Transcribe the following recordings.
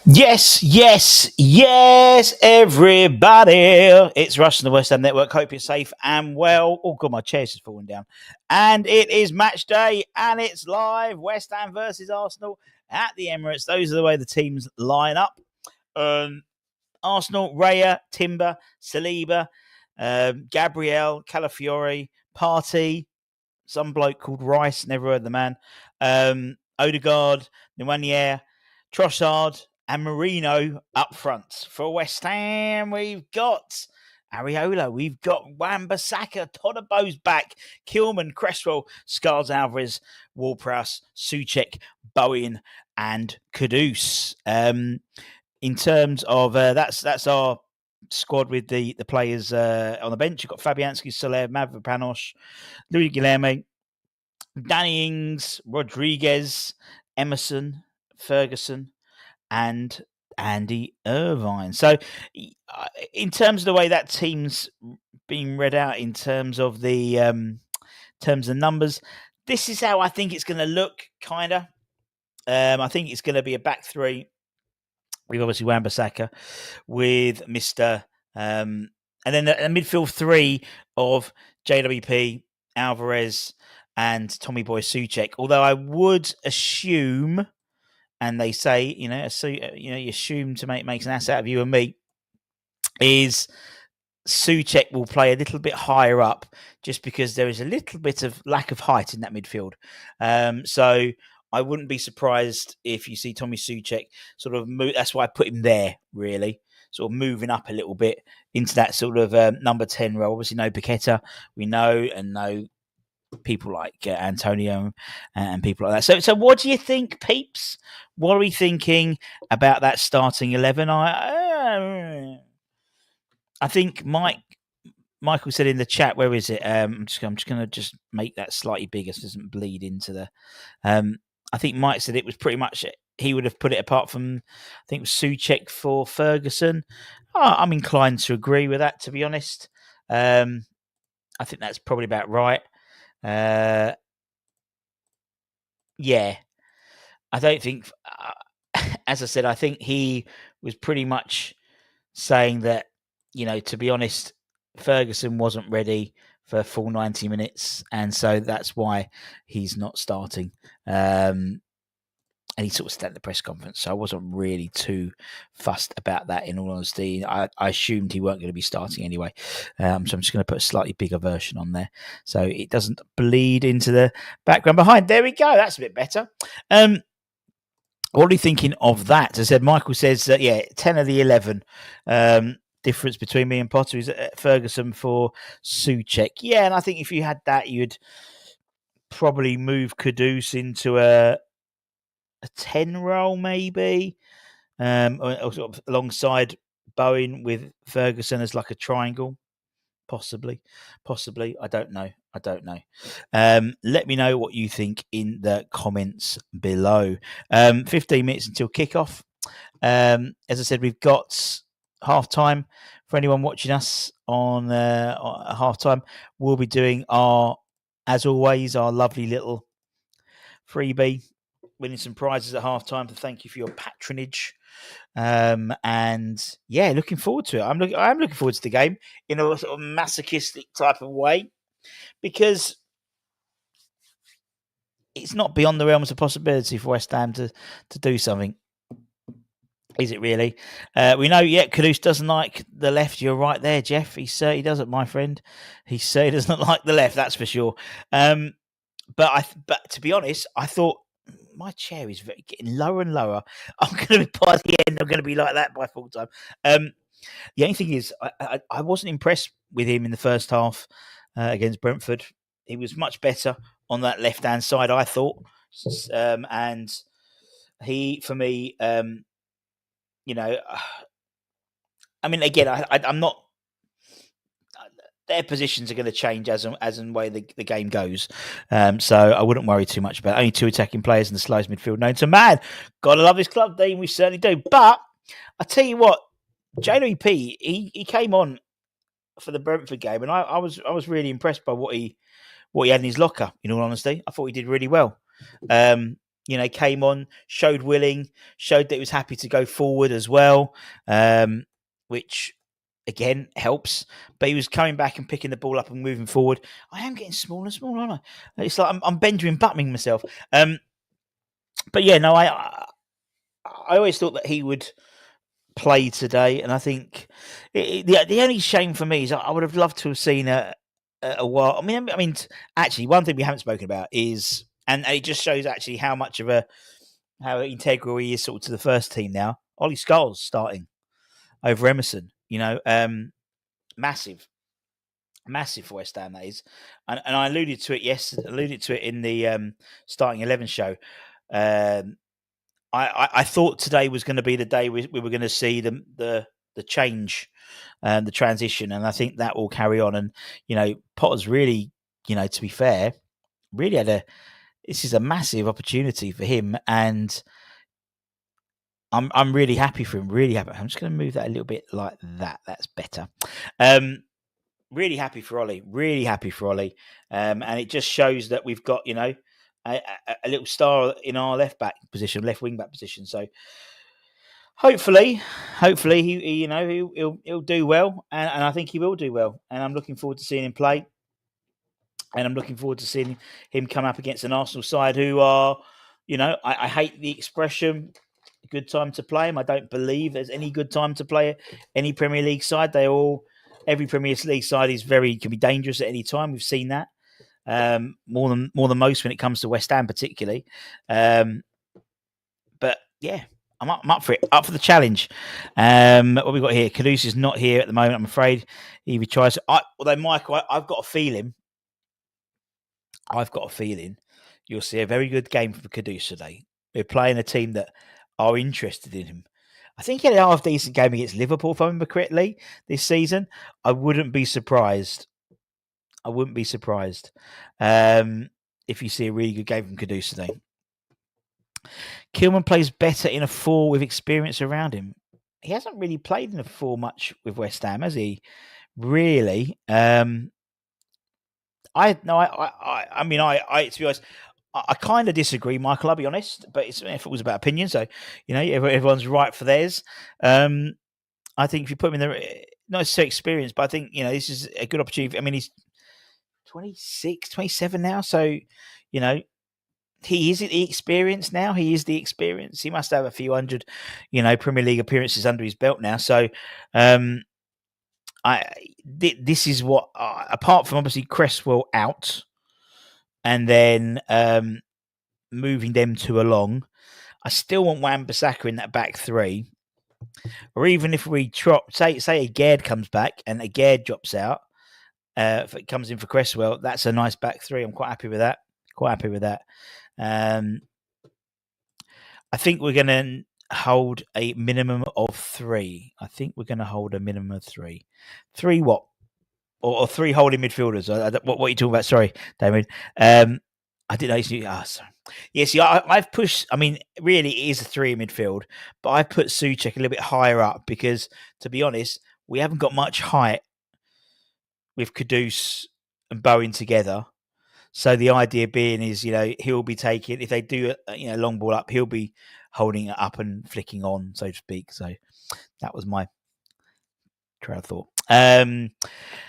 Yes, everybody. It's Rush and the West Ham Network. Hope you're safe and well. Oh, God, my chair's just falling down. And it is match day, and it's live. West Ham versus Arsenal at the Emirates. Those are the way the teams line up. Arsenal, Raya, Timber, Saliba, Gabriel, Calafiore, Partey, some bloke called Rice, never heard the man, Odegaard, Nwanier, Trossard, and Marino up front. For West Ham, we've got Areola, we've got Wan-Bissaka, Todibo's back, Kilman, Cresswell, Scars Alvarez, Ward-Prowse, Souček, Bowen, and Kudus. In terms of that's our squad with the players on the bench. You've got Fabianski, Soler, Mavropanos, Louis Guilherme, Danny Ings, Rodriguez, Emerson, Ferguson, and Andy Irvine. So, in terms of the way that team's being read out, in terms of the numbers, this is how I think it's going to look. Kinda, I think it's going to be a back three. We've obviously Wan-Bissaka with Mister, and then a midfield three of JWP, Alvarez, and Tommy Boy Souček. Although I would assume, and they say, you assume to makes an ass out of you and me, is Souček will play a little bit higher up, just because there is a little bit of lack of height in that midfield. So I wouldn't be surprised if you see Tommy Souček sort of move. That's why I put him there, really, sort of moving up a little bit into that sort of number 10 role. Obviously, no Paqueta, we know people like Antonio and people like that. So what do you think, peeps? What are we thinking about that starting 11? I think Michael said in the chat, where is it? I'm just going to make that slightly bigger so it doesn't bleed into the. I think Mike said it was pretty much he would have put it apart from, I think it was Souček for Ferguson. I'm inclined to agree with that, to be honest. I think that's probably about right. Yeah, I don't think, as I said, I think he was pretty much saying that, to be honest, Ferguson wasn't ready for full 90 minutes, and so that's why he's not starting. And he sort of said at the press conference, so I wasn't really too fussed about that, in all honesty. I assumed he weren't going to be starting anyway. So I'm just going to put a slightly bigger version on there so it doesn't bleed into the background behind. There we go. That's a bit better. What are you thinking of that? As I said, Michael says, 10 of the 11. Difference between me and Potter is Ferguson for Souček. Yeah, and I think if you had that, you'd probably move Kudus into a 10 role, maybe, or sort of alongside Bowen with Ferguson as like a triangle, possibly. I don't know. Let me know what you think in the comments below. 15 minutes until kickoff. As I said, we've got half time for anyone watching us on half time. We'll be doing as always, our lovely little freebie, winning some prizes at half time to thank you for your patronage. And yeah, looking forward to it. I'm looking forward to the game in a sort of masochistic type of way, because it's not beyond the realms of possibility for West Ham to do something. Is it really? We know, Kudus doesn't like the left. You're right there, Jeff. He certainly doesn't, my friend. He certainly doesn't like the left, that's for sure. But to be honest, I thought my chair is getting lower and lower. I'm going to be, by the end, I'm going to be like that by full time. The only thing is, I wasn't impressed with him in the first half against Brentford. He was much better on that left-hand side, I thought. And he, for me, I mean, again, I'm not. Their positions are going to change as and way the game goes, so I wouldn't worry too much about it. Only 2 attacking players in the slowest midfield known to man. Gotta love this club, Dean. We certainly do. But I tell you what, JWP, he came on for the Brentford game, and I was really impressed by what he had in his locker. In all honesty, I thought he did really well. came on, showed that he was happy to go forward as well, which again helps. But he was coming back and picking the ball up and moving forward. I am getting smaller and smaller, aren't I? It's like I'm Benjamin Buttoning myself. But yeah, no, I always thought that he would play today, and I think the only shame for me is I would have loved to have seen a while. I mean, actually, one thing we haven't spoken about is, and it just shows actually how much of how integral he is sort of to the first team now. Ollie Scholes starting over Emerson, massive for West Ham, that is, and I alluded to it in the starting 11 show. I thought today was going to be the day we were going to see the change and the transition, and I think that will carry on. And Potter's really, to be fair, really this is a massive opportunity for him, and I'm really happy for him. Really happy. I'm just going to move that a little bit like that. That's better. Really happy for Ollie. Really happy for Ollie. And it just shows that we've got a little star in our left wing back position. So hopefully he'll do well, and I think he will do well. And I'm looking forward to seeing him play. And I'm looking forward to seeing him come up against an Arsenal side who are, I hate the expression, good time to play him. I don't believe there's any good time to play any Premier League side. Every Premier League side can be dangerous at any time. We've seen that more than most when it comes to West Ham, particularly. But yeah, I'm up for it, up for the challenge. What we got here? Caduce is not here at the moment, I'm afraid. He tries. Although Michael, I've got a feeling you'll see a very good game from Caduce today. We're playing a team that are interested in him. I think he had a half decent game against Liverpool, if I remember correctly, this season. I wouldn't be surprised. If you see a really good game from Caduce today. Kilman plays better in a 4 with experience around him. He hasn't really played in a 4 much with West Ham, has he? Really? To be honest, I kind of disagree, Michael. I'll be honest, but if it was about opinion, so everyone's right for theirs. I think if you put him in there, not necessarily experience, but I think this is a good opportunity. I mean, he's 26, 27 now, so he is the experience now. He is the experience. He must have a few hundred, Premier League appearances under his belt now. So, this is what, apart from obviously Cresswell out, and then moving them two along, I still want Wan-Bissaka in that back 3. Or even if we say Agard comes back and Agard drops out, if it comes in for Cresswell, that's a nice back 3. I'm quite happy with that. I think we're going to hold a minimum of 3. Three what? Or 3 holding midfielders. What are you talking about? Sorry, Damien. I didn't know. Sorry. Yes, I've pushed. I mean, really, it is a 3 in midfield, but I put Souček a little bit higher up because, to be honest, we haven't got much height with Caduce and Bowen together. So the idea being is, he'll be taking, if they do a long ball up, he'll be holding it up and flicking on, so to speak. So that was my trail of thought.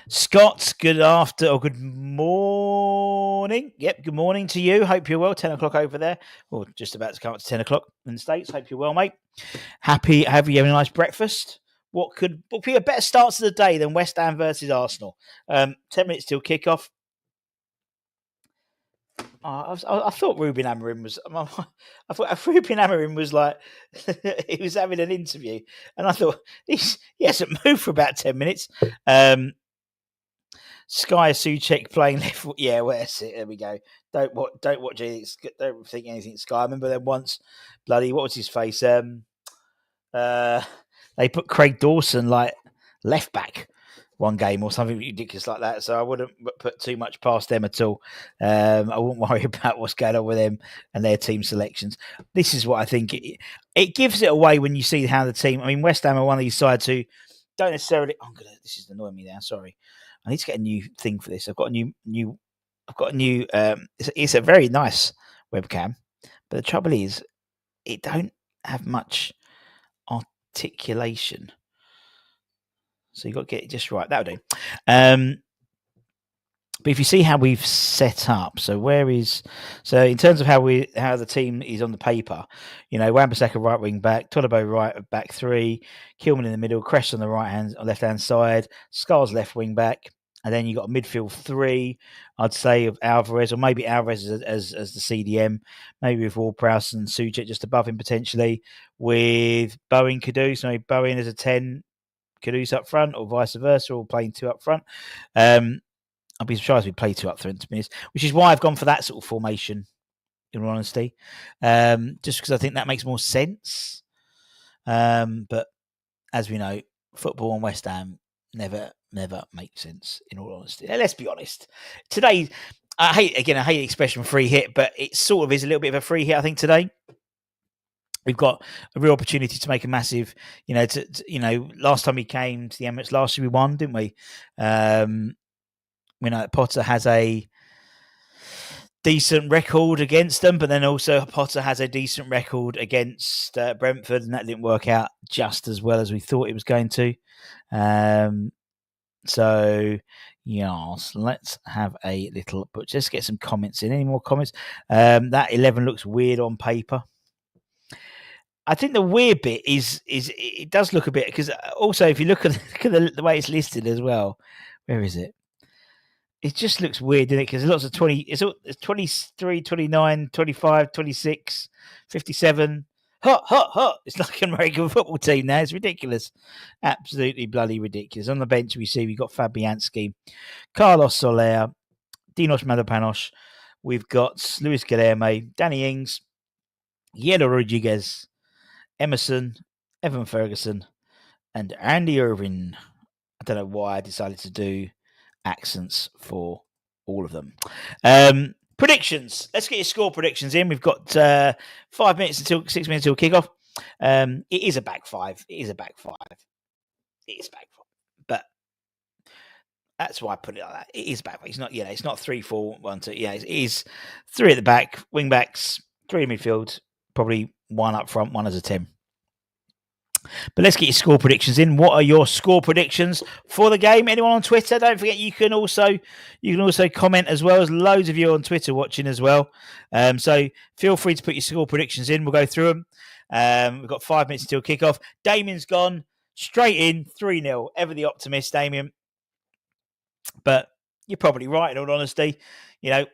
Scott, good morning. Yep, good morning to you. Hope you're well. 10 o'clock over there, or just about to come up to 10 o'clock in the States. Hope you're well, mate. Happy having a nice breakfast. What could be a better start to the day than West Ham versus Arsenal? 10 minutes till kickoff. I thought Ruben Amorim was. I thought Ruben Amorim was like he was having an interview, and I thought he hasn't moved for about 10 minutes. Sky Souček playing left. Yeah, where's it? There we go. Don't watch anything. Don't think anything. Sky. I remember them once. Bloody, what was his face? They put Craig Dawson like left back one game or something ridiculous like that. So I wouldn't put too much past them at all. I wouldn't worry about what's going on with them and their team selections. This is what I think. It gives it away when you see how the team. I mean, West Ham are one of these sides who don't necessarily. This is annoying me now. Sorry, I need to get a new thing for this. I've got a new. It's a very nice webcam, But the trouble is, it don't have much articulation. So you've got to get it just right. That'll do. But if you see how we've set up, so in terms of how the team is on the paper, Wan-Bissaka right wing back, Todibo right back three, Kilman in the middle, Crest on the left hand side, Scar's left wing back, and then you got a midfield three, I'd say, of Alvarez, or maybe Alvarez as the CDM, maybe with Ward-Prowse and Suchek just above him potentially, with Bowen Kudus, so Bowen as a 10, Kudus up front, or vice versa, or playing two up front. I'd be surprised if we play two up front, to be honest, which is why I've gone for that sort of formation, in all honesty, just because I think that makes more sense. But as we know, football and West Ham never make sense, in all honesty. Now, let's be honest. Today, I hate the expression free hit, but it sort of is a little bit of a free hit, I think, today. We've got a real opportunity to make a massive, last time we came to the Emirates last year, we won, didn't we? We know that Potter has a decent record against them, but then also Potter has a decent record against Brentford, and that didn't work out just as well as we thought it was going to. So, yes, let's have a little, but just get some comments in. Any more comments? That 11 looks weird on paper. I think the weird bit is it does look a bit, because also if you look at the way it's listed as well, where is it? It just looks weird, doesn't it? Because lots of 20, it's 23, 29, 25, 26, 57. Hot. It's like an American football team now. It's ridiculous. Absolutely bloody ridiculous. On the bench, we've got Fabianski, Carlos Soler, Dinos Madapanos. We've got Luis Guilherme, Danny Ings, Yelo Rodriguez, Emerson, Evan Ferguson, and Andy Irvin. I don't know why I decided to do accents for all of them. Predictions. Let's get your score predictions in. We've got 6 minutes until kickoff. It is a back five. But that's why I put it like that. It is back five. It's not, it's not 3-4-1-2. Yeah, it is 3 at the back, wing backs, 3 in midfield, probably 1 up front, 1 as a 10. But let's get your score predictions in. What are your score predictions for the game? Anyone on Twitter? Don't forget you can also comment as well. As loads of you on Twitter watching as well. So feel free to put your score predictions in. We'll go through them. We've got 5 minutes until kickoff. Damien's gone straight in 3-0. Ever the optimist, Damien. But you're probably right, in all honesty. The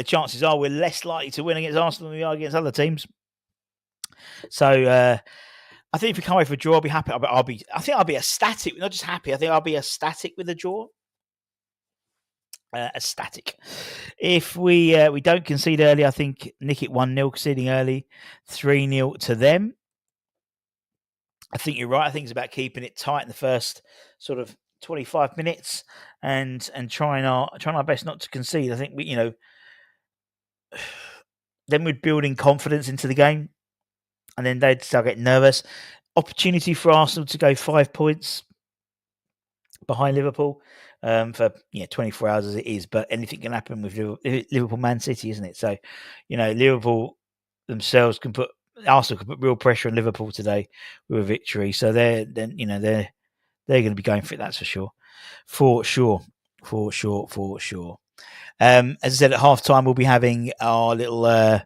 chances are we're less likely to win against Arsenal than we are against other teams. So I think if we come away for a draw, I'll be happy. I think I'll be ecstatic, not just happy. I think I'll be ecstatic with the draw. Ecstatic. If we don't concede early, I think nick it 1-0, conceding early, 3-0 to them. I think you're right. I think it's about keeping it tight in the first sort of 25 minutes and trying our best not to concede. I think we, then we're building confidence into the game. And then they'd start getting nervous. Opportunity for Arsenal to go 5 points behind Liverpool for 24 hours as it is. But anything can happen with Liverpool Man City, isn't it? So, Liverpool themselves Arsenal can put real pressure on Liverpool today with a victory. So they're going to be going for it. That's for sure. For sure. As I said, at half time we'll be having our little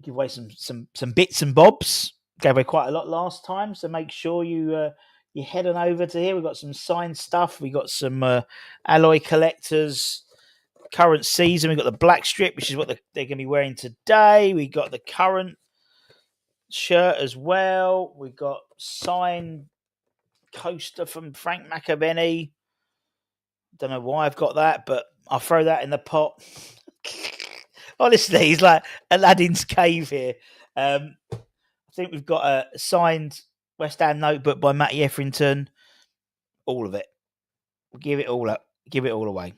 give away some bits and bobs. Gave away quite a lot last time, so make sure you head on over to here. We've got some signed stuff. We got some alloy collectors, current season. We've got the black strip, which is what they're going to be wearing today. We got the current shirt as well. We got signed coaster from Frank McAvenny. Don't know why I've got that, but I'll throw that in the pot. Honestly, he's like Aladdin's cave here. I think we've got a signed West Ham notebook by Matty Etherington. All of it. We'll give it all up. Give it all away.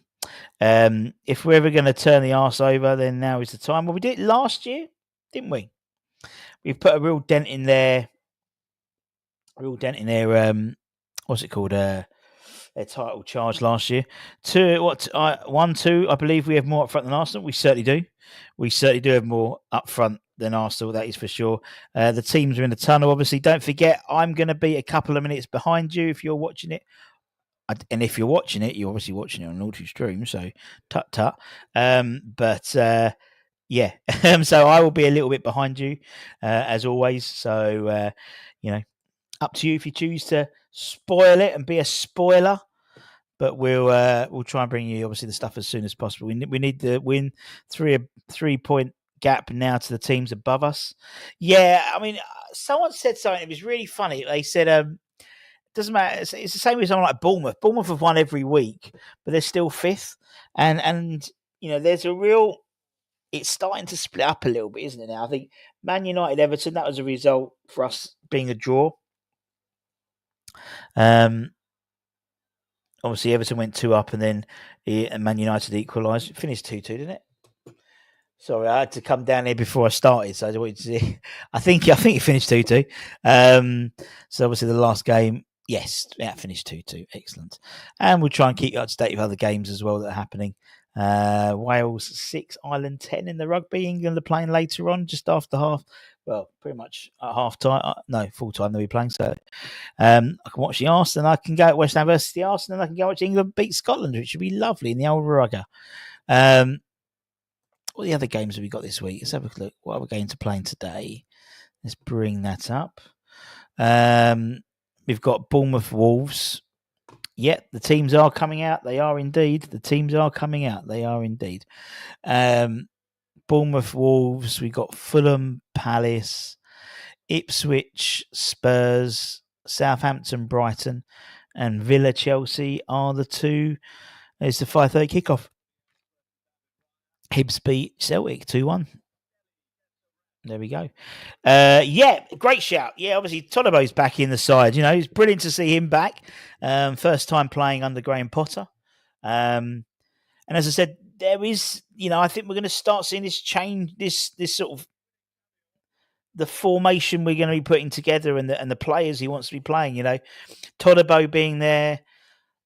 If we're ever going to turn the arse over, then now is the time. Well, we did it last year, didn't we? We've put a real dent in there. What's it called? their title charge last year. 1-2. I believe we have more up front than Arsenal. We certainly do. We certainly do have more up front than Arsenal. That is for sure. The teams are in the tunnel. Obviously, don't forget, I'm going to be a couple of minutes behind you if you're watching it. And if you're watching it, you're obviously watching it on Naughty Stream. So tut. Yeah. So I will be a little bit behind you, as always. So up to you if you choose to spoil it and be a spoiler. But we'll try and bring you obviously the stuff as soon as possible. We need to win 3-point gap now to the teams above us. Yeah, I mean, someone said something. It was really funny. They said, it doesn't matter. It's the same as someone like Bournemouth. Bournemouth have won every week, but they're still fifth. And there's a real. It's starting to split up a little bit, isn't it? Now I think Man United, Everton. That was a result for us being a draw. Obviously, Everton went 2 up, and then Man United equalised. It finished 2-2, didn't it? Sorry, I had to come down here before I started, so I wanted to see. I think it finished 2-2. So obviously the last game, yes, that finished 2-2. Excellent. And we'll try and keep you up to date with other games as well that are happening. Wales 6, Ireland 10 in the rugby. England are playing later on, just after half. Well, pretty much at half time. No, full time they'll be playing. So I can watch the Arsenal. I can go at West Ham versus the Arsenal. And I can go watch England beat Scotland, which would be lovely in the old Rugger. What the other games have we got this week? Let's have a look. What are we going to play today? Let's bring that up. We've got Bournemouth Wolves. Yep, the teams are coming out. They are indeed. The teams are coming out. They are indeed. Bournemouth Wolves. We've got Fulham Palace, Ipswich Spurs, Southampton Brighton, and Villa Chelsea are the two. It's the 5:30 kickoff. Hibs beat Celtic 2-1. There we go. Yeah, great shout. Yeah, obviously Todibo's back in the side. It's brilliant to see him back. First time playing under Graham Potter. And as I said, there is, I think we're going to start seeing this change, this sort of the formation we're going to be putting together and the players he wants to be playing. Todibo being there.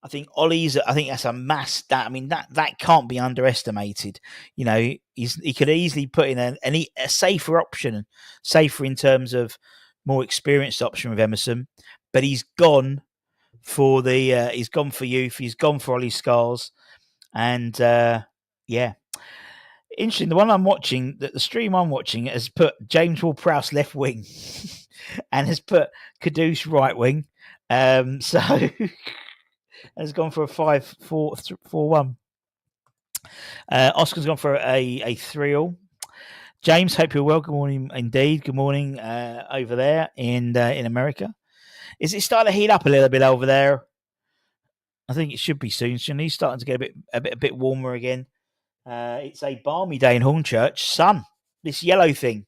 I think Ollie's. I think that's a mass. That can't be underestimated. He could easily put in a safer option, safer in terms of more experienced option with Emerson, but he's gone for the. He's gone for youth. He's gone for Ollie Scars, and yeah, interesting. The one I'm watching, the stream I'm watching, has put James Ward-Prowse left wing, and has put Kudus right wing. So. Has gone for a 5-4-1. Oscar's gone for a 3-all. James, hope you're well. Good morning, indeed. Good morning over there in America. Is it starting to heat up a little bit over there? I think it should be soon. He's starting to get a bit warmer again. It's a balmy day in Hornchurch. Sun, this yellow thing.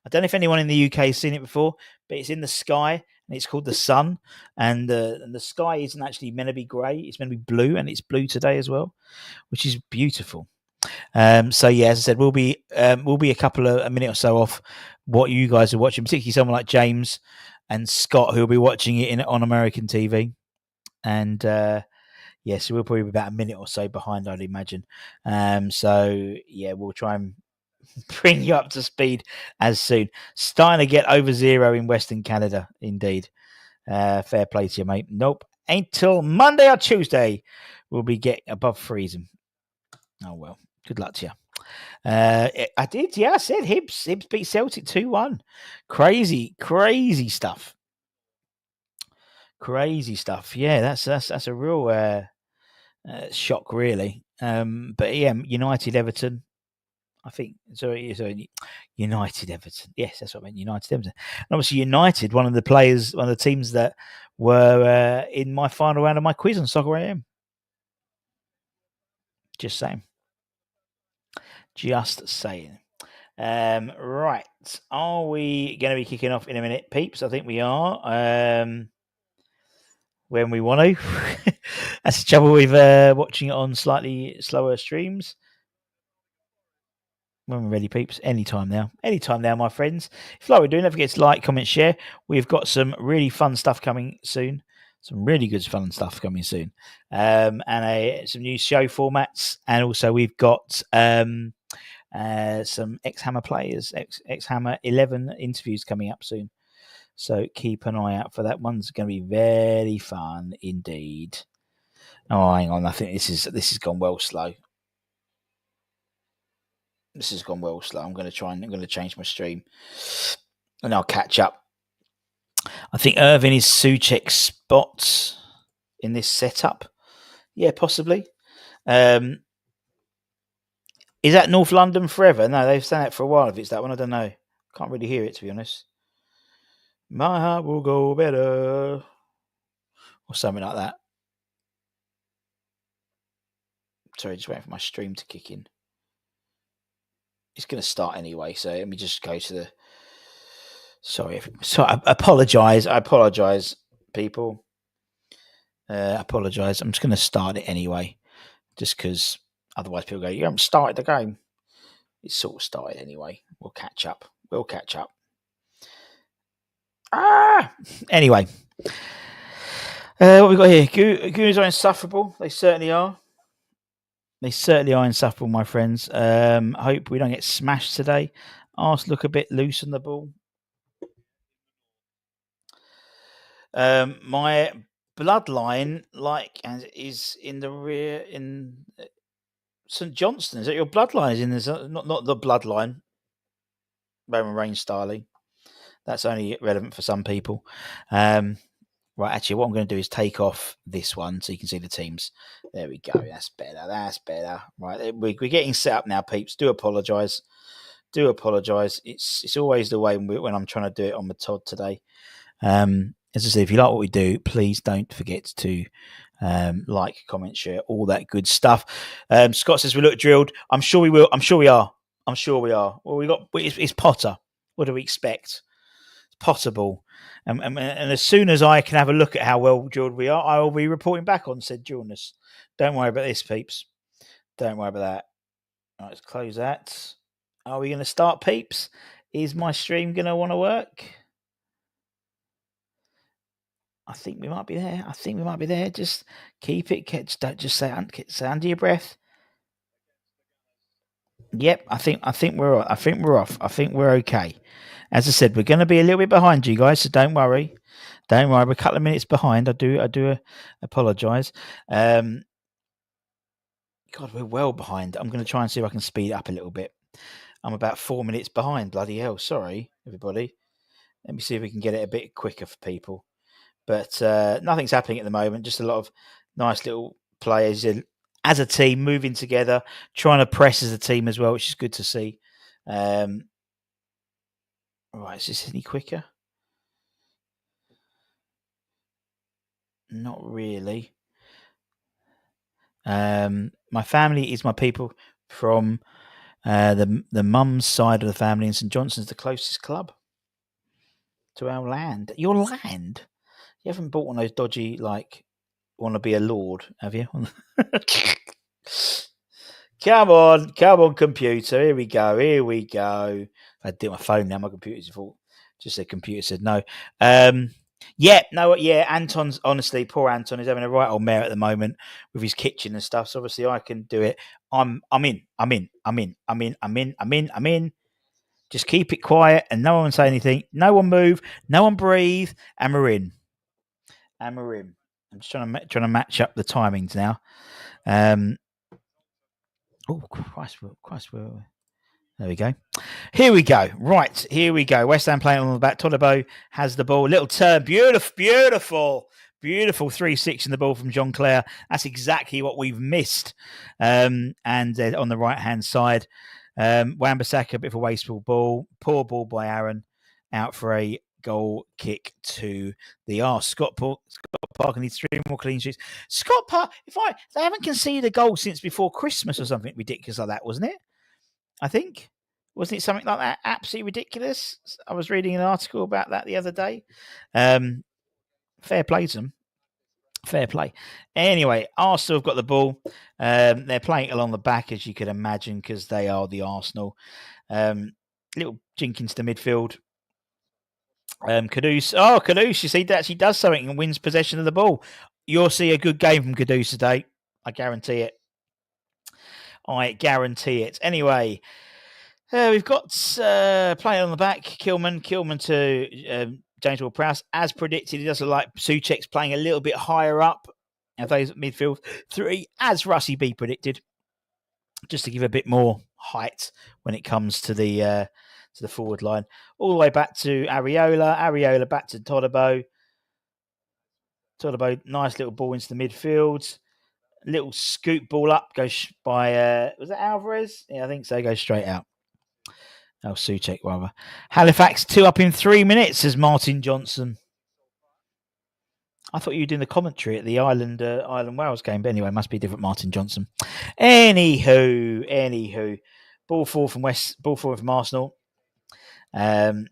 I don't know if anyone in the UK has seen it before, but it's in the sky. And it's called the sun, and the sky isn't actually meant to be grey; it's meant to be blue, and it's blue today as well, which is beautiful. So yeah, as I said, we'll be a couple of a minute or so off what you guys are watching, particularly someone like James and Scott, who'll be watching it on American TV, and so we'll probably be about a minute or so behind, I'd imagine. So yeah, we'll try and bring you up to speed as soon. Starting to get over 0 in Western Canada, indeed. Fair play to you, mate. Nope. Ain't till Monday or Tuesday we'll be getting above freezing. Oh, well. Good luck to you. I did, yeah. I said Hibs beat Celtic 2-1. Crazy stuff. Crazy stuff. Yeah, that's a real shock, really. But yeah, United Everton. I think so. United Everton. Yes, that's what I meant. United Everton. And obviously, United, one of the teams that were in my final round of my quiz on Soccer AM. Just saying. Right. Are we going to be kicking off in a minute, peeps? I think we are. When we want to. That's the trouble with watching it on slightly slower streams. When we're ready, peeps. Anytime now, my friends. If you like what we're doing, don't forget to like, comment, share. We've got some really fun stuff coming soon. Some really good fun stuff coming soon. And some new show formats. And also we've got some X-Hammer players, X-Hammer 11 interviews coming up soon. So keep an eye out for that. One's going to be very fun indeed. Oh, hang on. I think this has gone well slow. This has gone well slow. I'm going to change my stream and I'll catch up. I think Irvin is Souček's spot in this setup. Yeah, possibly. Is that North London forever? No, they've done that for a while. If it's that one, I don't know. Can't really hear it, to be honest. My heart will go better. Or something like that. Sorry, just waiting for my stream to kick in. It's going to start anyway, so let me just go to the... Sorry, I apologise, people. Apologise. I'm just going to start it anyway, just because otherwise people go, you haven't started the game. It's sort of started anyway. We'll catch up. Anyway. What we got here? Goons are insufferable. They certainly are. Insufferable, my friends. Hope we don't get smashed today. Arse look a bit loose on the ball. My bloodline, is in the rear in St Johnston. Is that your bloodline? Is in this? Not the bloodline. Roman Reigns styling. That's only relevant for some people. Right, actually, what I'm going to do is take off this one so you can see the teams. There we go. That's better. Right, we're getting set up now, peeps. Do apologise. It's always the way when I'm trying to do it on the Todd today. As I said, if you like what we do, please don't forget to like, comment, share, all that good stuff. Scott says we look drilled. I'm sure we will. I'm sure we are. Well, it's Potter. What do we expect? It's Potterball. And as soon as I can have a look at how well drilled we are, I will be reporting back on said drillness. Don't worry about this, peeps. Don't worry about that. All right, let's close that. Are we going to start, peeps? Is my stream going to want to work? I think we might be there. Just keep it. Just say under your breath. Yep, I think we're off. I think we're okay. As I said, we're going to be a little bit behind you guys, so don't worry. We're a couple of minutes behind. I do apologise. God, we're well behind. I'm going to try and see if I can speed it up a little bit. I'm about 4 minutes behind. Bloody hell! Sorry, everybody. Let me see if we can get it a bit quicker for people. But nothing's happening at the moment. Just a lot of nice little players as a team moving together, trying to press as a team as well, which is good to see. Right, is this any quicker? Not really. My family is my people from the mum's side of the family in St Johnston's, the closest club to our land. Your land? You haven't bought one of those dodgy, want to be a lord, have you? Come on, computer. Here we go. I did my phone now. My computer's fault. Just the computer said no. Anton's, honestly, poor Anton is having a right old mare at the moment with his kitchen and stuff. So obviously I can do it. I'm in. Just keep it quiet and no one say anything. No one move. No one breathe. And we're in. I'm just trying to match up the timings now. Oh, Christ. There we go. Here we go. Right, here we go. West Ham playing on the back. Todibo has the ball. Little turn. Beautiful 3-6 in the ball from John Clare. That's exactly what we've missed. And on the right-hand side, Wan-Bissaka, a bit of a wasteful ball. Poor ball by Aaron. Out for a goal kick to the arse. Scott Parker needs 3 more clean sheets. Scott Parker, they haven't conceded a goal since before Christmas or something ridiculous like that, wasn't it? I think. Wasn't it something like that? Absolutely ridiculous. I was reading an article about that the other day. Fair play to them. Fair play. Anyway, Arsenal have got the ball. They're playing along the back, as you could imagine, because they are the Arsenal. Little jink into the midfield. Kudus, you see, that actually does something and wins possession of the ball. You'll see a good game from Kudus today. I guarantee it. I guarantee it. Anyway, we've got playing on the back, Kilman to James Ward-Prowse. As predicted, he does look like Souček's playing a little bit higher up. And those midfield 3, as Russie B predicted, just to give a bit more height when it comes to the forward line. All the way back to Areola back to Todibo. Nice little ball into the midfield. Little scoop ball up, goes by, was that Alvarez? Yeah, I think so, goes straight out. Oh, Souček, rather. Halifax 2 up in 3 minutes, says Martin Johnson. I thought you were doing the commentary at the Ireland Wales game, but anyway, must be a different Martin Johnson. Anywho, ball forward from Arsenal. Playing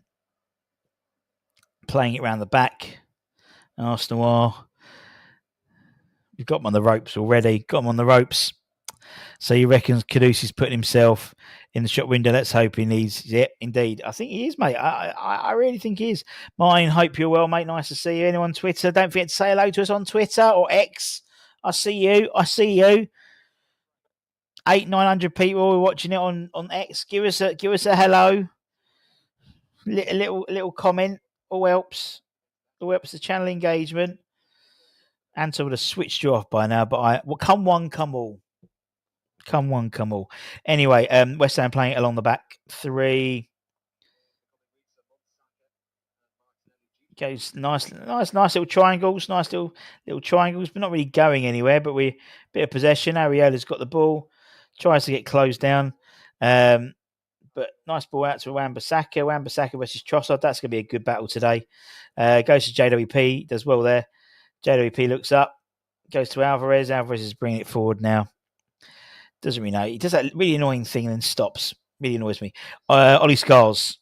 it around the back. Arsenal are. You've got them on the ropes already. So you reckon Kudus is putting himself in the shop window? Let's hope he needs. Yeah, indeed. I think he is, mate. I really think he is. Mine, hope you're well, mate. Nice to see you. Anyone on Twitter? Don't forget to say hello to us on Twitter or X. I see you. 800-900 people watching it on X. Give us a hello. A little comment. All helps. All helps the channel engagement. Anton would have switched you off by now, but come one, come all. Come one, come all. Anyway, West Ham playing it along the back 3. Goes nice little triangles, but not really going anywhere. But we bit of possession. Areola's got the ball, tries to get closed down. But nice ball out to Wan-Bissaka. Wan-Bissaka versus Trossard. That's going to be a good battle today. Goes to JWP, does well there. JWP looks up, goes to Alvarez. Alvarez is bringing it forward now. Doesn't really know. He does that really annoying thing and then stops. Really annoys me. Ollie Scars.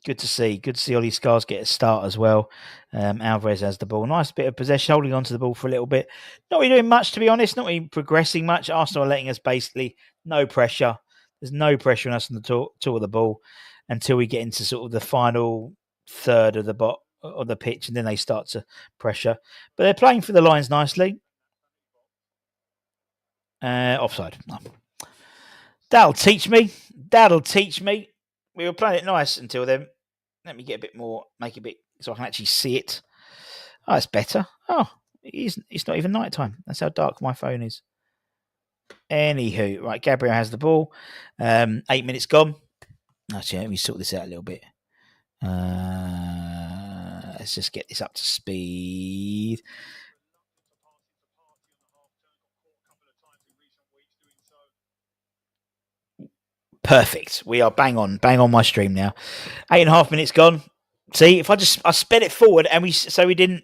Good to see Ollie Scars get a start as well. Alvarez has the ball. Nice bit of possession, holding on to the ball for a little bit. Not really doing much, to be honest. Not really progressing much. Arsenal are letting us basically no pressure. There's no pressure on us on the tour of the ball until we get into sort of the final third of the pitch, and then they start to pressure. But they're playing for the lines nicely. Offside. No. That'll teach me. We were playing it nice until then. Let me get a bit more, make it a bit so I can actually see it. Oh, it's better. Oh, it's not even night time. That's how dark my phone is. Anywho, right, Gabriel has the ball. 8 minutes gone. Actually, let me sort this out a little bit. Let's just get this up to speed. Perfect. We are bang on my stream now. 8.5 minutes gone. See, if I sped it forward and we didn't,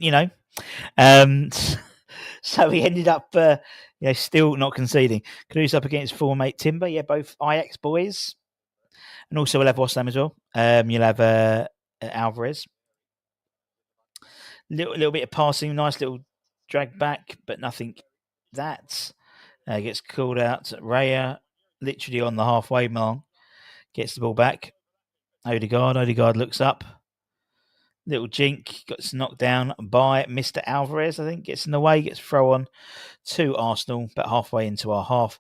so we ended up, still not conceding. Kudus up against former mate Timber. Yeah, both Ajax boys. And also we'll have West Ham as well. You'll have Alvarez. Little bit of passing, nice little drag back, but nothing. That gets called out. Raya, literally on the halfway mark, gets the ball back. Odegaard looks up. Little jink, gets knocked down by Mr. Alvarez, I think. Gets in the way, gets throw on to Arsenal, about halfway into our half.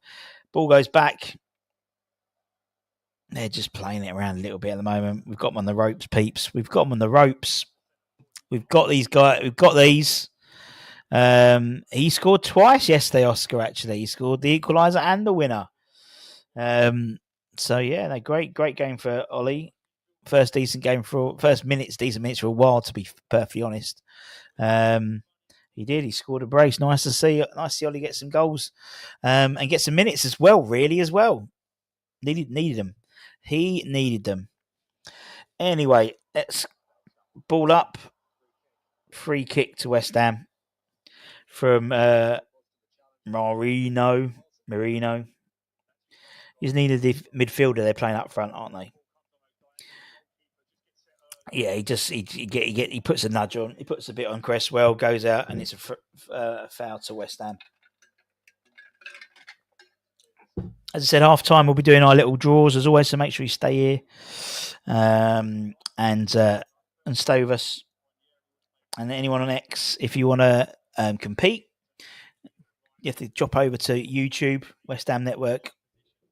Ball goes back. They're just playing it around a little bit at the moment. We've got them on the ropes, peeps. We've got them on the ropes. We've got these guys. We've got these. He scored twice yesterday, Oscar, actually. He scored the equaliser and the winner. So, yeah, great game for Ollie. First decent minutes for a while, to be perfectly honest. He did. He scored a brace. Nice to see Ollie get some goals and get some minutes as well, really, as well. Needed them. He needed them. Anyway, let's ball up. Free kick to West Ham from Marino. He's needed the midfielder. They're playing up front, aren't they? Yeah, he puts a nudge on. He puts a bit on Cresswell, goes out, and it's a foul to West Ham. As I said, half time we'll be doing our little draws as always, so make sure you stay here. And and stay with us. And anyone on X, if you want to compete, you have to drop over to YouTube, West Ham Network,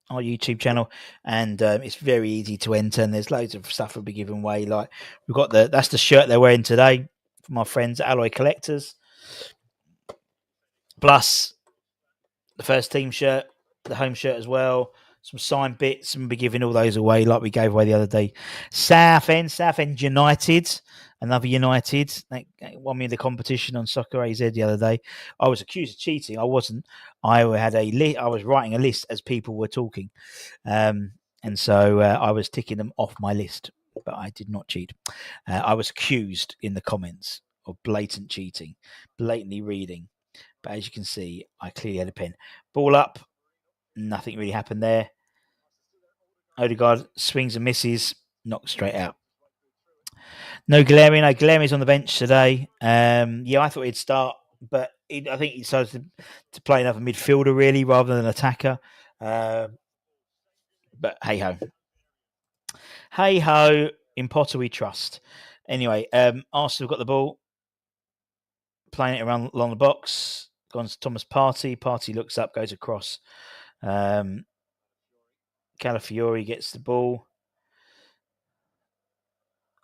our YouTube channel, and it's very easy to enter. And there's loads of stuff we'll be giving away. Like we've got that's the shirt they're wearing today from our friends Alloy Collectors, plus the first team shirt, the home shirt as well. Some signed bits, and we'll be giving all those away like we gave away the other day. Southend United, another United. They won me the competition on Soccer AZ the other day. I was accused of cheating. I wasn't. I had I was writing a list as people were talking, and so I was ticking them off my list, but I did not cheat. I was accused in the comments of blatant cheating, blatantly reading. But as you can see, I clearly had a pen. Ball up. Nothing really happened there. Odegaard swings and misses. Knocked straight out. No Guilherme. No Guilherme's on the bench today. Yeah, I thought he'd start, but I think he decided to play another midfielder really rather than an attacker. But hey ho. Hey ho. In Potter we trust. Anyway, Arsenal got the ball. Playing it around along the box. Gone to Thomas Partey. Partey looks up, goes across. Calafiori gets the ball.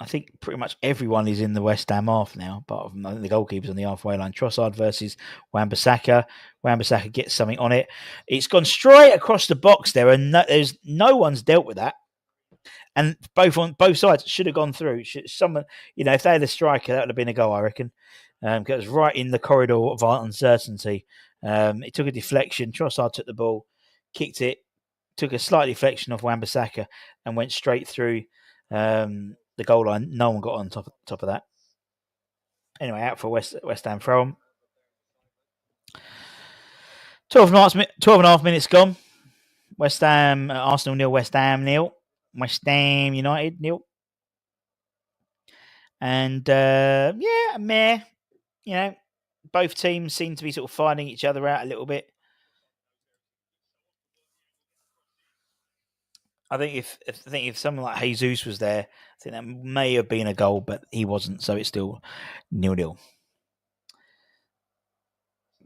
I think pretty much everyone is in the West Ham half now, apart from the goalkeeper's on the halfway line. Trossard versus Wan-Bissaka. Wan-Bissaka gets something on it. It's gone straight across the box there, and there's no one's dealt with that. And both sides should have gone through. Someone, if they had a striker, that would have been a goal, I reckon. It was right in the corridor of uncertainty. It took a deflection. Trossard took the ball, kicked it, took a slight deflection off Wan-Bissaka, and went straight through the goal line. No one got on top of that. Anyway, out for West Ham throw. 12 and a half minutes gone. West Ham, Arsenal 0, West Ham 0. West Ham United 0. And yeah, meh. Both teams seem to be sort of finding each other out a little bit. I think if someone like Jesus was there, I think that may have been a goal, but he wasn't, so it's still 0-0.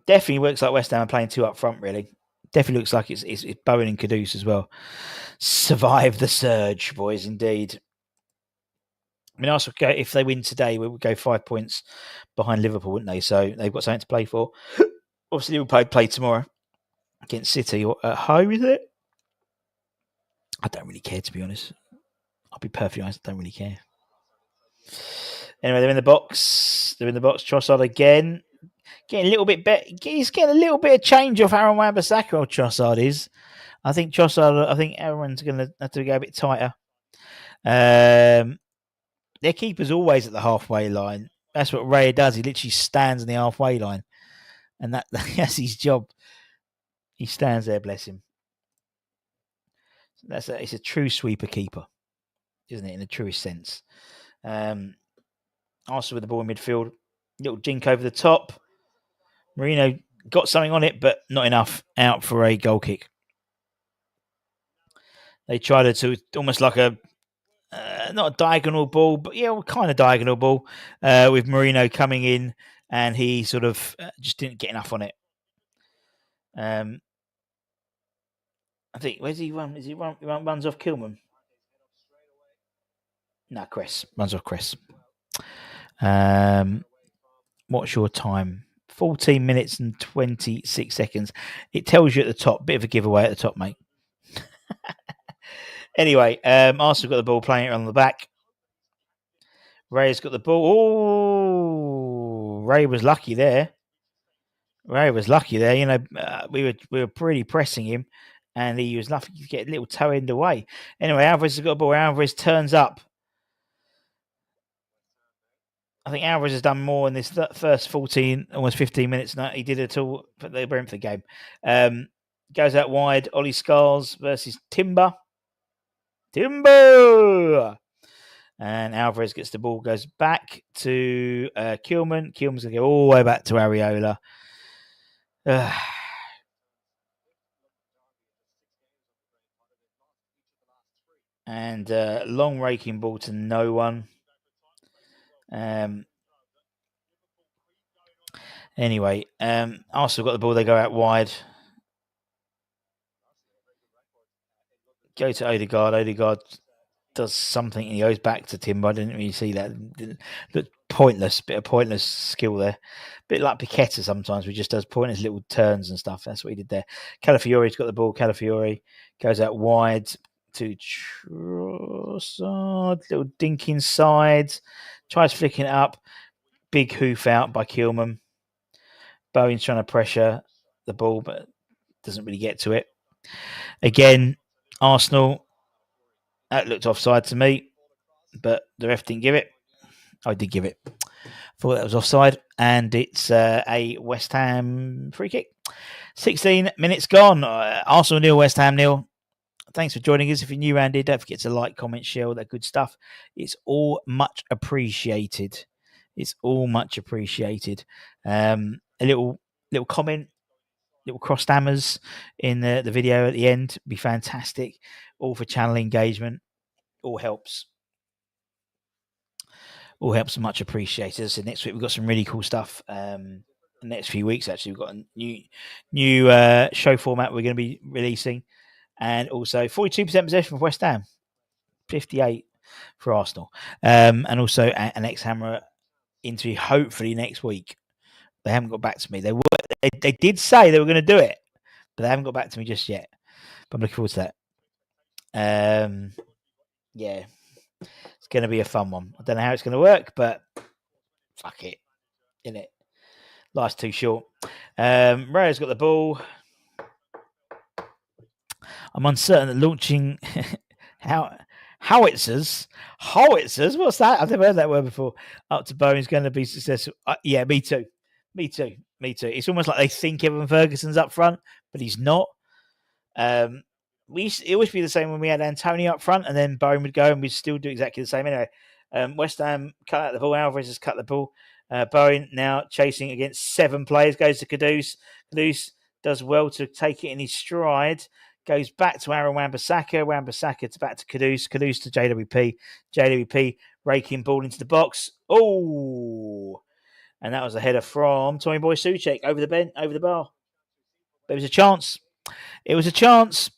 Definitely looks like West Ham are playing two up front, really. Definitely looks like it's Bowen and Kudus as well. Survive the surge, boys, indeed. I mean, Arsenal, if they win today, we would go 5 points behind Liverpool, wouldn't they? So they've got something to play for. Obviously, we'll play tomorrow against City at home, is it? I don't really care, to be honest. I'll be perfectly honest, I don't really care. Anyway, they're in the box. Trossard again. Getting a little bit better. He's getting a little bit of change off Aaron Wan-Bissaka, Trossard is. I think Aaron's going to have to go a bit tighter. Their keeper's always at the halfway line. That's what Ray does. He literally stands on the halfway line. And that's his job. He stands there, bless him. It's a true sweeper keeper, isn't it, in the truest sense? Arsenal with the ball in midfield. Little jink over the top. Marino got something on it, but not enough. Out for a goal kick. They tried to almost like a not a diagonal ball, but yeah, kind of diagonal ball with Marino coming in, and he sort of just didn't get enough on it. I think where's he run? He runs off Kilman? No, Cress runs off Cress. What's your time? 14 minutes and 26 seconds. It tells you at the top. Bit of a giveaway at the top, mate. Anyway, Arsenal got the ball, playing it on the back. Ray's got the ball. Oh, Ray was lucky there. We were pretty pressing him, and he was lucky to get a little toe end away. Anyway, Alvarez has got the ball. Alvarez turns up. I think Alvarez has done more in this first 14, almost 15 minutes than he did at all for the Brentford game. Goes out wide. Ollie Scars versus Timber. And Alvarez gets the ball, goes back to Kilman. Kilman's going to go all the way back to Areola. And long raking ball to no one. Anyway, Arsenal got the ball. They go out wide. Go to Odegaard. Odegaard does something and he goes back to Timber. I didn't really see that. Looked pointless. Bit of pointless skill there. Bit like Piqueta sometimes. He just does pointless little turns and stuff. That's what he did there. Calafiori's got the ball. Calafiori goes out wide to Trossard. Little dink inside. Tries flicking it up. Big hoof out by Kilman. Bowen's trying to pressure the ball, but doesn't really get to it. Again, Arsenal, that looked offside to me, but the ref didn't give it. I did give it. Thought that was offside, and it's a West Ham free kick. 16 minutes gone. Arsenal 0, West Ham 0. Thanks for joining us. If you're new around here, don't forget to like, comment, share all that good stuff. It's all much appreciated. It's all much appreciated. A little comment, little cross stammers in the video at the end would be fantastic. All for channel engagement. All helps. All helps and much appreciated. So next week we've got some really cool stuff. The next few weeks actually we've got a new show format we're going to be releasing, and also 42% possession for West Ham, 58 for Arsenal, and also an ex-Hammer interview hopefully next week. They haven't got back to me. They did say they were going to do it, but they haven't got back to me just yet. But I'm looking forward to that. Yeah, it's going to be a fun one. I don't know how it's going to work, but fuck it, innit? Life's too short. Raya's got the ball. I'm uncertain that launching howitzers. What's that? I've never heard that word before. Up to Bowen is going to be successful. Yeah, me too. It's almost like they think Evan Ferguson's up front, but he's not. It used to be the same when we had Antonio up front, and then Bowen would go, and we'd still do exactly the same. Anyway, West Ham cut out the ball. Alvarez has cut the ball. Bowen now chasing against 7 players. Goes to Kudus. Kudus does well to take it in his stride. Goes back to Aaron Wan-Bissaka. Wan-Bissaka to back to Kudus. Kudus to JWP. JWP raking ball into the box. Oh, and that was a header from Tommy Boy Souček over the bar. But it was a chance.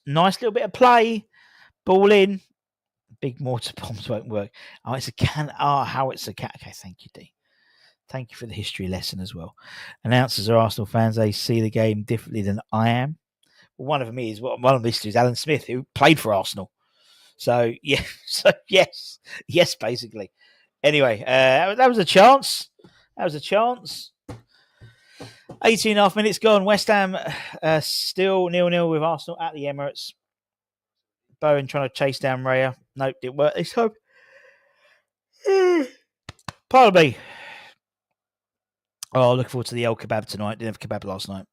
Nice little bit of play. Ball in. Big mortar bombs won't work. Oh, it's a can. How it's a cat. Okay, thank you, D. Thank you for the history lesson as well. Announcers are Arsenal fans. They see the game differently than I am. One of them is Alan Smith, who played for Arsenal. So yeah, yes, basically. Anyway, that was a chance. 18.5 minutes gone. West Ham still 0-0 with Arsenal at the Emirates. Bowen trying to chase down Raya. Nope, didn't work this time. Pardon me. Oh, looking forward to the El Kebab tonight. Didn't have kebab last night.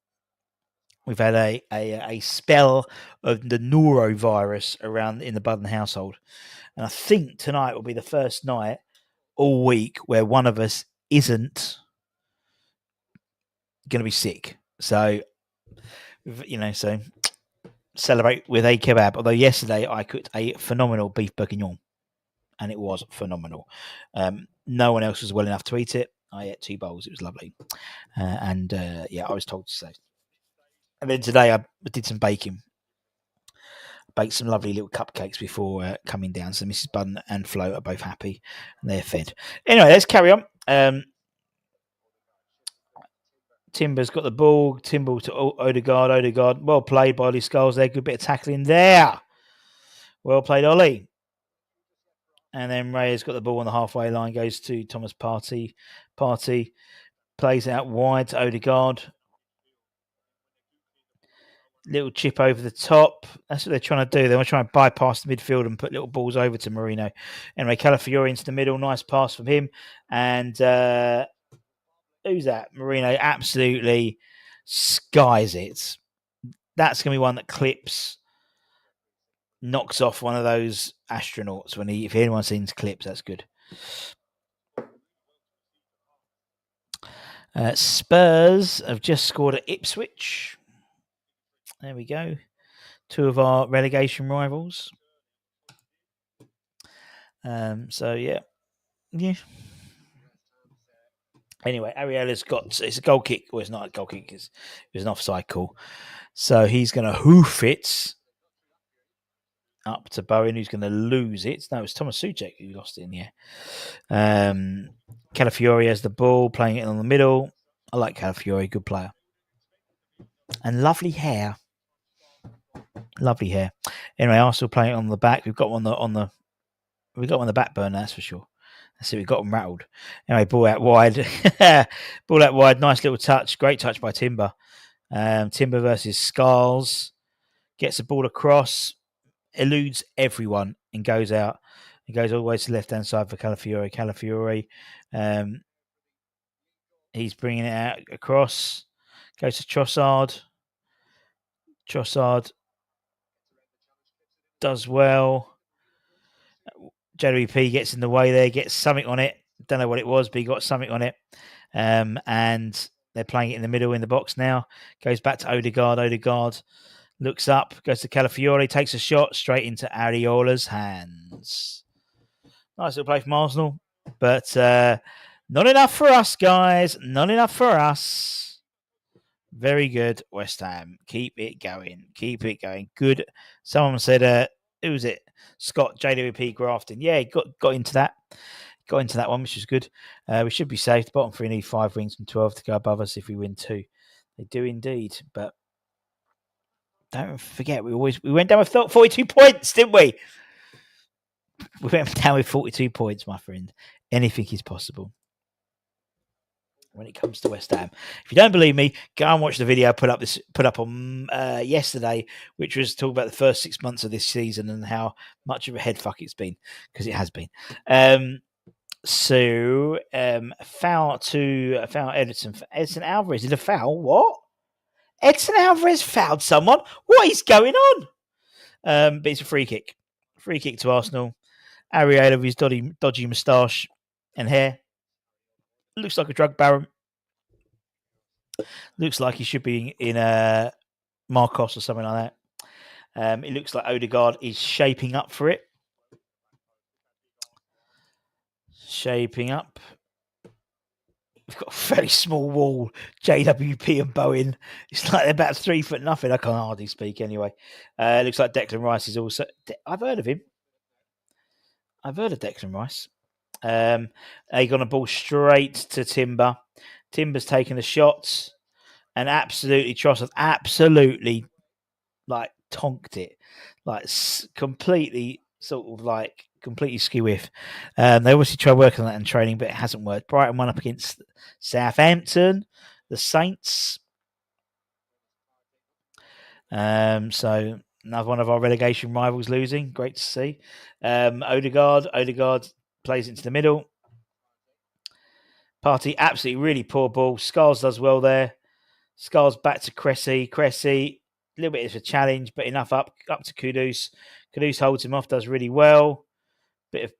We've had a spell of the norovirus around in the Budden household. And I think tonight will be the first night all week where one of us isn't going to be sick. So, so celebrate with a kebab. Although yesterday I cooked a phenomenal beef bourguignon, and it was phenomenal. No one else was well enough to eat it. I ate 2 bowls. It was lovely. I was told to say. And then today I did some baking. Baked some lovely little cupcakes before coming down. So Mrs. Bunn and Flo are both happy, and they're fed. Anyway, let's carry on. Timber's got the ball. Timber to Odegaard. Odegaard, well played by Ollie Scholes there. Good bit of tackling there. Well played, Ollie. And then Raya's got the ball on the halfway line. Goes to Thomas Partey. Partey plays out wide to Odegaard. Little chip over the top. That's what they're trying to do. They want to try and bypass the midfield and put little balls over to Marino. Anyway, Calafiori into the middle. Nice pass from him. And who's that? Marino absolutely skies it. That's going to be one that clips, knocks off one of those astronauts. If anyone's seen clips, that's good. Spurs have just scored at Ipswich. There we go. 2 of our relegation rivals. Yeah. Anyway, Ariela's got it's a goal kick. Well, it's not a goal kick. It was an offside call. So he's going to hoof it up to Bowen, who's going to lose it. No, it's Thomas Suchek who lost it in the air. Calafiore has the ball, playing it on the middle. I like Calafiore, good player. And lovely hair. Lovely hair. Anyway, Arsenal playing it on the back. We've got one on the back burner, that's for sure. So we got them rattled. Anyway, ball out wide. Ball out wide. Nice little touch. Great touch by Timber. Timber versus Skulls. Gets the ball across. Eludes everyone and goes out. He goes all the way to the left-hand side for Calafiore. Calafiore. He's bringing it out across. Goes to Trossard. Trossard does well. JWP gets in the way there, gets something on it. Don't know what it was, but he got something on it. And they're playing it in the middle in the box now. Goes back to Odegaard. Odegaard looks up, goes to Calafiore, takes a shot straight into Areola's hands. Nice little play from Arsenal, but not enough for us, guys. Not enough for us. Very good, West Ham. Keep it going. Keep it going. Good. Someone said, who was it? Scott, JWP Grafton. Yeah, got into that. Got into that one, which is good. We should be safe. The bottom three need 5 wins from 12 to go above us if we win 2. They do indeed. But don't forget, we went down with 42 points, didn't we? We went down with 42 points, my friend. Anything is possible when it comes to West Ham. If you don't believe me, go and watch the video put up on yesterday, which was talking about the first 6 months of this season and how much of a head fuck it's been, because it has been. Foul to Edison. Edson Alvarez did a foul. What? Edson Alvarez fouled someone. What is going on? But it's a free kick. Free kick to Arsenal. Ariel with his dodgy moustache and hair. Looks like a drug baron. Looks like he should be in Marcos or something like that. It looks like Odegaard is shaping up for it. Shaping up. We've got a very small wall. JWP and Bowen. It's like they're about 3 foot nothing. I can't hardly speak anyway. It looks like Declan Rice is also... I've heard of him. I've heard of Declan Rice. They got a ball straight to Timber. Timber's taking the shots and absolutely Trossard absolutely like tonked it, like completely skew with. They obviously tried working on that in training, but it hasn't worked. Brighton won up against Southampton, the Saints. So another one of our relegation rivals losing. Great to see. Odegaard plays into the middle. Partey, absolutely really poor ball. Skulls does well there. Skulls back to Cressy. Cressy, a little bit of a challenge, but enough up to Kudus. Kudus holds him off, does really well. Bit of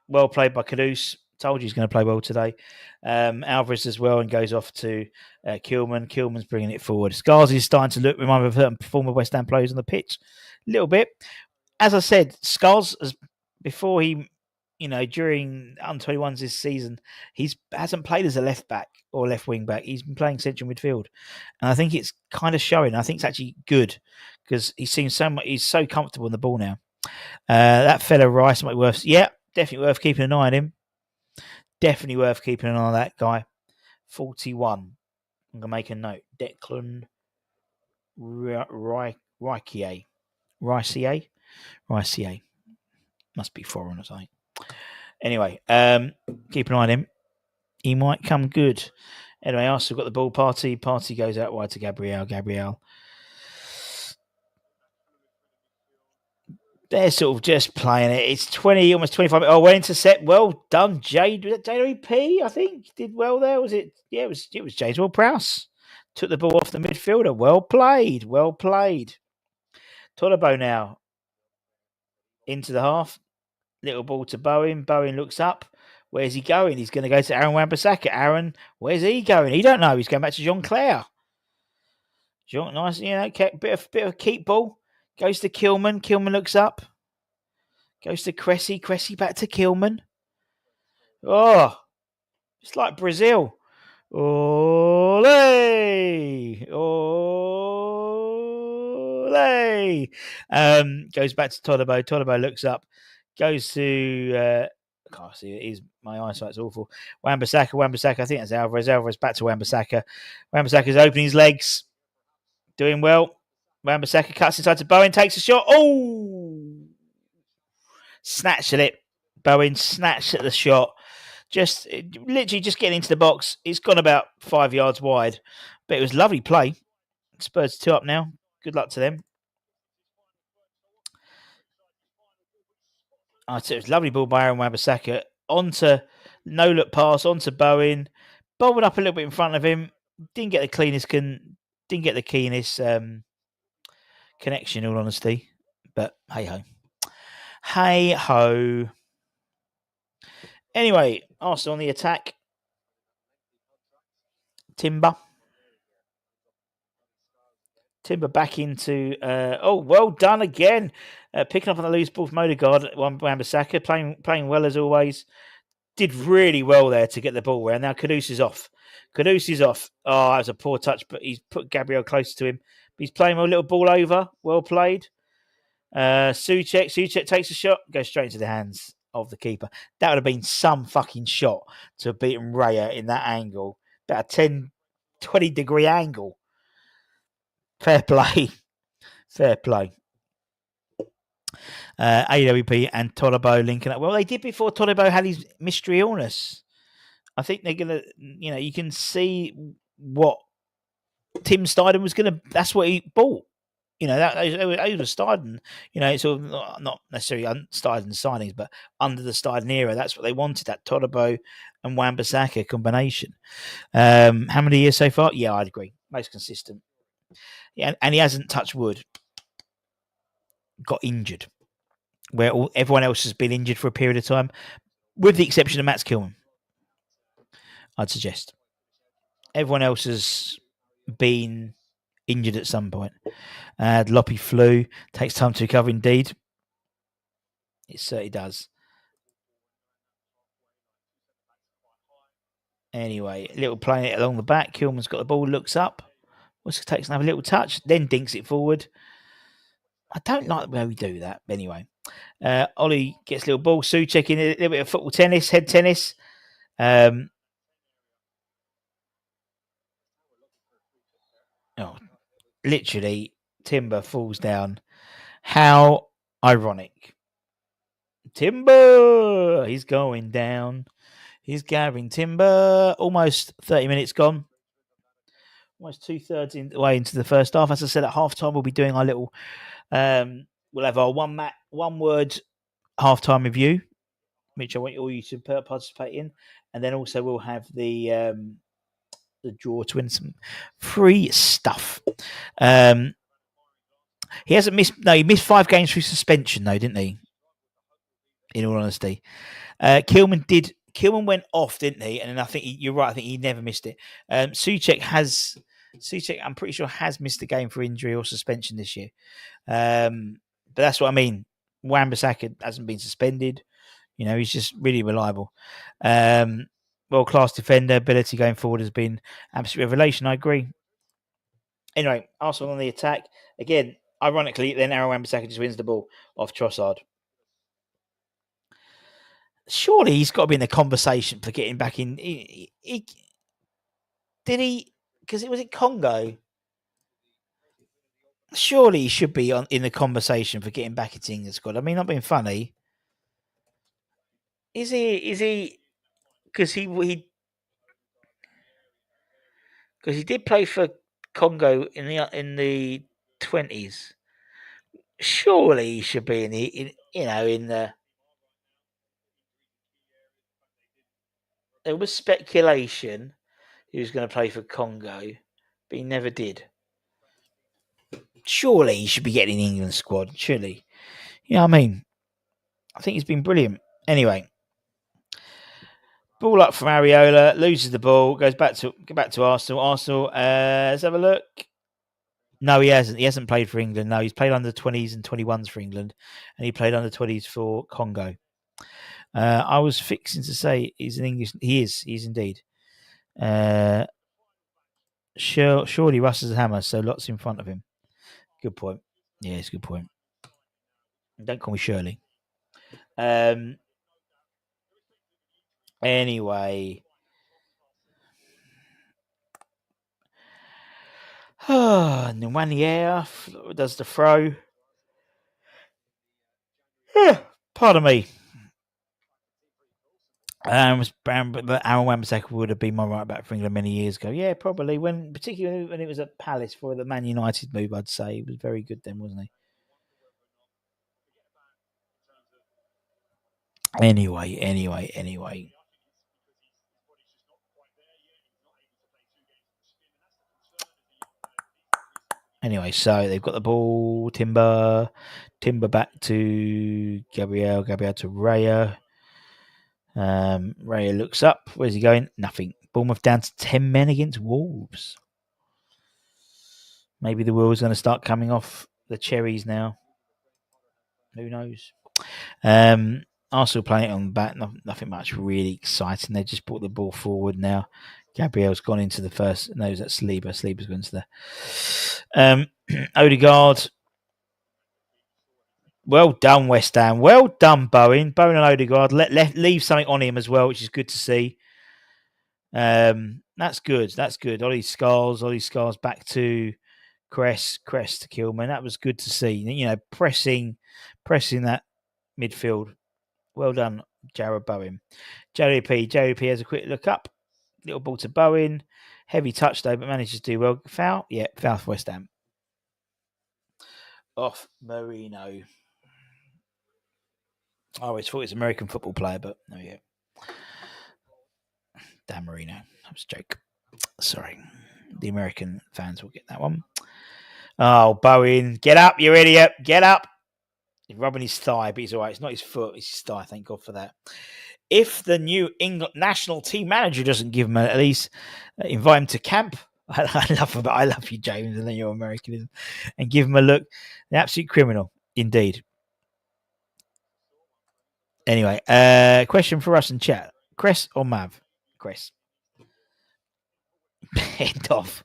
well played by Kudus. Told you he's going to play well today. Alvarez as well and goes off to Kilman. Kilman's bringing it forward. Skulls is starting to remind me of certain former West Ham players on the pitch. A little bit. As I said, Skulls, before he... during under-21s this season, hasn't played as a left back or left wing back. He's been playing central midfield, and I think it's kind of showing. I think it's actually good because he seems he's so comfortable in the ball now. That fella Rice might be worth, definitely worth keeping an eye on him. Definitely worth keeping an eye on that guy. 41. I'm gonna make a note. Declan Rice. Must be foreign or something. Anyway, keep an eye on him. He might come good. Anyway, Arsenal got the ball. Partey goes out wide to Gabriel. They're sort of just playing it. It's 20, almost 25. Oh, well intercept. Well done, Jade. Was it JWP? I think did well there. Was it? Yeah, it was James Ward-Prowse. Took the ball off the midfielder. Well played. Tolabo now into the half. Little ball to Bowen. Bowen looks up. Where's he going? He's going to go to Aaron Wan-Bissaka. Aaron, where's he going? He don't know. He's going back to Jean-Claire. Nice, bit of keep ball. Goes to Kilman. Kilman looks up. Goes to Cressy. Cressy back to Kilman. Oh, It's like Brazil. Ole! Ole! Goes back to Todibo. Todibo looks up, goes to. I can't see it. My eyesight's awful. Wan-Bissaka. I think that's Alvarez. Alvarez back to Wan-Bissaka. Wan-Bissaka's opening his legs. Doing well. Wan-Bissaka cuts inside to Bowen, takes a shot. Oh! Snatched at it. Bowen snatched at the shot. Literally just getting into the box. It's gone about 5 yards wide, but it was lovely play. Spurs 2 up now. Good luck to them. It was lovely ball by Aaron Wan-Bissaka. Onto no look pass, onto Bowen. Bowen up a little bit in front of him. Didn't get the keenest connection, in all honesty. But hey ho. Hey ho. Anyway, Arsenal on the attack. Timber back into. Well done again. Picking up on the loose ball from Odegaard. Wan-Bissaka playing well as always. Did really well there to get the ball around. Now Kudus is off. Oh, that was a poor touch, but he's put Gabriel close to him. But he's playing a little ball over. Well played. Souček takes a shot, goes straight into the hands of the keeper. That would have been some fucking shot to have beaten Raya in that angle. About a 10, 20 degree angle. Fair play. AWP and Todibo linking up. Well, they did before Todibo had his mystery illness. I think they're going to, you can see what Tim Steiden was going to, that's what he bought. That was Steiden, sort of not necessarily Steiden signings, but under the Steiden era, that's what they wanted, that Todibo and Wan-Bissaka combination. How many years so far? Yeah, I'd agree. Most consistent. Yeah, and he hasn't, touched wood, got injured, where everyone else has been injured for a period of time, with the exception of Mats Kilman, I'd suggest. Everyone else has been injured at some point. Loppy flu, takes time to recover indeed. It certainly does. Anyway, a little playing it along the back. Kilman's got the ball, looks up. Takes another little touch, then dinks it forward. I don't like the way we do that. Anyway, Ollie gets a little ball. Souček in a little bit of football tennis, head tennis. Literally, Timber falls down. How ironic. Timber! He's going down. He's gathering timber. Almost 30 minutes gone. Almost 2/3 in the way into the first half. As I said, at halftime, we'll be doing our little. We'll have our one word halftime review, which I want all you to participate in, and then also we'll have the draw to win some free stuff. He hasn't missed. No, he missed 5 games through suspension, though, didn't he? In all honesty, Kilman did. Kilman went off, didn't he? And then I think you're right. I think he never missed it. Souček, I'm pretty sure, has missed a game for injury or suspension this year. But that's what I mean. Wan-Bissaka hasn't been suspended. He's just really reliable. World-class defender, ability going forward has been absolute revelation. I agree. Anyway, Arsenal on the attack. Again, ironically, then Aaron Wan-Bissaka just wins the ball off Trossard. Surely he's got to be in the conversation for getting back in. Did he? Because it was in Congo. Surely he should be in the conversation for getting back into England squad. I mean, not being funny. Is he? Because he did play for Congo in the 20s. Surely he should be in the. There was speculation he was going to play for Congo, but he never did. Surely he should be getting in the England squad. Surely. You know what I mean? I think he's been brilliant. Anyway. Ball up from Areola, loses the ball, goes back to Arsenal. Arsenal, let's have a look. No, he hasn't. He hasn't played for England. No, he's played under 20s and 21s for England, and he played under 20s for Congo. I was fixing to say he's an English. He is. He's indeed. Surely Russ is a hammer, so lots in front of him. Good point. Yeah, it's a good point. Don't call me Shirley. Anyway. Nwanier does the throw. Pardon me. Aaron Wan-Bissaka would have been my right back for England many years ago. Yeah, probably. Particularly when it was at Palace for the Man United move, I'd say he was very good then, wasn't he? Anyway. Anyway, so they've got the ball. Timber back to Gabriel to Raya. Raya looks up. Where's he going? Nothing. Bournemouth down to 10 men against Wolves. Maybe the wheel's going to start coming off the cherries now. Who knows? Arsenal playing it on the back. Nothing much really exciting. They just brought the ball forward now. Gabriel's gone into the first. No, that's Saliba. Saliba's gone into the. Odegaard. Well done, West Ham. Well done, Bowen. Bowen and Odegaard. Leave something on him as well, which is good to see. That's good. Ollie Scarles back to Cress to Kilman. That was good to see. You know, pressing that midfield. Well done, Jarrod Bowen. JP has a quick look up. Little ball to Bowen. Heavy touch though, but manages to do well. Foul? Yeah, foul for West Ham. Off Marino. I always thought he was an American football player, but no, yeah. Dan Marino. That was a joke. Sorry. The American fans will get that one. Oh, Bowen. Get up, you idiot. Get up. He's rubbing his thigh, but he's all right. It's not his foot, it's his thigh. Thank God for that. If the new England national team manager doesn't give him at least invite him to camp, I love you, James, and then you're American, and give him a look. An absolute criminal, indeed. Anyway, question for us in chat: Cress or Mav? Cress. End of.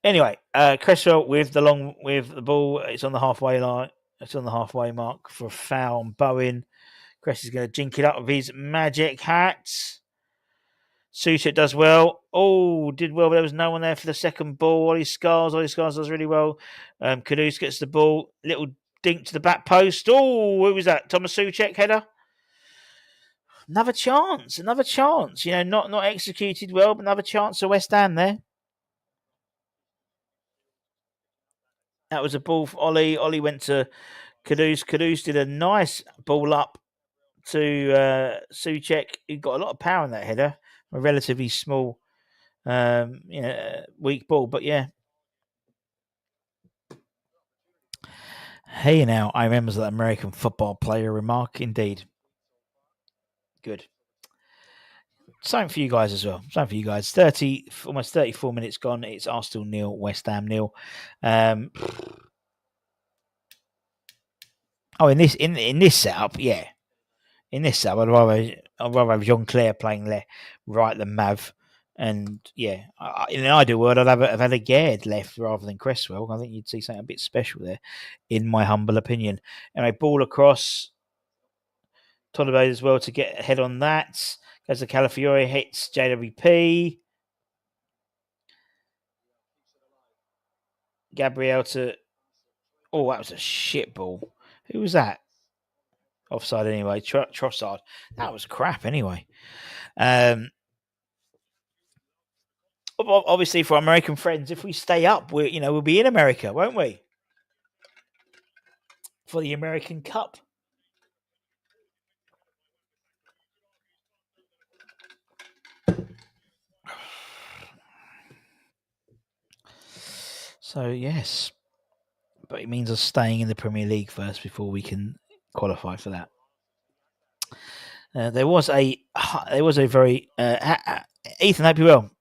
Anyway, Cresswell with the ball. It's on the halfway line. It's on the halfway mark for a foul on Bowen. Cress is going to jink it up with his magic hat. Suchek does well. Oh, did well, but there was no one there for the second ball. Ollie Scarles does really well. Kudus gets the ball. Little dink to the back post. Oh, who was that? Thomas Suchek header. Another chance. You know, not executed well, but another chance for West Ham there. That was a ball for Ollie. Ollie went to Kudus. Kudus did a nice ball up to Suchek. He got a lot of power in that header. A relatively small, weak ball, but yeah. Hey, now I remember that American football player remark. Indeed, good. Same for you guys as well. Same for you guys. Almost 34 minutes gone. It's Arsenal 0, West Ham 0. In this setup, yeah. In this setup, I'd rather have Jean-Claire playing right than Mav. And yeah, in an ideal world, I'd have had a Gerd left rather than Cresswell. I think you'd see something a bit special there, in my humble opinion. Anyway, ball across. Tolibo as well to get ahead on that. Goes to Calafiore, hits JWP. Gabriel to... Oh, that was a shit ball. Who was that? Offside anyway. Trossard. That was crap anyway. Obviously, for our American friends, if we stay up, we'll be in America, won't we? For the American Cup. So, yes. But it means us staying in the Premier League first before we can qualify for that. There was a very... Ethan, hope you're well.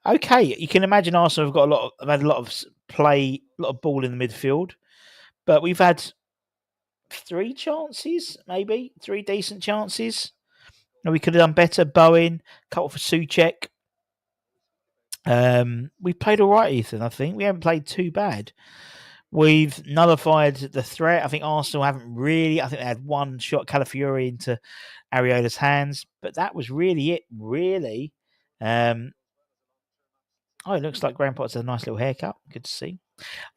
Okay. You can imagine Arsenal have had a lot of play, a lot of ball in the midfield. But we've had 3 chances, maybe 3 decent chances. We could have done better. Bowen, couple for Souček. We played all right, Ethan. I think we haven't played too bad. We've nullified the threat. I think Arsenal haven't really. I think they had one shot, Calafiori, into Areola's hands, but that was really it. Really. It looks like Grandpa's had a nice little haircut. Good to see.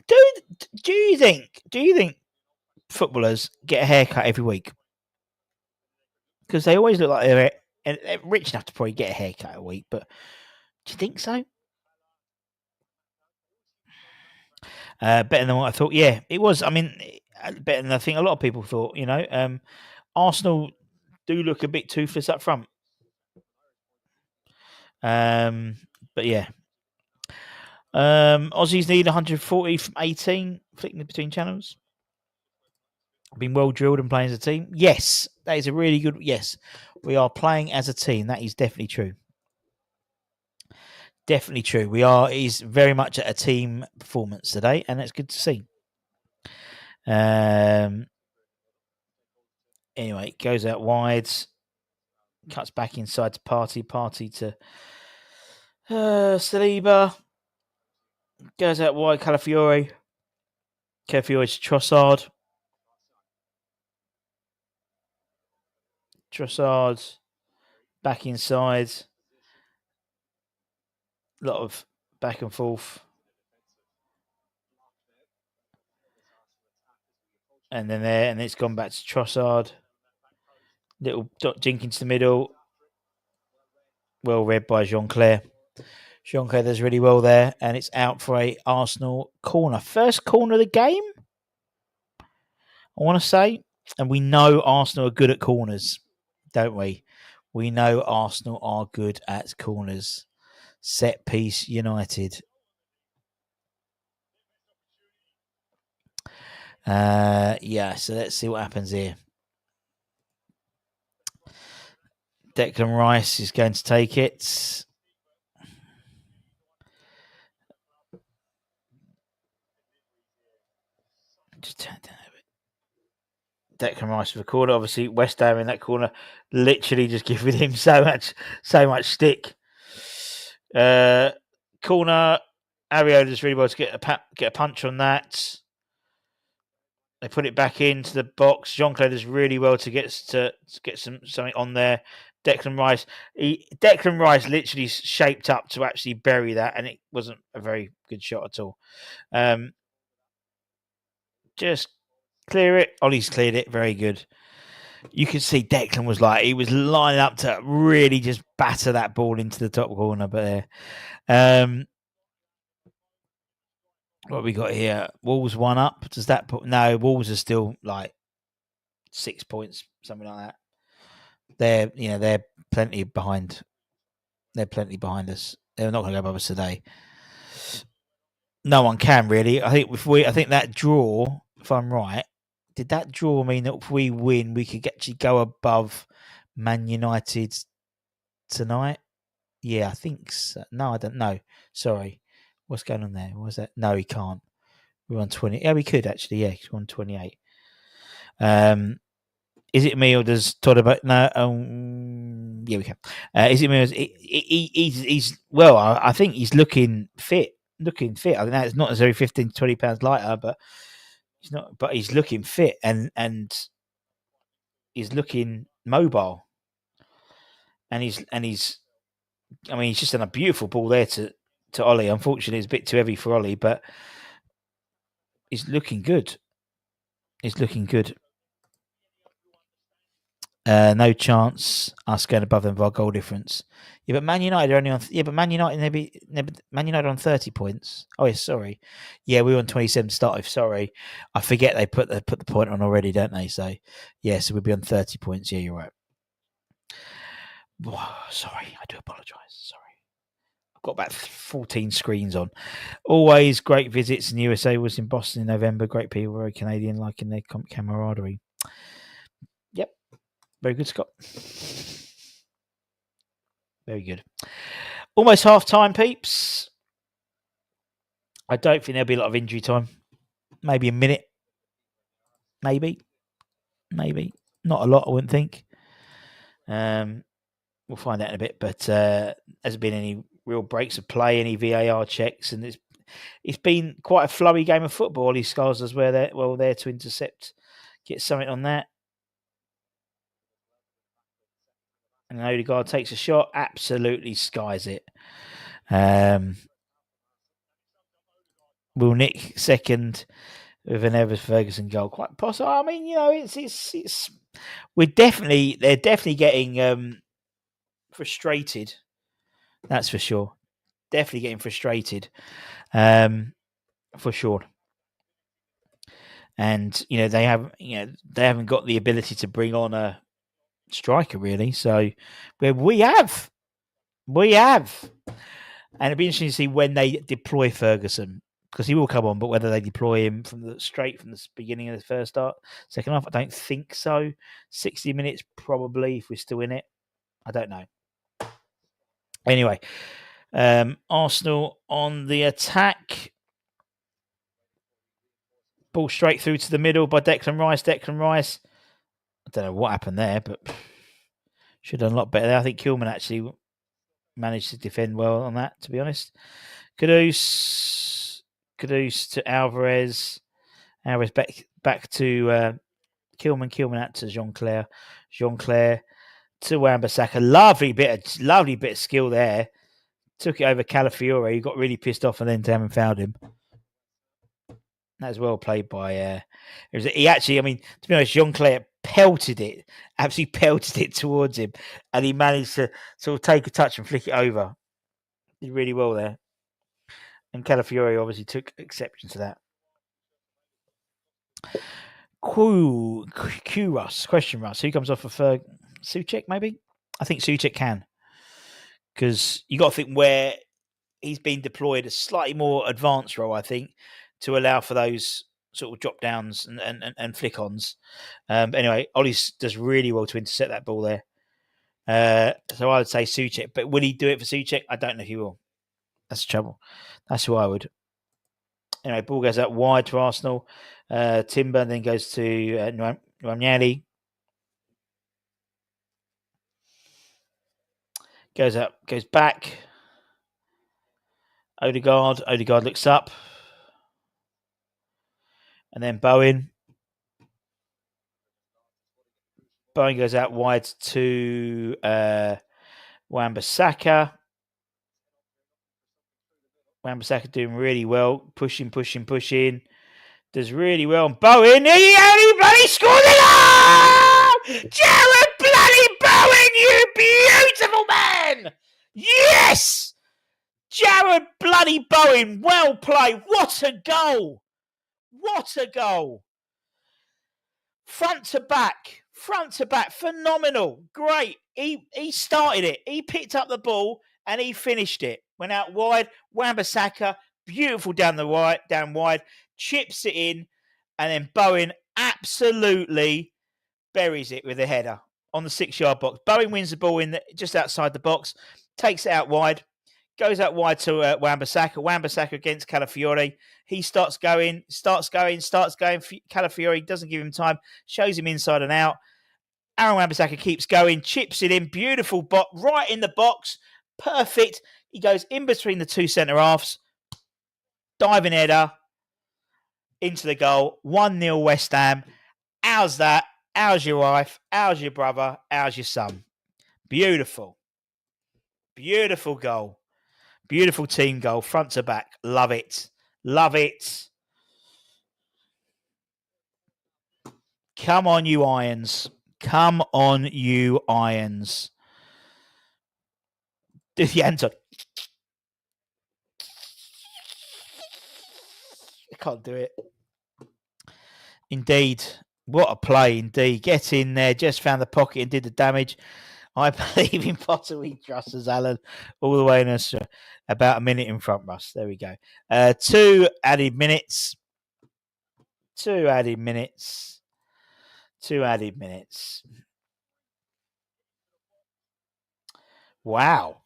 Do you think footballers get a haircut every week? Because they always look like they're rich enough to probably get a haircut a week. But do you think so? Better than what I thought. Yeah, it was. I mean, better than I think a lot of people thought. Arsenal do look a bit toothless up front. But yeah. Aussies need 140 from 18, flicking between channels. Been well drilled and playing as a team. Yes, that is a really good. Yes, we are playing as a team. That is definitely true. Definitely true. We are. It is very much a team performance today, and it's good to see. Anyway, goes out wide, cuts back inside to Party to Saliba. Goes out wide, Calafiori to Trossard. Trossard back inside. A lot of back and forth. And then there, and it's gone back to Trossard. Little dot jink into the middle. Well read by Jean-Claire. Jean-Claire does really well there, and it's out for a Arsenal corner. First corner of the game, I want to say. And we know Arsenal are good at corners, don't we? We know Arsenal are good at corners. Set piece United. So let's see what happens here. Declan Rice is going to take it. Just turn down a bit. Declan Rice with a corner. Obviously, West Ham in that corner, literally just giving him so much stick. Corner. Areola does really well to get a punch on that. They put it back into the box. Jean-Claude does really well to get something on there. Declan Rice literally shaped up to actually bury that, and it wasn't a very good shot at all. Just clear it. Ollie's cleared it. Very good. You can see Declan was he was lining up to really just batter that ball into the top corner. But what we got here? Wolves 1 up. Does that put? No, Wolves are still 6 points, something like that. They're plenty behind. They're plenty behind us. They're not going to go above us today. No one can really. I think that draw, if I'm right, did that draw mean that if we win, we could actually go above Man United tonight? Yeah, I think so. No, I don't know. Sorry. What's going on there? What was that? No, he can't. We're on 20. Yeah, we could actually. Yeah, we're on 28. Is it me or does Todd about no? Yeah, we can. Is it me? He's well. I think he's looking fit. I think it's not necessarily 15 to 20 pounds lighter, but he's not. But he's looking fit and he's looking mobile. And he's. I mean, he's just done a beautiful ball there to Ollie. Unfortunately, it's a bit too heavy for Ollie, but he's looking good. No chance us going above them by goal difference. Yeah, but Man United are only on. Yeah, but Man United Man United on 30 points. Oh, yeah, sorry. Yeah, we were on 27 start. Sorry, I forget they put the point on already, don't they? So yeah, so we'll be on 30 points. Yeah, you're right. Oh, sorry, I do apologise. Sorry, I've got about 14 screens on. Always great visits in the USA. Was in Boston in November. Great people, very Canadian, liking their camaraderie. Yep. Very good, Scott. Very good. Almost half time, peeps. I don't think there'll be a lot of injury time. Maybe a minute. Maybe. Not a lot, I wouldn't think. We'll find out in a bit, but hasn't been any real breaks of play, any VAR checks, and it's been quite a flowy game of football. These Scars as where they're there to intercept, get something on that. And Odegaard takes a shot, absolutely skies it. Will Nick second with an Evers Ferguson goal. Quite possible. I mean, it's they're definitely getting frustrated. That's for sure. Definitely getting frustrated. For sure. And they haven't got the ability to bring on a striker really. So we have, and it'd be interesting to see when they deploy Ferguson, because he will come on, but whether they deploy him from the beginning of the second half, I don't think so. 60 minutes probably if we're still in it. I don't know. Anyway, Arsenal on the attack. Ball straight through to the middle by Declan Rice. I don't know what happened there, but should have done a lot better there. I think Kilman actually managed to defend well on that, to be honest. Kudus to Alvarez. Alvarez back to Kilman out to Jean-Claire to Wan-Bissaka. Lovely bit of skill there. Took it over Calafiore. He got really pissed off and then haven't fouled him. That was well played by. He actually, I mean, to be honest, Jean-Claire absolutely pelted it towards him, and he managed to sort of take a touch and flick it over. Did really well there. And Calafiore obviously took exception to that. Question Russ. Who comes off of Souček, maybe? I think Souček can. Because you got to think where he's been deployed a slightly more advanced role, I think, to allow for those sort of drop downs and flick ons. Anyway, Ollie does really well to intercept that ball there. So I would say Souček, but will he do it for Souček? I don't know if he will. That's the trouble. That's who I would. Anyway, ball goes out wide to Arsenal. Timber then goes to Nwanyali. Goes back. Odegaard looks up. And then Bowen. Bowen goes out wide to Wan-Bissaka. Wan-Bissaka doing really well. Pushing. Does really well. And Bowen, he only bloody scored it! Jared bloody Bowen, you beautiful man! Yes! Jared bloody Bowen, well played. What a goal! Front to back, phenomenal, great. He started it. He picked up the ball and he finished it. Went out wide. Wan-Bissaka, beautiful down wide, chips it in, and then Bowen absolutely buries it with a header on the 6-yard box. Bowen wins the ball just outside the box, takes it out wide. Goes out wide to Wan-Bissaka. Wan-Bissaka against Calafiore. He starts going. Calafiore doesn't give him time. Shows him inside and out. Aaron Wan-Bissaka keeps going. Chips it in. Beautiful bot. Right in the box. Perfect. He goes in between the two centre-halves. Diving header. Into the goal. 1-0 West Ham. How's that? How's your wife? How's your brother? How's your son? Beautiful. Beautiful goal. Beautiful team goal, front to back. Love it. Come on, you Irons. Do the Anton. I can't do it. Indeed. What a play, indeed. Get in there. Just found the pocket and did the damage. I believe in Potter we trust as Alan all the way in Australia. About a minute in front, Russ. There we go. 2 added minutes. Wow.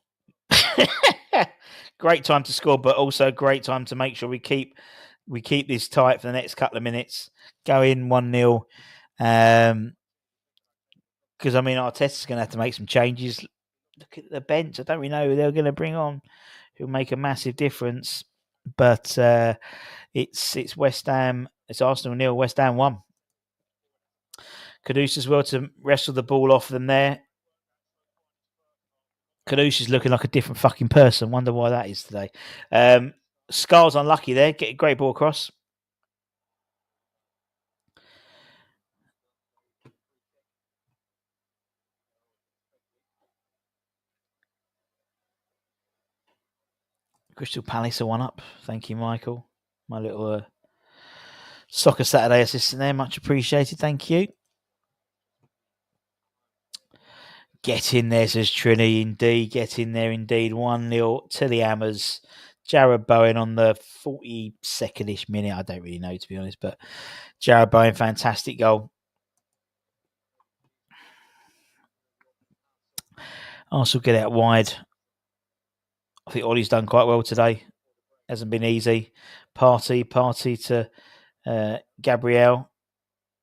Great time to score, but also great time to make sure we keep this tight for the next couple of minutes. Go in 1-0. Because I mean, Arteta's going to have to make some changes. Look at the bench. I don't really know who they're going to bring on who'll make a massive difference. But it's West Ham. It's Arsenal 0, West Ham 1. Kudus as well to wrestle the ball off them there. Kudus is looking like a different fucking person. Wonder why that is today. Scar's unlucky there. Get a great ball across. Crystal Palace are 1 up. Thank you, Michael. My little Soccer Saturday assistant there. Much appreciated. Thank you. Get in there, says Trini. Indeed, get in there. Indeed, 1-0 to the Hammers. Jared Bowen on the 42nd-ish minute. I don't really know, to be honest, but Jared Bowen, fantastic goal. Arsenal get out wide. I think Ollie's done quite well today. Hasn't been easy. Party to Gabriel.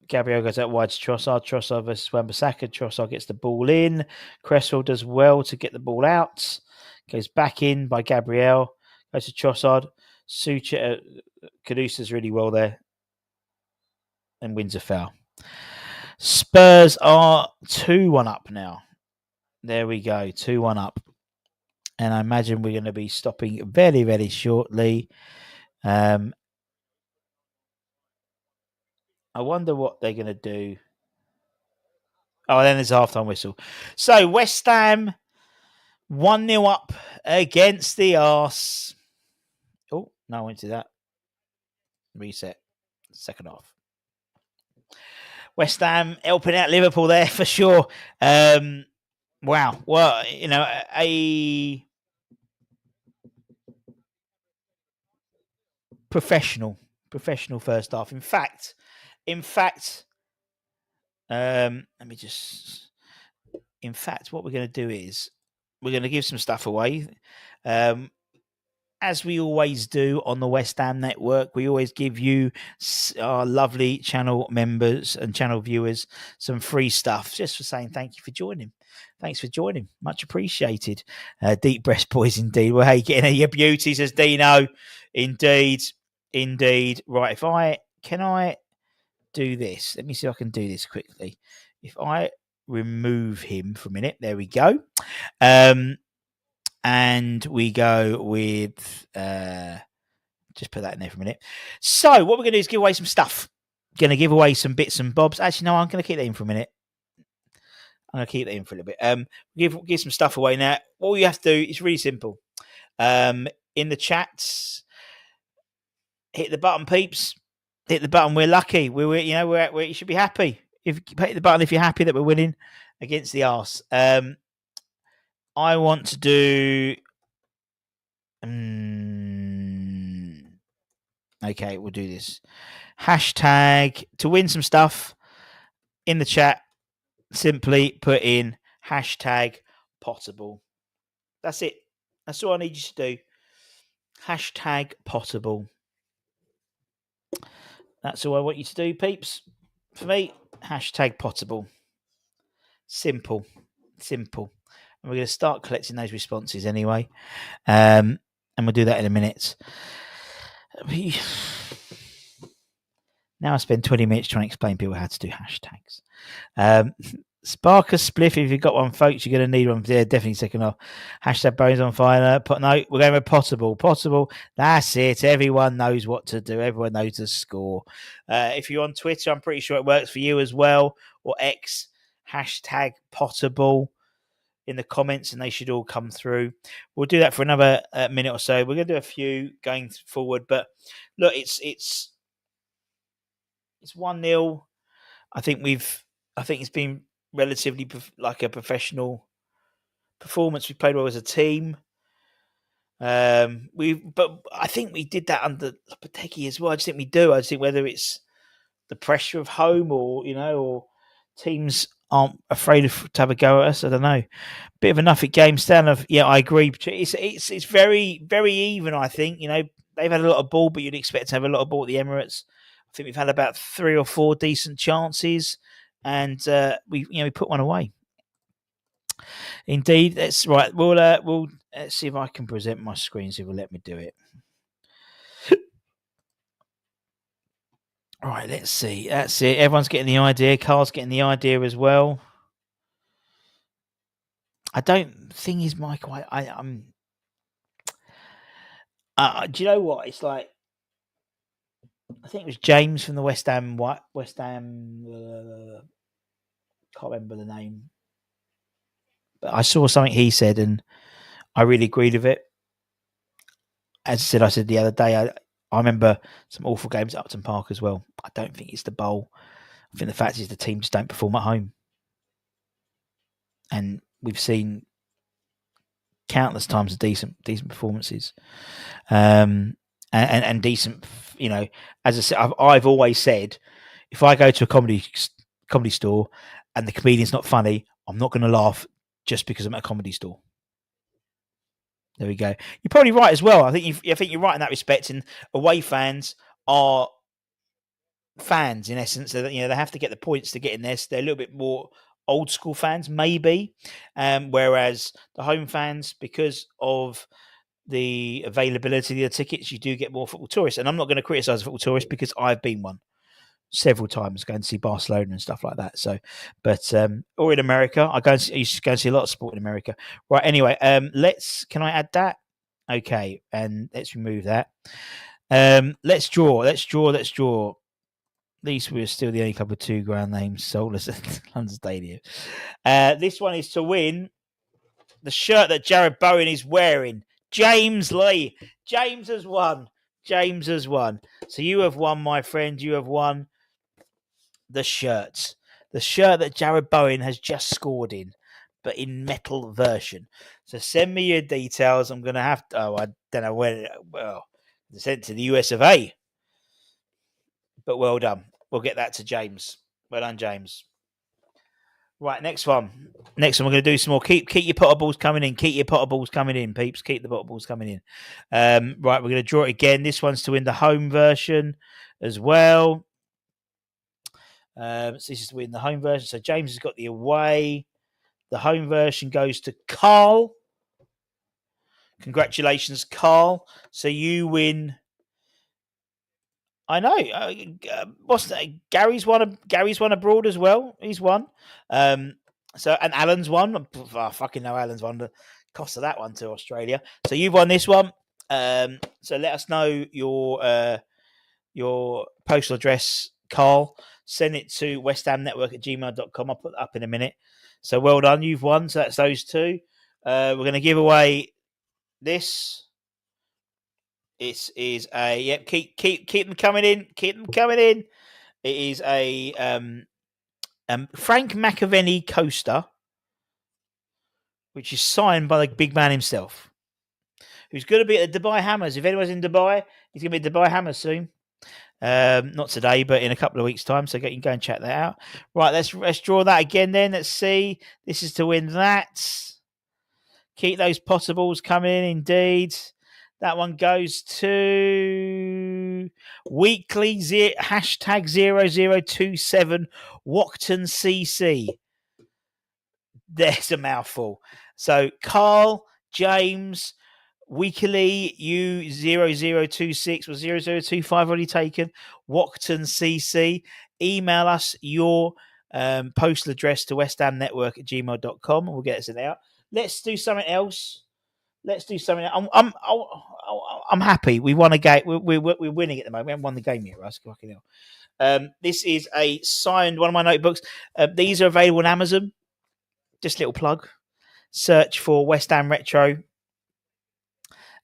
Gabriel goes out wide to Trossard. Trossard versus Wan-Bissaka. Trossard gets the ball in. Cresswell does well to get the ball out. Goes back in by Gabriel. Goes to Trossard. Sucher, Caduceus really well there. And wins a foul. Spurs are 2-1 up now. There we go. 2-1 up. And I imagine we're going to be stopping very, very shortly. I wonder what they're going to do. Oh, then there's a halftime whistle. So West Ham 1-0 up against the Arse. Oh, no, I went to that. Reset. Second half. West Ham helping out Liverpool there for sure. Wow. Well, a professional first half. In fact, let me just. In fact, what we're going to do is we're going to give some stuff away. As we always do on the West Ham Network, we always give you, our lovely channel members and channel viewers, some free stuff just for saying thank you for joining. Thanks for joining. Much appreciated. Deep breast boys indeed. Well, hey, getting your beauty, says Dino. Indeed. Right, can I do this? Let me see if I can do this quickly. If I remove him for a minute, there we go. And we go with, just put that in there for a minute. So what we're going to do is give away some stuff. Going to give away some bits and bobs. Actually, no, I'm going to keep that in for a minute. I'm going to keep that in for a little bit. Give some stuff away now. All you have to do is really simple. In the chats, hit the button, peeps. Hit the button. We're lucky. You should be happy. If you hit the button, if you're happy that we're winning against the Arse. I want to do. Okay, we'll do this. Hashtag to win some stuff in the chat. Simply put in hashtag Potable. That's it. That's all I need you to do. Hashtag Potable. That's all I want you to do, peeps. For me, hashtag Potable. Simple. And we're going to start collecting those responses anyway. And we'll do that in a minute. Now I spend 20 minutes trying to explain people how to do hashtags. Spark a spliff if you've got one, folks. You're going to need one. Yeah, definitely second off. Hashtag Bones on fire. No, we're going with Potable. Potable. That's it. Everyone knows what to do. Everyone knows the score. If you're on Twitter, I'm pretty sure it works for you as well. Or X. Hashtag Potable in the comments, and they should all come through. We'll do that for another minute or so. We're going to do a few going forward, but look, it's 1-0. I think it's been relatively like a professional performance. We played well as a team. But I think we did that under Lopetegui as well. I just think we do. I just think whether it's the pressure of home or teams aren't afraid to have a go at us. I don't know. Bit of a Nuffit game stand of I agree. It's very, very even, I think. They've had a lot of ball, but you'd expect to have a lot of ball at the Emirates. I think we've had about 3 or 4 decent chances, and we put one away. Indeed, that's right. We'll let's see if I can present my screen. See if it'll let me do it. All right, let's see. That's it. Everyone's getting the idea. Carl's getting the idea as well. I don't think he's Michael. I'm. Do you know what? It's like I think it was James from the West Ham. Can't remember the name, but I saw something he said, and I really agreed with it. As I said the other day, I remember some awful games at Upton Park as well. I don't think it's the bowl. I think the fact is the team just don't perform at home, and we've seen countless times of decent performances, and decent. As I said, I've always said, if I go to a comedy store and the comedian's not funny, I'm not going to laugh just because I'm at a comedy store. There we go. You're probably right as well. I think you're right in that respect. And away fans are fans in essence. They have to get the points to get in there. So they're a little bit more old school fans, maybe. Whereas the home fans, because of the availability of the tickets, you do get more football tourists. And I'm not going to criticise football tourists because I've been one several times going to see Barcelona and stuff like that. So, but or in America, I used to go and see a lot of sport in America. Right. Anyway, can I add that? Okay, and let's remove that. Let's draw. At least we're still the only club with 2 ground names sold at London Stadium. This one is to win the shirt that Jared Bowen is wearing. James Lee. James has won. So you have won, my friend. You have won the shirt that Jared Bowen has just scored in, but in metal version. So send me your details. I'm going to have to, I don't know when, sent to the US of A, but well done. We'll get that to James. Well done, James. Right, next one. We're going to do some more. Keep your potables coming in. Keep your potables coming in, peeps. Keep the potables coming in. Right, we're going to draw it again. This one's to win the home version as well. So this is to win the home version. So James has got the away. The home version goes to Carl. Congratulations, Carl. So you win. I know. What's that? Gary's won abroad as well. He's won. And Alan's won. I fucking know Alan's won the cost of that one to Australia. So you've won this one. So let us know your postal address, Carl. Send it to westhamnetwork@gmail.com. I'll put that up in a minute. So well done. You've won. So that's those 2. We're going to give away this. It is a keep them coming in. Keep them coming in. It is a Frank McAvenny coaster, which is signed by the big man himself, who's going to be at the Dubai Hammers. If anyone's in Dubai, he's going to be at Dubai Hammers soon. Not today, but in a couple of weeks' time. So you can go and check that out. Right, let's draw that again then. Let's see. This is to win that. Keep those potables coming in, indeed. That one goes to weekly #0027 Wachton CC. There's a mouthful. So Carl, James, weekly U0026 or 0025 already taken. Wachton CC. Email us your postal address to westhamnetwork@gmail.com and we'll get this out. Let's do something else. I'm happy. We won a game. We're winning at the moment. We haven't won the game yet, Russ. Fucking hell. This is a signed one of my notebooks. These are available on Amazon. Just a little plug. Search for West Ham Retro.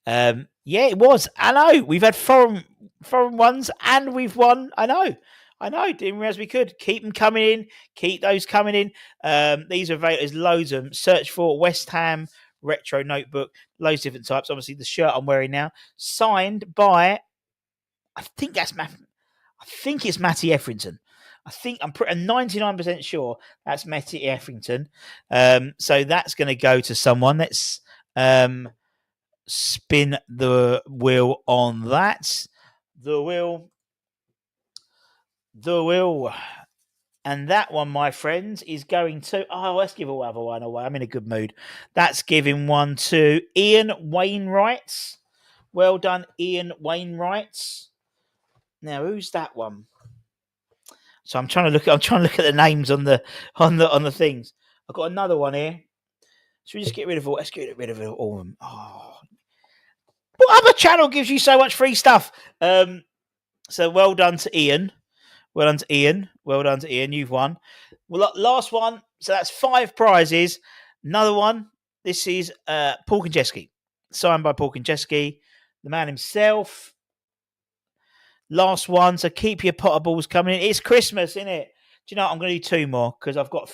Yeah, it was. I know. We've had foreign ones and we've won. I know. Didn't realize we could. Keep them coming in. Keep those coming in. These are available. There's loads of them. Search for West Ham Retro Notebook. Loads of different types. Obviously, the shirt I'm wearing now, signed by, I think it's Matty Etherington. I'm 99% sure that's Matty Effrington. So that's going to go to someone. Let's spin the wheel on that. The wheel. And that one, my friends, is going to. Oh, let's give another one away. I'm in a good mood. That's giving one to Ian Wainwright. Well done, Ian Wainwright. Now, who's that one? So I'm trying to look. I'm trying to look at the names on the things. I've got another one here. Should we just get rid of all? Let's get rid of all of them. Oh, what other channel gives you so much free stuff? So well done to Ian. Well done to Ian. Well done to Ian. You've won. Well, last one. So that's 5 prizes. Another one. This is Paul Konchesky. Signed by Paul Konchesky, the man himself. Last one. So keep your pot of balls coming in. It's Christmas, isn't it? Do you know what? I'm going to do 2 more because I've got.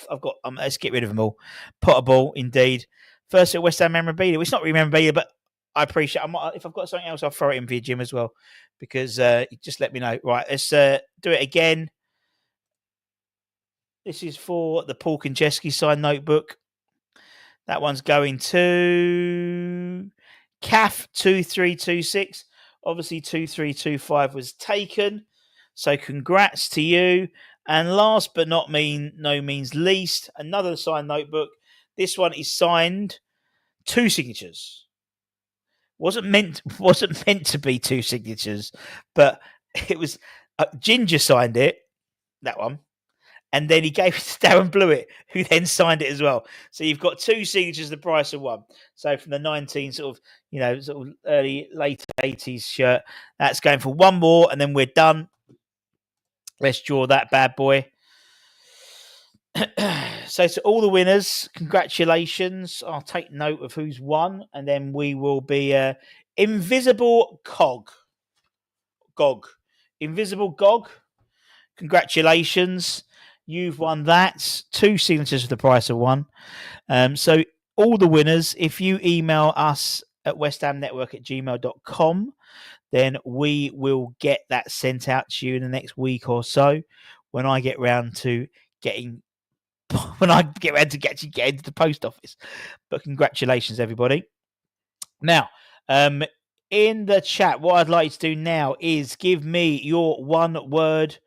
Let's get rid of them all. Pot of ball, indeed. First at West Ham memorabilia. Well, it's not really memorabilia, but I appreciate. If I've got something else, I'll throw it in for you, Jim, as well, because just let me know. Right, let's do it again. This is for the Paul Konchesky signed notebook. That one's going to CAF 2326. Obviously, 2325 was taken. So congrats to you. And last but not no means least, another signed notebook. This one is signed 2 signatures. Wasn't meant to be 2 signatures, but it was Ginger signed it. That one. And then he gave it to Darren Blewett, who then signed it as well. So you've got 2 signatures, the price of 1. So from the 19 sort of early, late 80s shirt, that's going for 1 more, and then we're done. Let's draw that bad boy. So to all the winners, congratulations. I'll take note of who's won, and then we will be Invisible Gog. Invisible Gog. Congratulations. You've won that. 2 signatures for the price of 1. So all the winners, if you email us at westhamnetwork@gmail.com, then we will get that sent out to you in the next week or so when I get round to getting into the post office. But congratulations, everybody. Now, in the chat, what I'd like you to do now is give me your one word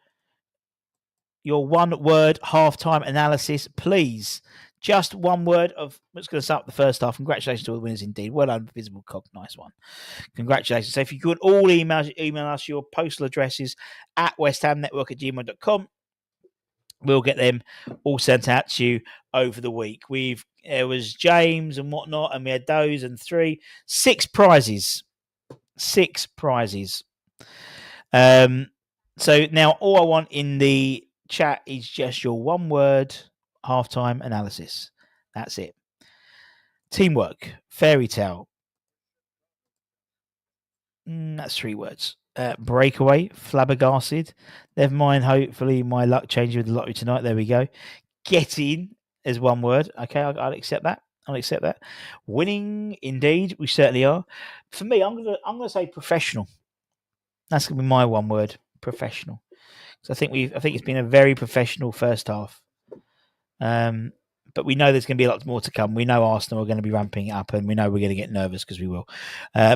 halftime analysis, please. Just one word of what's going to start the first half. Congratulations to all the winners indeed. Well done, Visible Cog. Nice one. Congratulations. So if you could all email us your postal addresses at westhamnetwork@gmail.com, we'll get them all sent out to you over the week. There was James and whatnot, and we had those and 6 prizes. 6 prizes. So now all I want in the chat is just your one word halftime analysis. That's it. Teamwork, fairy tale. That's 3 words. Breakaway, flabbergasted. Never mind. Hopefully, my luck changes with the lottery tonight. There we go. Get in is 1 word. Okay, I'll accept that. Winning, indeed, we certainly are. For me, I'm gonna say professional. That's gonna be my 1 word. Professional. So I think it's been a very professional first half. But we know there's going to be a lot more to come. We know Arsenal are going to be ramping it up, and we know we're going to get nervous because we will.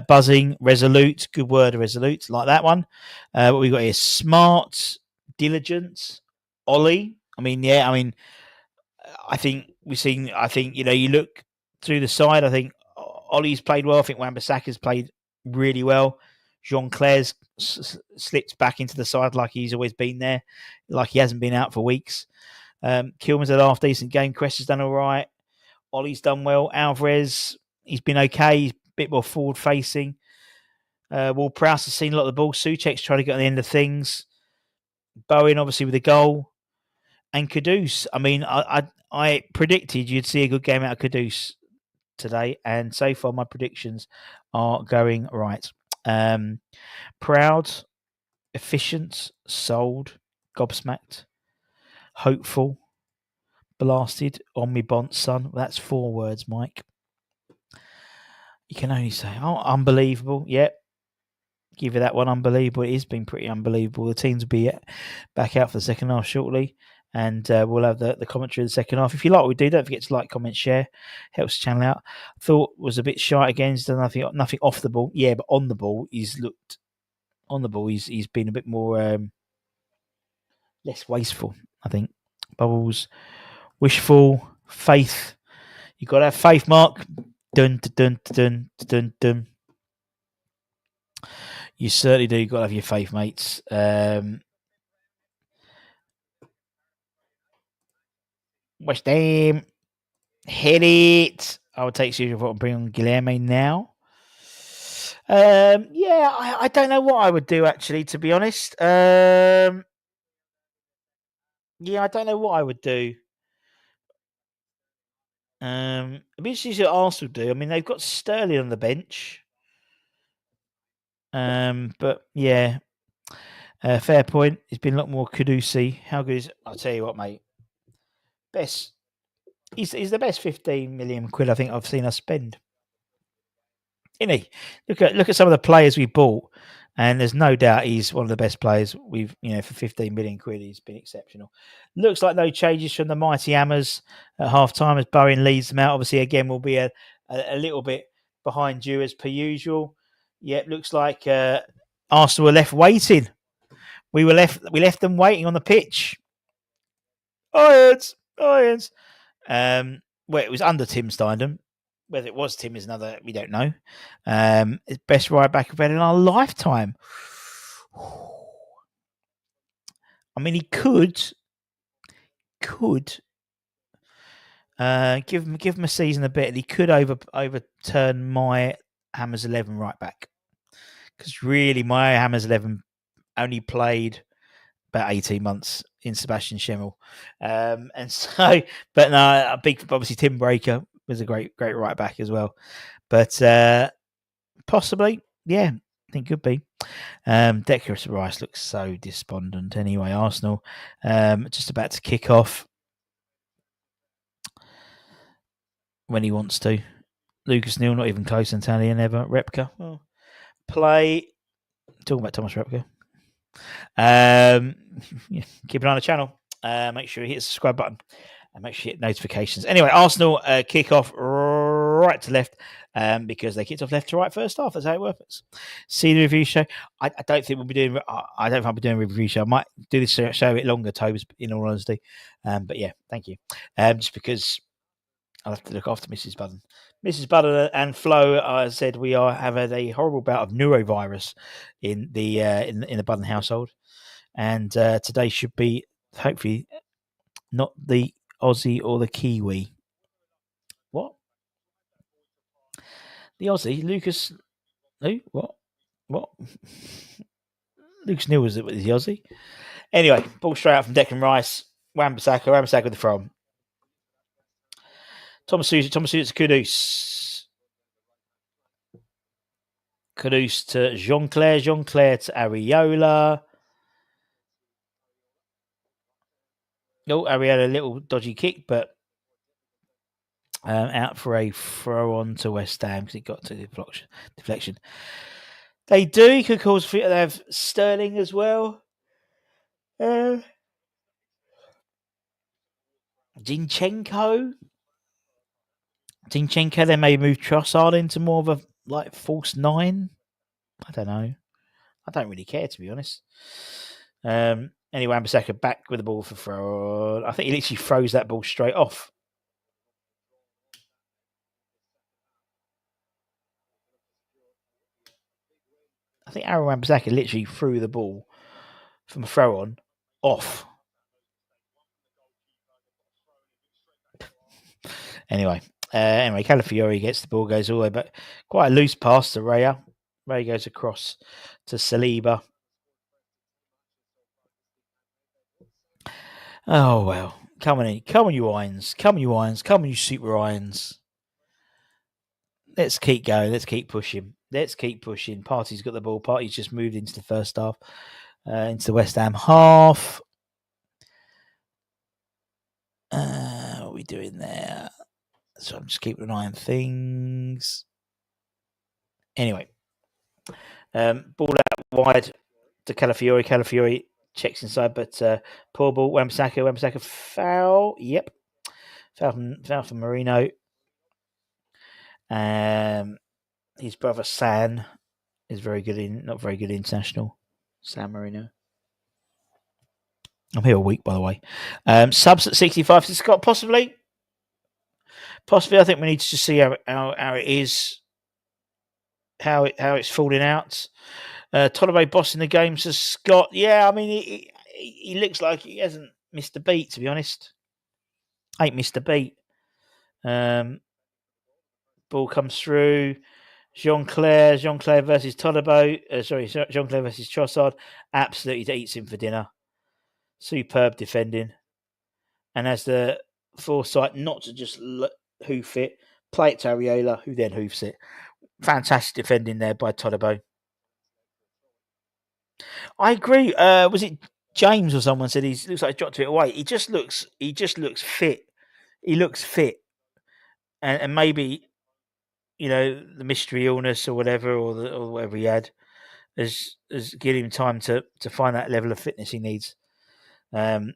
Buzzing, resolute, good word, resolute, like that one. What we got here: smart, diligent, Ollie. I think we've seen. I think you look through the side. I think Ollie's played well. I think Wan-Bissaka's played really well. Jean-Claire's slipped back into the side like he's always been there, like he hasn't been out for weeks. Kilman's had a half decent game. Cress has done all right. Ollie's done well. Alvarez, he's been okay. He's a bit more forward facing. Ward-Prowse has seen a lot of the ball. Souček's trying to get on the end of things. Bowen, obviously, with a goal. And Kudus. I predicted you'd see a good game out of Kudus today. And so far, my predictions are going right. Proud, efficient, sold, gobsmacked, hopeful, blasted, on me bont, son. That's 4 words, Mike. You can only say, unbelievable. Yep. give you that one. Unbelievable. It has been pretty unbelievable. The teams will be back out for the second half shortly, and we'll have the commentary of the second half. If you like what we do, don't forget to like, comment, share. Helps the channel out. Thought was a bit shy again. He's done nothing off the ball. Yeah, but on the ball, he's looked on the ball. He's been a bit more less wasteful, I think. Bubbles, wishful, faith. You got to have faith, Mark. Dun dun dun dun dun dun. You certainly do. You've got to have your faith, mates. West Ham, hit it. I would take seriously what I'm bringing on Guilherme now. Yeah, I don't know what I would do actually, to be honest. Yeah, I don't know what I would do. It'd be interesting to see what Arsenal do. I mean, they've got Sterling on the bench. But yeah, fair point. It's been a lot more Kudusi. How good is? I'll tell you what, mate. Best. He's the best 15 million quid I think I've seen us spend. Isn't he? Look at some of the players we bought, and there's no doubt he's one of the best players we've for 15 million quid. He's been exceptional. Looks like no changes from the mighty Hammers at half time as Bowen leads them out. Obviously, again, we'll be a little bit behind you as per usual. Yeah, it looks like Arsenal were left waiting. We left them waiting on the pitch. Irons. Well, it was under Tim Steindem. Whether it was Tim is another, we don't know. It's best right back we've had in our lifetime. I mean, he could give him a season a bit, and he could overturn my Hammers 11 right back. Because really, my Hammers 11 only played about 18 months in Sebastian Schemmel. And so, but no, a big, obviously Tim Breaker was a great right back as well. But possibly, yeah, I think could be. Declan Rice looks so despondent anyway. Arsenal just about to kick off when he wants to. Lucas Neal, not even close. Italian ever. Repka, well, play. Talking about Thomas Repka. Yeah, keep an eye on the channel. Make sure you hit the subscribe button and make sure you hit notifications. Anyway, Arsenal kick off right to left because they kicked off left to right first half. That's how it works. See the review show. I don't think we'll be doing. I don't think I'll be doing a review show. I might do this show a bit longer, Tobes, in all honesty. But yeah, thank you. Just because I'll have to look after Mrs. Budden. Mrs. Budden and Flo said we have had a horrible bout of neurovirus in the in the Budden household, and today should be hopefully not the Aussie or the Kiwi. What? The Aussie, Lucas? Who? What? Lucas Neal was the Aussie. Anyway, ball straight out from Declan Rice. Wan-Bissaka with the throw. Thomas Suits to Kudus to Jean-Claire to Areola. Oh, Areola, a little dodgy kick, but out for a throw on to West Ham because it got to the deflection. They do. You could cause. They have Sterling as well. Zinchenko. They may move Trossard into more of a false 9. I don't know. I don't really care, to be honest. Anyway, Wan-Bissaka back with the ball for throw. I think he literally throws that ball straight off. I think Aaron Wan-Bissaka literally threw the ball from a throw on off. Anyway, Calafiori gets the ball, goes all the way back. Quite a loose pass to Raya. Raya goes across to Saliba. Oh, well. Come on, you irons. Come on, you super irons. Let's keep going. Let's keep pushing. Partey's got the ball. Partey's just moved into the first half, into the West Ham half. What are we doing there? So I'm just keeping an eye on things. Anyway, Ball out wide to Calafiori. Calafiori checks inside, but poor ball. Wan-Bissaka foul. Yep, foul from Marino. His brother San is not very good international. San Marino. I'm here a week, by the way. Subs at 65 to Scott, possibly. I think we need to just see how it is, how it's falling out. Tolliver bossing the game to Scott. Yeah, I mean, he looks like he hasn't missed a beat, to be honest. Ain't missed a beat. Ball comes through. Jean-Claire versus Tolliver. Jean-Claire versus Trossard. Absolutely eats him for dinner. Superb defending. And has the foresight not to just hoof it, play it to Areola, who then hoofs it. Fantastic defending there by Tolliver. I agree. Was it James or someone said he looks like he's dropped a bit of weight? He just looks fit. He looks fit, and maybe the mystery illness or whatever, or whatever he had, has given him time to find that level of fitness he needs. Certain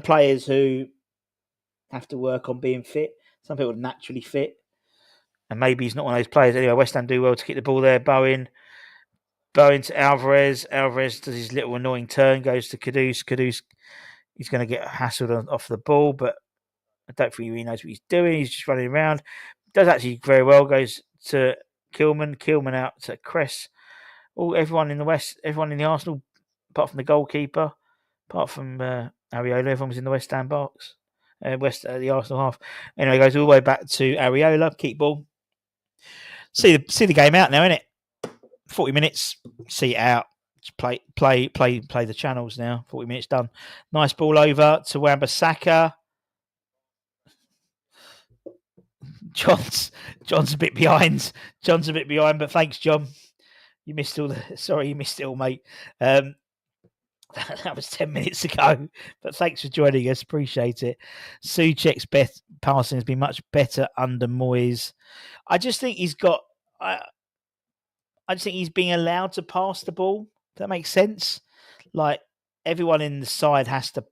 players who have to work on being fit. Some people are naturally fit, and maybe he's not one of those players. Anyway, West Ham do well to keep the ball there. Bowen to Alvarez. Alvarez does his little annoying turn, goes to Kudus. Kudus, he's going to get hassled off the ball, but I don't think he really knows what he's doing. He's just running around. Does actually very well. Goes to Kilman. Kilman out to Cress. Everyone in the Arsenal, apart from the goalkeeper, apart from Areola, everyone was in the West Ham box. The Arsenal half. Anyway, goes all the way back to Areola. Keep ball. See the game out now, innit? 40 minutes. See it out. Just play the channels now. 40 minutes done. Nice ball over to Wan-Bissaka. John's a bit behind. But thanks, John. You missed it all, mate. That was 10 minutes ago. But thanks for joining us. Appreciate it. Souček's passing has been much better under Moyes. I just think he's got. I just think he's being allowed to pass the ball. If that makes sense. Like, everyone in the side has to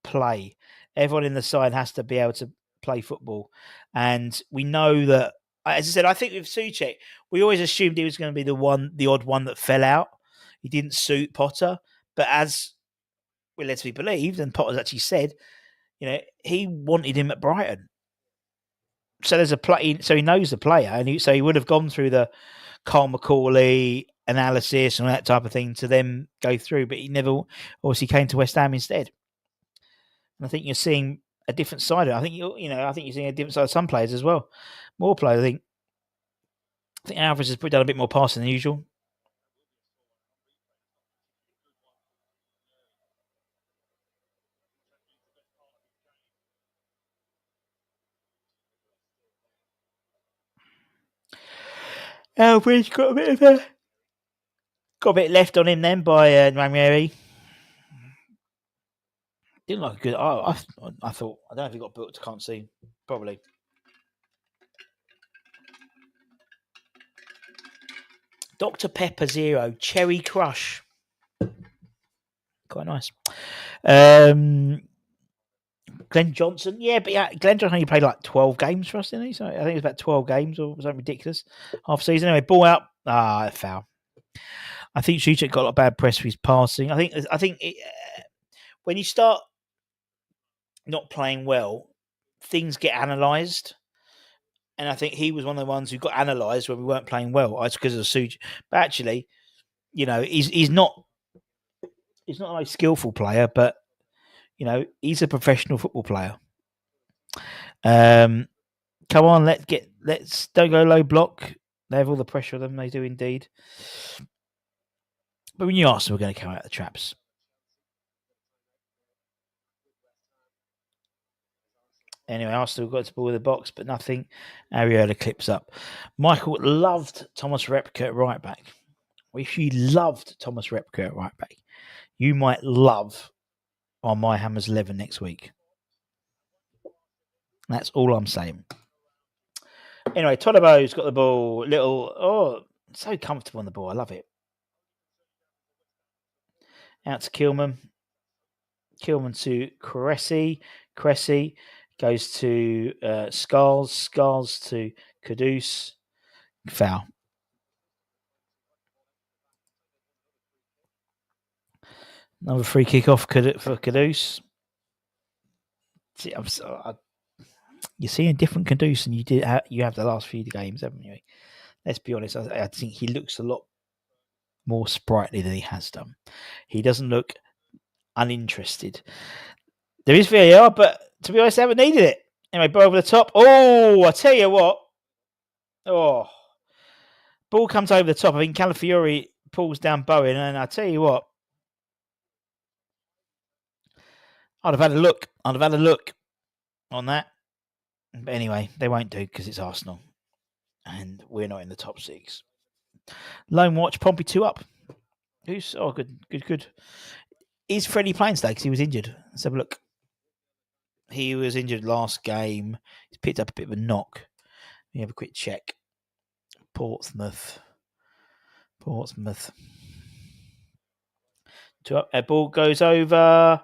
play. Everyone in the side has to be able to play football. And we know that, as I said, I think with Souček, we always assumed he was going to be the odd one that fell out. He didn't suit Potter. But as we're led to be believed, and Potter's actually said, he wanted him at Brighton. So there's so he knows the player, and so he would have gone through the Carl McCauley analysis and that type of thing to then go through, but he never obviously came to West Ham instead. And I think you're seeing a different side. I think you're seeing a different side of some players as well. More players, I think Alvarez has done a bit more passing than usual. Alvarez got a bit left on him then by Ranieri. Didn't look good. I thought, I don't know if he got booked. Can't see. Probably. Dr. Pepper Zero Cherry Crush. Quite nice. Glenn Johnson. Yeah, but Glenn Johnson only played like 12 games for us, didn't he? So I think it was about 12 games or something ridiculous. Half season. Anyway, ball out. Foul. I think Souček got a lot of bad press for his passing. I think when you start not playing well, things get analysed. And I think he was one of the ones who got analysed when we weren't playing well. It's because of Souček. But actually, he's not a most skillful player, but he's a professional football player. Come on, let's don't go low block. They have all the pressure on them. They do indeed. But we knew Arsenal were going to come out of the traps. Anyway, Arsenal got to ball with the box, but nothing. Areola clips up. Michael loved Thomas Repka at right back. If you loved Thomas Repka at right back, you might love on My Hammers 11 next week. That's all I'm saying. Anyway, Todibo's got the ball. So comfortable on the ball. I love it. Out to Kilman. Kilman to Cressy. Cressy goes to Scarls. Scarls to Caduce. Foul. Another free kick off for Caduce. You're seeing different Caduce than you have the last few games, haven't you? Let's be honest. I think he looks a lot more sprightly than he has done. He doesn't look uninterested. There is VAR, but to be honest, they haven't needed it. Anyway, ball over the top. Oh, I tell you what. Oh, ball comes over the top. I think Calafiore pulls down Bowen, and I tell you what, I'd have had a look. I'd have had a look on that. But anyway, they won't do because it's Arsenal, and we're not in the top 6. Lone watch. Pompey 2 up. Who's good. Is Freddie playing today because he was injured? Let's have a look. He was injured last game. He's picked up a bit of a knock. Let me have a quick check. Portsmouth. A ball goes over.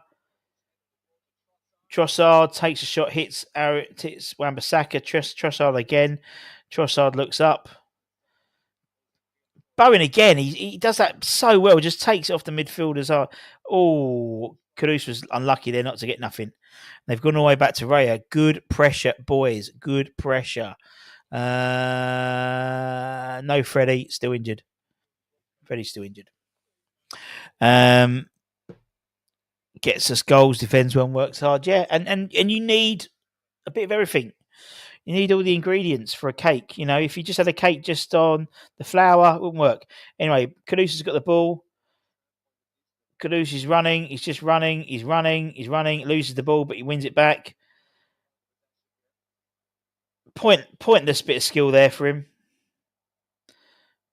Trossard takes a shot, hits Wan-Bissaka. Trossard again. Trossard looks up. Bowen again. He does that so well. Just takes it off the midfielders. Oh, Caruso was unlucky there not to get nothing. They've gone all the way back to Raya. Good pressure, boys. Good pressure. No, Freddie still injured. Freddie's still injured. Gets us goals, defends well, and works hard. Yeah, and you need a bit of everything. You need all the ingredients for a cake. You know, if you just had a cake just on the flour, it wouldn't work. Anyway, Caduce's got the ball. Caduce is running. He's just running. He's running. Loses the ball, but he wins it back. Pointless bit of skill there for him.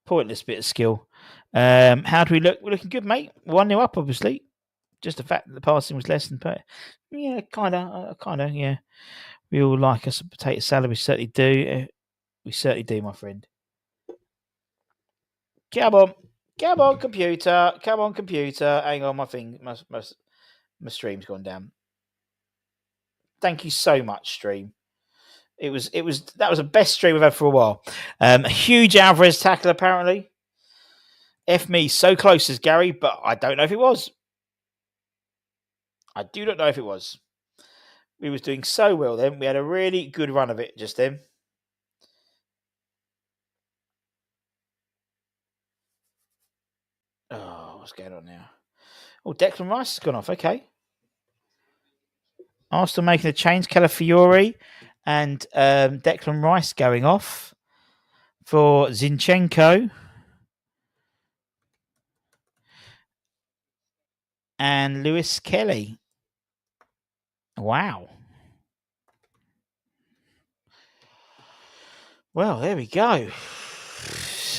Pointless bit of skill. How do we look? We're looking good, mate. 1-0 up, obviously. Just the fact that the passing was less than... Yeah, kind of, yeah. We all like us a potato salad. We certainly do. We certainly do, my friend. Come on, computer. Hang on, my stream's gone down. Thank you so much, stream. That was the best stream we've had for a while. A huge Alvarez tackle, apparently. F me, so close as Gary, but I don't know if it was. I do not know if it was. We was doing so well then. We had a really good run of it just then. Oh, what's going on now? Oh, Declan Rice has gone off. Okay. Arsenal making a change. Calafiore and Declan Rice going off for Zinchenko and Lewis Kelly. Wow. Well, there we go.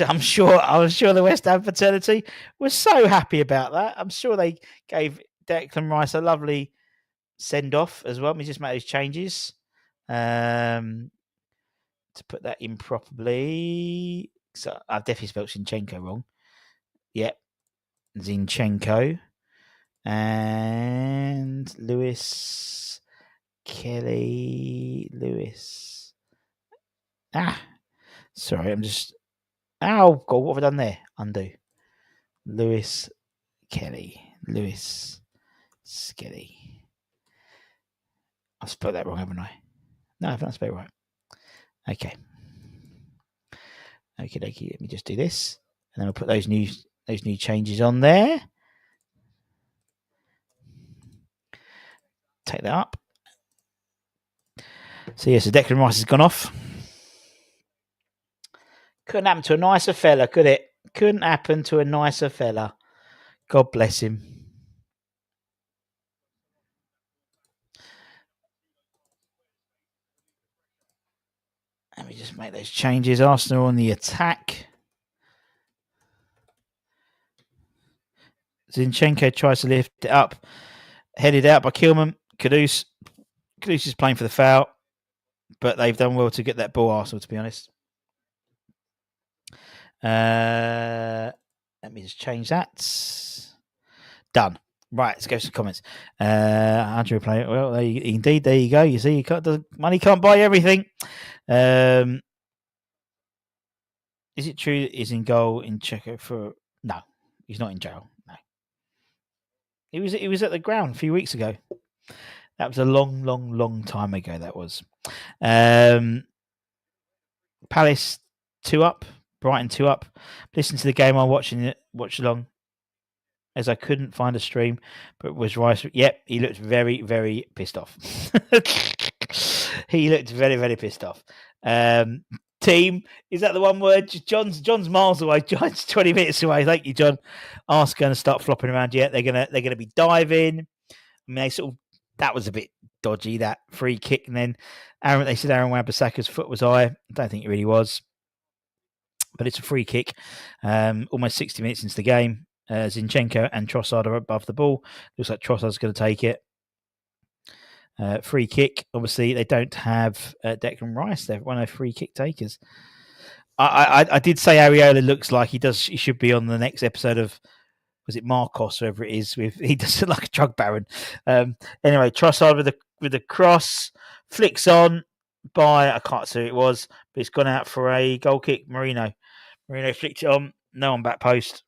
I'm sure the West Ham fraternity was so happy about that. I'm sure they gave Declan Rice a lovely send off as well. Let me just make those changes to put that in properly. So I've definitely spelled Zinchenko wrong. Yep, Zinchenko and Lewis Kelly. Sorry, I'm just. Oh God, what have I done there? Undo. Lewis Kelly. I've spelled that wrong, haven't I? No, I've not spelled it right. Okay. Let me just do this, and then I'll put those new changes on there. Take that up. So yeah, so Declan Rice has gone off. Couldn't happen to a nicer fella, could it? Couldn't happen to a nicer fella. God bless him. Let me just make those changes. Arsenal on the attack. Zinchenko tries to lift it up. Headed out by Kilman. Caduce is playing for the foul. But they've done well to get that ball, Arsenal, to be honest. Let me just change that. Done. Right, let's go to the comments. Andrew play. Well, indeed, there you go. You see, money can't buy everything. Is it true that he's in goal in Czechia for? No, he's not in jail. No, he was at the ground a few weeks ago. That was a long time ago. That was. Palace 2-up, Brighton 2-up. Listen to the game while watching it. Watch along. As I couldn't find a stream, but was Rice. Yep, he looked very, very pissed off. He looked very, very pissed off. Team, is that the one word? John's miles away. John's 20 minutes away. Thank you, John. Arsenal going to start flopping around yet. They're gonna be diving. I mean, they sort of, that was a bit dodgy, that free kick, and then they said Aaron Wan-Bissaka's foot was high. I don't think it really was, but it's a free kick. Almost 60 minutes into the game. Zinchenko and Trossard are above the ball. Looks like Trossard's going to take it. Free kick. Obviously, they don't have Declan Rice. They're one of their free kick takers. I did say Areola looks like he should be on the next episode of, was it Marcos, whoever it is? He does look like a drug baron. Anyway, Trossard with a cross, flicks on by, I can't see who it was, but it's gone out for a goal kick. Marino flicked it on. No on back post.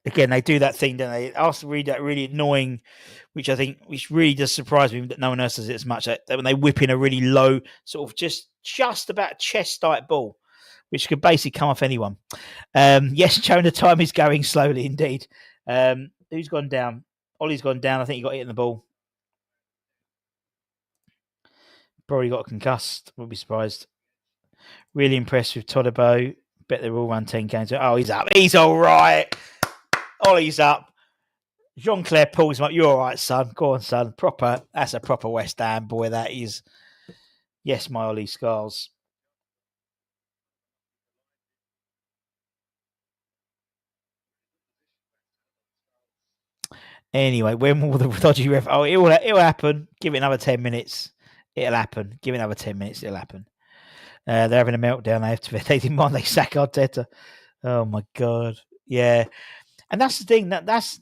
Again, they do that thing, don't they? Arsenal read that really annoying, which really does surprise me that no one else does it as much. That when they whip in a really low, sort of just about chest height ball, which could basically come off anyone. Yes, Jonah, time is going slowly indeed. Who's gone down? Ollie's gone down. I think he got hit in the ball. Probably got concussed. Wouldn't be surprised. Really impressed with Todibo. Bet they're all run 10 games. Oh, he's up. He's all right. Ollie's up. Jean-Claire pulls him up. You're all right, son. Go on, son. That's a proper West Ham boy, that is. Yes, my Ollie Scars. Anyway, when will the dodgy ref? Oh, it'll happen. Give it another 10 minutes. It'll happen. Give it another 10 minutes. It'll happen. They're having a meltdown. They didn't mind. They sack Arteta. Oh my god. Yeah. And that's the thing. That's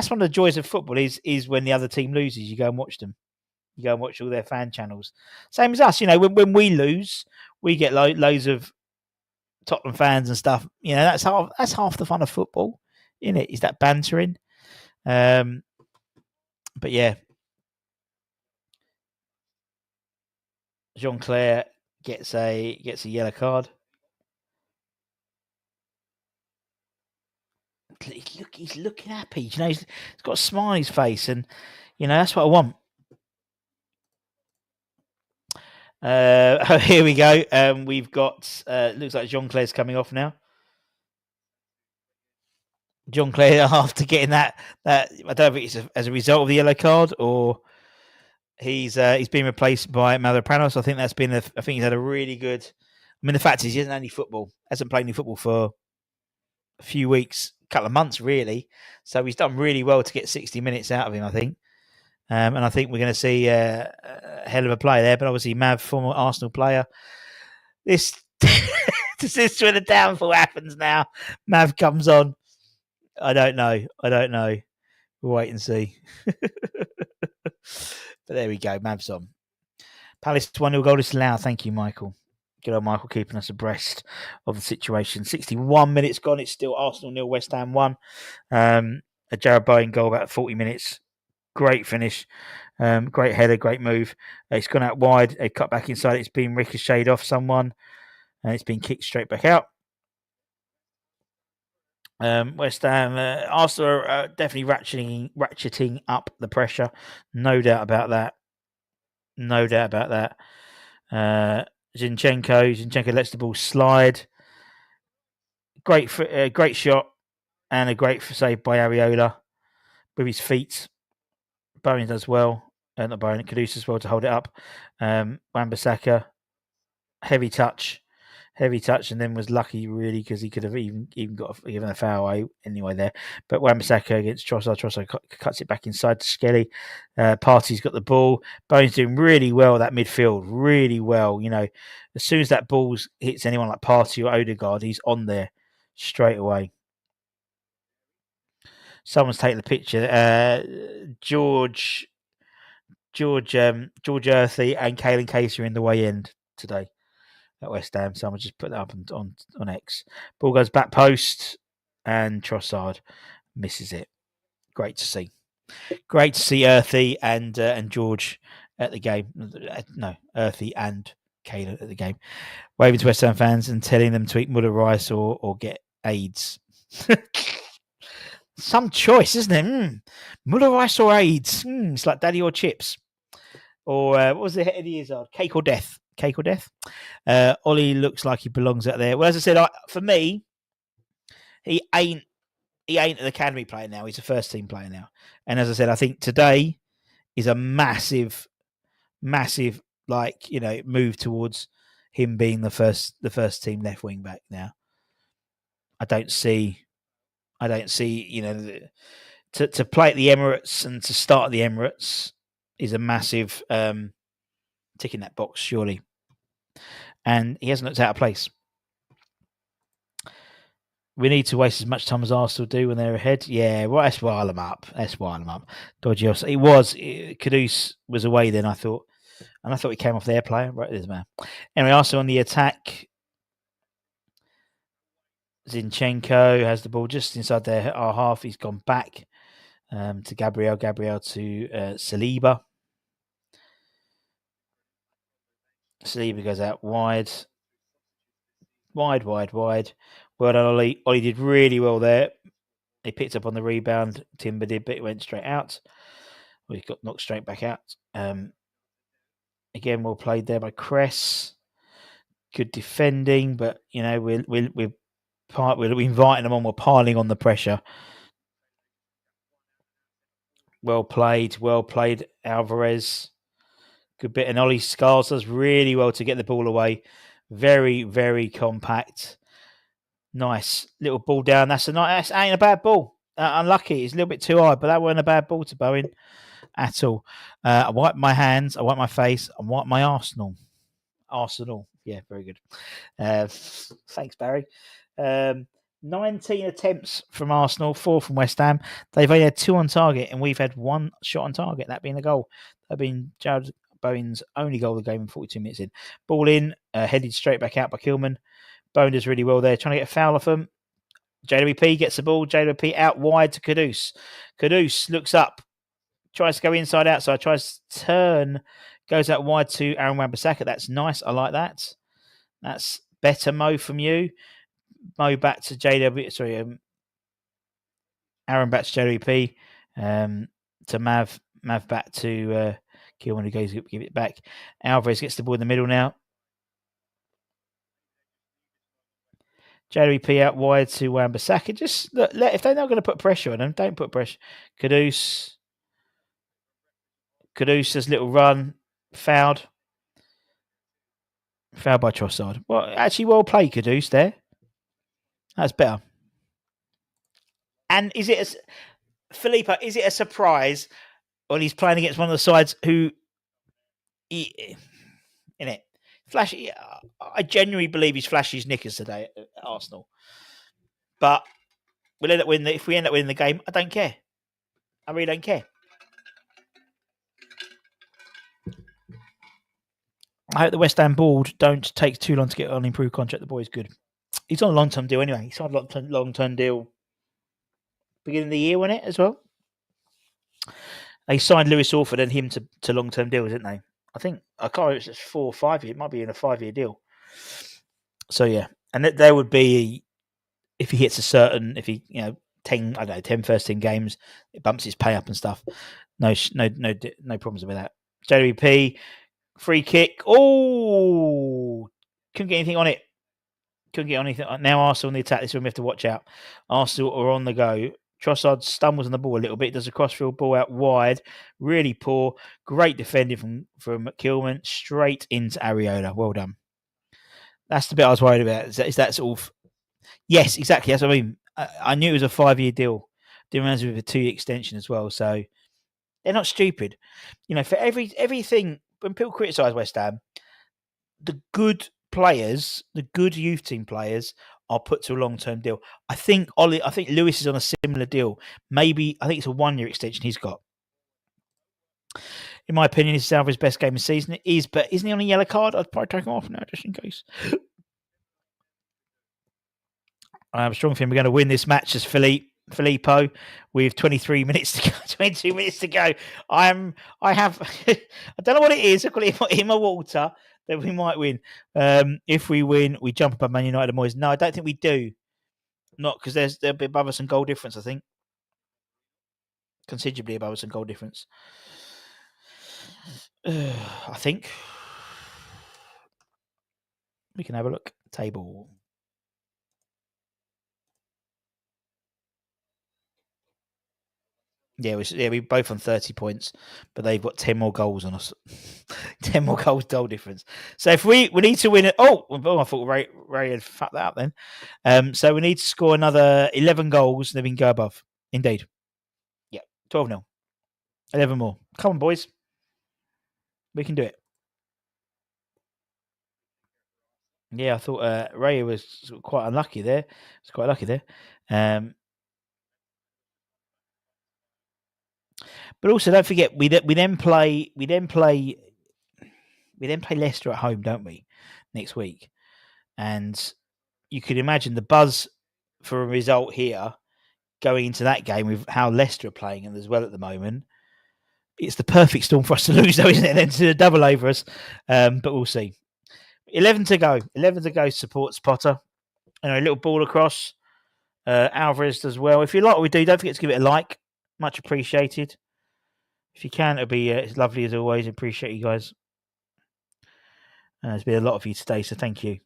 one of the joys of football is when the other team loses, you go and watch them. You go and watch all their fan channels. Same as us, when we lose, we get loads of Tottenham fans and stuff. That's half the fun of football, isn't it? Is that bantering? But yeah, Jean-Claire gets a yellow card. He's looking happy. He's got a smile on his face, and that's what I want. Here we go. We've got. Looks like Jean-Claire's coming off now. Jean-Claire, after getting that, I don't know if it's as a result of the yellow card or he's been replaced by Mavropanos. I think that's been. I think he's had a really good. I mean, the fact is he hasn't had any football. Hasn't played any football for a few weeks, a couple of months, really. So he's done really well to get 60 minutes out of him, I think. And I think we're going to see a hell of a play there. But obviously, Mav, former Arsenal player, this is where the downfall happens now. Mav comes on. I don't know. We'll wait and see. But there we go. Mav's on. Palace 1-0 goal disallowed. Thank you, Michael. Good old Michael keeping us abreast of the situation. 61 minutes gone. It's still Arsenal 0, West Ham 1. A Jarrod Bowen goal about 40 minutes. Great finish. Great header, great move. It's gone out wide. They cut back inside. It's been ricocheted off someone. And it's been kicked straight back out. West Ham, Arsenal are definitely ratcheting up the pressure. No doubt about that. Zinchenko lets the ball slide. Great shot and a great save by Areola with his feet. Bowen does well. Not Bowen, Kudus as well to hold it up. Wan-Bissaka, heavy touch. heavy touch, and then was lucky really because he could have even got given a foul away anyway there. But Wan-Bissaka against Trossard, Trossard cuts it back inside to Skelly. Partey's got the ball. Bowen's doing really well that midfield, really well. As soon as that ball hits anyone like Partey or Odegaard, he's on there straight away. Someone's taking the picture. George Earthy and Kalen Casey are in the way end today at West Ham. Someone just put that up on X. Ball goes back post, and Trossard misses it. Great to see. Great to see Earthy and George at the game. No, Earthy and Kalen at the game. Waving to West Ham fans and telling them to eat mud rice or get AIDS. Some choice, isn't it? Mud rice or AIDS? It's like daddy or chips. Or what was the head of the Izzard? Cake or death? Cake or death? Ollie looks like he belongs out there. Well, as I said, for me, he ain't an academy player now. He's a first team player now. And as I said, I think today is a massive move towards him being the first team left wing back now. I don't see to play at the Emirates and to start at the Emirates is a massive tick in that box, surely. And he hasn't looked out of place. We need to waste as much time as Arsenal do when they're ahead. Yeah, well, let's rile them up. Dodgy. It was. Kudus was away then, I thought. And I thought he came off their player. Right, there's man. Anyway, Arsenal on the attack. Zinchenko has the ball just inside our half. He's gone back to Gabriel. Gabriel to Saliba. Saliba goes out wide. Wide. Well done, Ollie. Ollie did really well there. He picked up on the rebound. Timber did, but it went straight out. Well, he got knocked straight back out. Again, well played there by Cress. Good defending, but we're inviting them on. We're piling on the pressure. Well played, Alvarez. Good bit, and Ollie Scars does really well to get the ball away. Very, very compact. Nice little ball down. That ain't a bad ball. Unlucky. It's a little bit too high, but that wasn't a bad ball to Bowen at all. I wipe my hands. I wipe my face. I wipe my Arsenal. Yeah, very good. Thanks, Barry. 19 attempts from Arsenal, 4 from West Ham. They've only had 2 on target, and we've had 1 shot on target, that being a goal. That being Jared Bowen's only goal of the game in 42 minutes in. Ball in, headed straight back out by Kilman. Bowen does really well there, trying to get a foul off him. JWP gets the ball. JWP out wide to Kudus. Kudus looks up, tries to go inside, outside, tries to turn, goes out wide to Aaron Wan-Bissaka. That's nice. I like that. That's better, Mo, from you. Mo back to JW. Aaron back to JWP. To Mav back to Kilman, who goes to give it back. Alvarez gets the ball in the middle now. JWP out wide to Wan-Bissaka. Just look, if they're not going to put pressure on them, don't put pressure. Kudus does a little run. Fouled by Trossard. Well, actually, well played, Kudus there. That's better. And is it a surprise when he's playing against one of the sides who, flashy? I genuinely believe he's flashy his knickers today at Arsenal. But we'll end up winning. If we end up winning the game, I don't care. I really don't care. I hope the West Ham board don't take too long to get on an improved contract. The boy's good. He's on a long-term deal anyway. He signed a long-term deal beginning of the year, wasn't it, as well? They signed Lewis Orford and him to long-term deals, didn't they? I think, I can't remember if it's 4 or 5 year. It might be in a 5-year deal. So, yeah. And there would be, if he hits 10 first team games, it bumps his pay up and stuff. No problems with that. JWP, free kick. Oh, couldn't get anything on it. Now Arsenal on the attack. This is when we have to watch out. Arsenal are on the go. Trossard stumbles on the ball a little bit. Does a crossfield ball out wide. Really poor. Great defending from Kilman. Straight into Areola. Well done. That's the bit I was worried about. Is that sort of yes, exactly. That's what I mean. I knew it was a 5-year deal. Didn't realize it was a 2-year extension as well. So they're not stupid. For everything when people criticise West Ham, the good players, the good youth team players, are put to a long-term deal. I think Lewis is on a similar deal. Maybe I think it's a 1-year extension he's got. In my opinion, this is Alvarez's best game of the season. It is, but isn't he on a yellow card? I'd probably take him off now just in case. I have a strong feeling we're going to win this match as Filippo with 23 minutes to go, 22 minutes to go. I have, I don't know what it is. I've got it in my water that we might win. If we win, we jump above Man United and Moyes. No, I don't think we do. Not because they'll be above us in goal difference, I think. Considerably above us in goal difference. I think. We can have a look. Table. Yeah, we both on 30 points, but they've got 10 more goals on us. 10 more goal difference. So if we need to win it. Oh, I thought Ray had fucked that up then. So we need to score another 11 goals, and then we can go above. Indeed. Yeah, 12-0. 11 more. Come on, boys. We can do it. Yeah, I thought Ray was quite unlucky there. It's quite lucky there. But also, don't forget we then play Leicester at home, don't we? Next week, and you could imagine the buzz for a result here going into that game with how Leicester are playing and as well at the moment. It's the perfect storm for us to lose, though, isn't it? And then to double over us, but we'll see. 11 to go. 11 to go. Supports Potter. A little ball across. Alvarez does well. If you like what we do, don't forget to give it a like. Much appreciated. If you can, it'll be as lovely as always. Appreciate you guys. There's been a lot of you today, so thank you.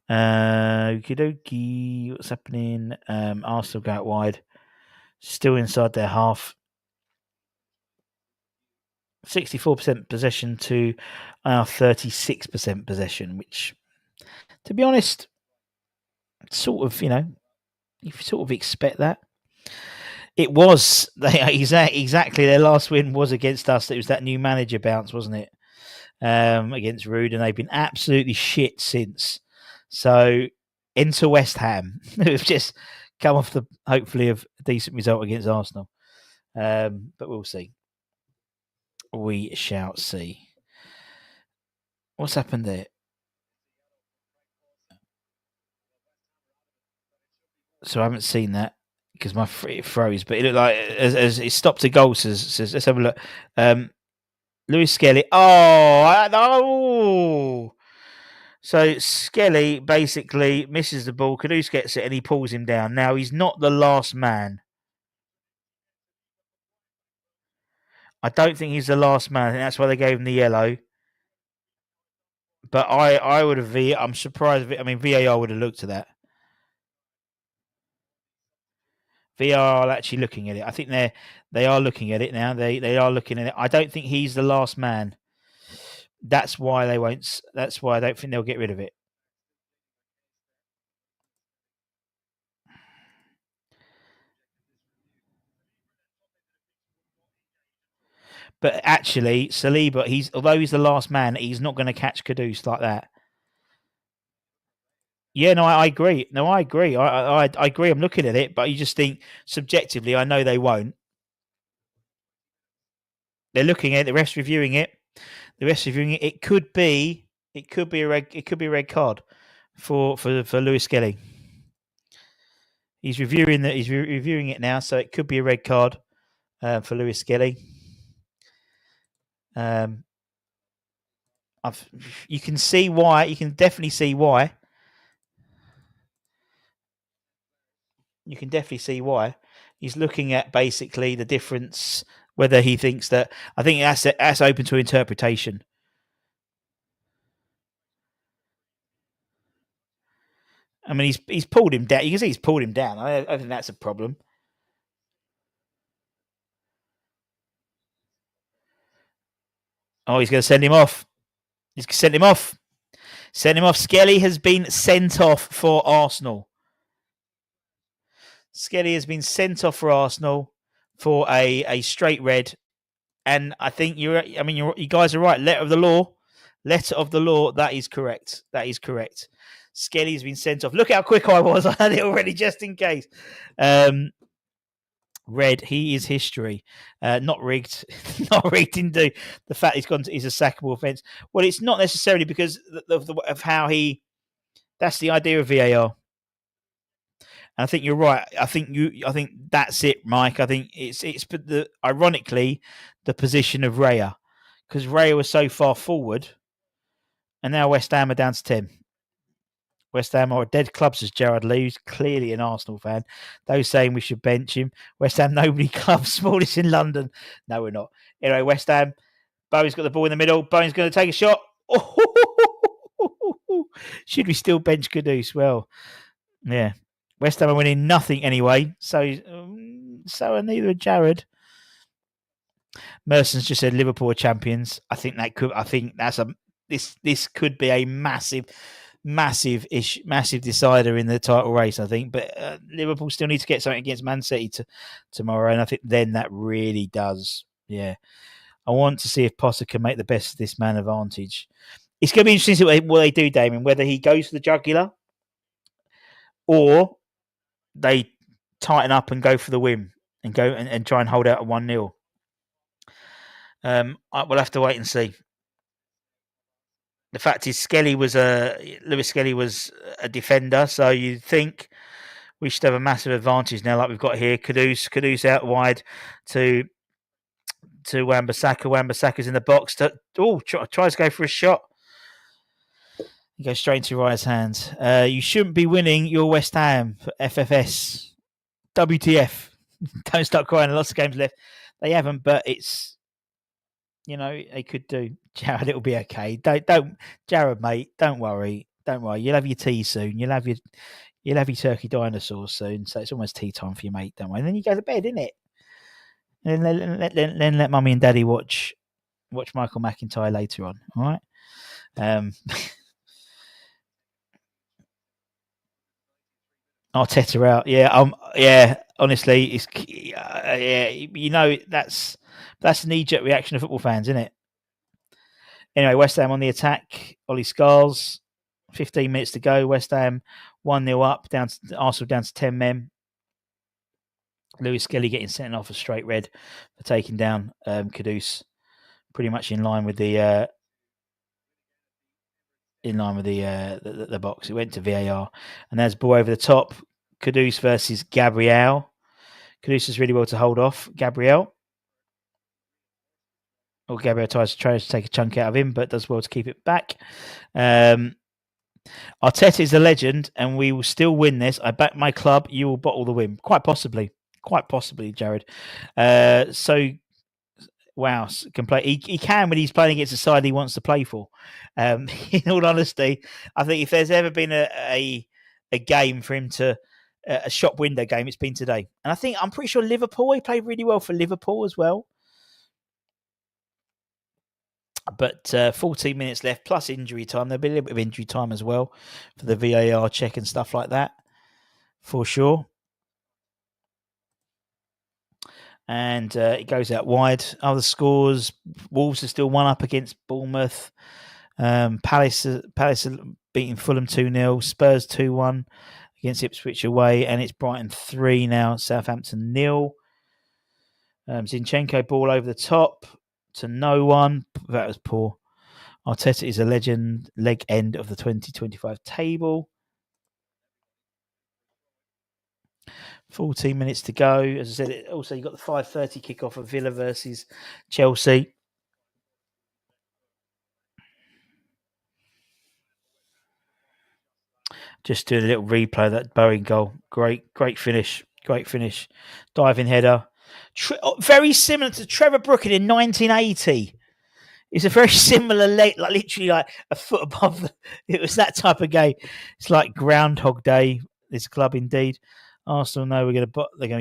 Okie dokie. What's happening? Arsenal go out wide. Still inside their half. 64% possession to our 36% possession, which, to be honest, sort of, you sort of expect that. It was exactly their last win was against us. It was that new manager bounce, wasn't it? Against Rude, and they've been absolutely shit since. So into West Ham, who've just come off hopefully of a decent result against Arsenal. But we'll see. We shall see. What's happened there? So I haven't seen that because it froze, but it looked like as it stopped a goal. Says let's have a look. Lewis Skelly. Oh no! So Skelly basically misses the ball. Kudus gets it and he pulls him down. Now he's not the last man. I don't think he's the last man. I think that's why they gave him the yellow. But I would have I'm surprised. I mean, VAR would have looked at that. VAR are actually looking at it. I think they are looking at it now. They are looking at it. I don't think he's the last man. That's why they won't. That's why I don't think they'll get rid of it. But actually, Saliba, although he's the last man, he's not going to catch Kudus like that. Yeah, no, I agree. No, I agree. I agree. I'm looking at it, but you just think subjectively, I know they won't. They're looking at it. The rest reviewing it. It could be a red card for Lewis Skelly. He's reviewing reviewing it now, so it could be a red card for Lewis Skelly. You can see why. You can definitely see why. You can definitely see why. He's looking at basically the difference. Whether he thinks that, I think that's open to interpretation. I mean, he's pulled him down. You can see he's pulled him down. I think that's a problem. Oh, he's going to send him off. He's sent him off. Sent him off. Skelly has been sent off for Arsenal. Skelly has been sent off for Arsenal for a straight red. And I think you guys are right. Letter of the law. That is correct. Skelly's been sent off. Look how quick I was. I had it already just in case. Red, he is history. Not rigged. Not rigged indeed. The fact he's gone is a sackable offence. Well, it's not necessarily because of how he... That's the idea of VAR. And I think you're right. I think that's it, Mike. I think it's ironically the position of Raya, because Raya was so far forward, and now West Ham are down to 10. West Ham are dead club, says Gerard Lee, who's clearly an Arsenal fan. Those saying we should bench him. West Ham, nobody club, smallest in London. No, we're not. Anyway, West Ham. Bowie's got the ball in the middle. Bowie's going to take a shot. Should we still bench Kudus? Well, yeah. West Ham are winning nothing anyway, so are neither Jared. Merson's just said Liverpool are champions. I think this could be a massive decider in the title race. I think, but Liverpool still need to get something against Man City tomorrow, and I think then that really does. Yeah, I want to see if Potter can make the best of this man advantage. It's going to be interesting to see what they do, Damien. Whether he goes for the jugular or they tighten up and go for the win and go and try and hold out a 1-0. We'll have to wait and see. The fact is, Lewis Skelly was a defender, so you'd think we should have a massive advantage now, like we've got here. Kudus out wide to Wan-Bissaka. Wan-Bissaka's in the box. Tries to go for a shot. He goes straight into Raya's hands. You shouldn't be winning your West Ham for FFS. WTF. Don't start crying. Lots of games left. They haven't, but it's, they could do. Jared, it'll be okay. Don't, Jared, mate. Don't worry. You'll have your tea soon. You'll have your turkey dinosaurs soon. So it's almost tea time for you, mate. Don't worry. And then you go to bed, innit? And then let mummy and daddy watch Michael McIntyre later on. All right. Arteta out, yeah. Honestly, it's that's a knee-jerk reaction of football fans, isn't it? Anyway, West Ham on the attack. Ollie Scarles, 15 minutes to go. West Ham 1-0 up, Arsenal down to 10 men. Lewis Skelly getting sent off a straight red for taking down Kudus, pretty much in line with the box. It went to VAR, and there's ball over the top. Kudus versus Gabriel. Kudus is really well to hold off Gabriel. Gabriel tries to take a chunk out of him, but does well to keep it back. Arteta is a legend, and we will still win this. I back my club. You will bottle the win. Quite possibly, Jared. Wow, he can when he's playing against the side he wants to play for. In all honesty, I think if there's ever been a game for him to a shop window game, it's been today. And I'm pretty sure Liverpool, he played really well for Liverpool as well. But 14 minutes left plus injury time. There'll be a little bit of injury time as well for the VAR check and stuff like that, for sure. And it goes out wide. Other scores: Wolves are still 1-up against Bournemouth. Palace are beating Fulham 2-0. Spurs 2-1 against Ipswich away, and it's Brighton 3 now. Southampton 0. Zinchenko ball over the top to no one. That was poor. Arteta is a legend. Leg end of the 2025 table. 14 minutes to go. As I said, also you've got the 5:30 kickoff of Villa versus Chelsea. Just doing a little replay of that Bowen goal. Great finish. Diving header. Very similar to Trevor Brooking in 1980. It's a very similar leg, like literally like a foot above. It was that type of game. It's like Groundhog Day. This club indeed. Arsenal know they're going to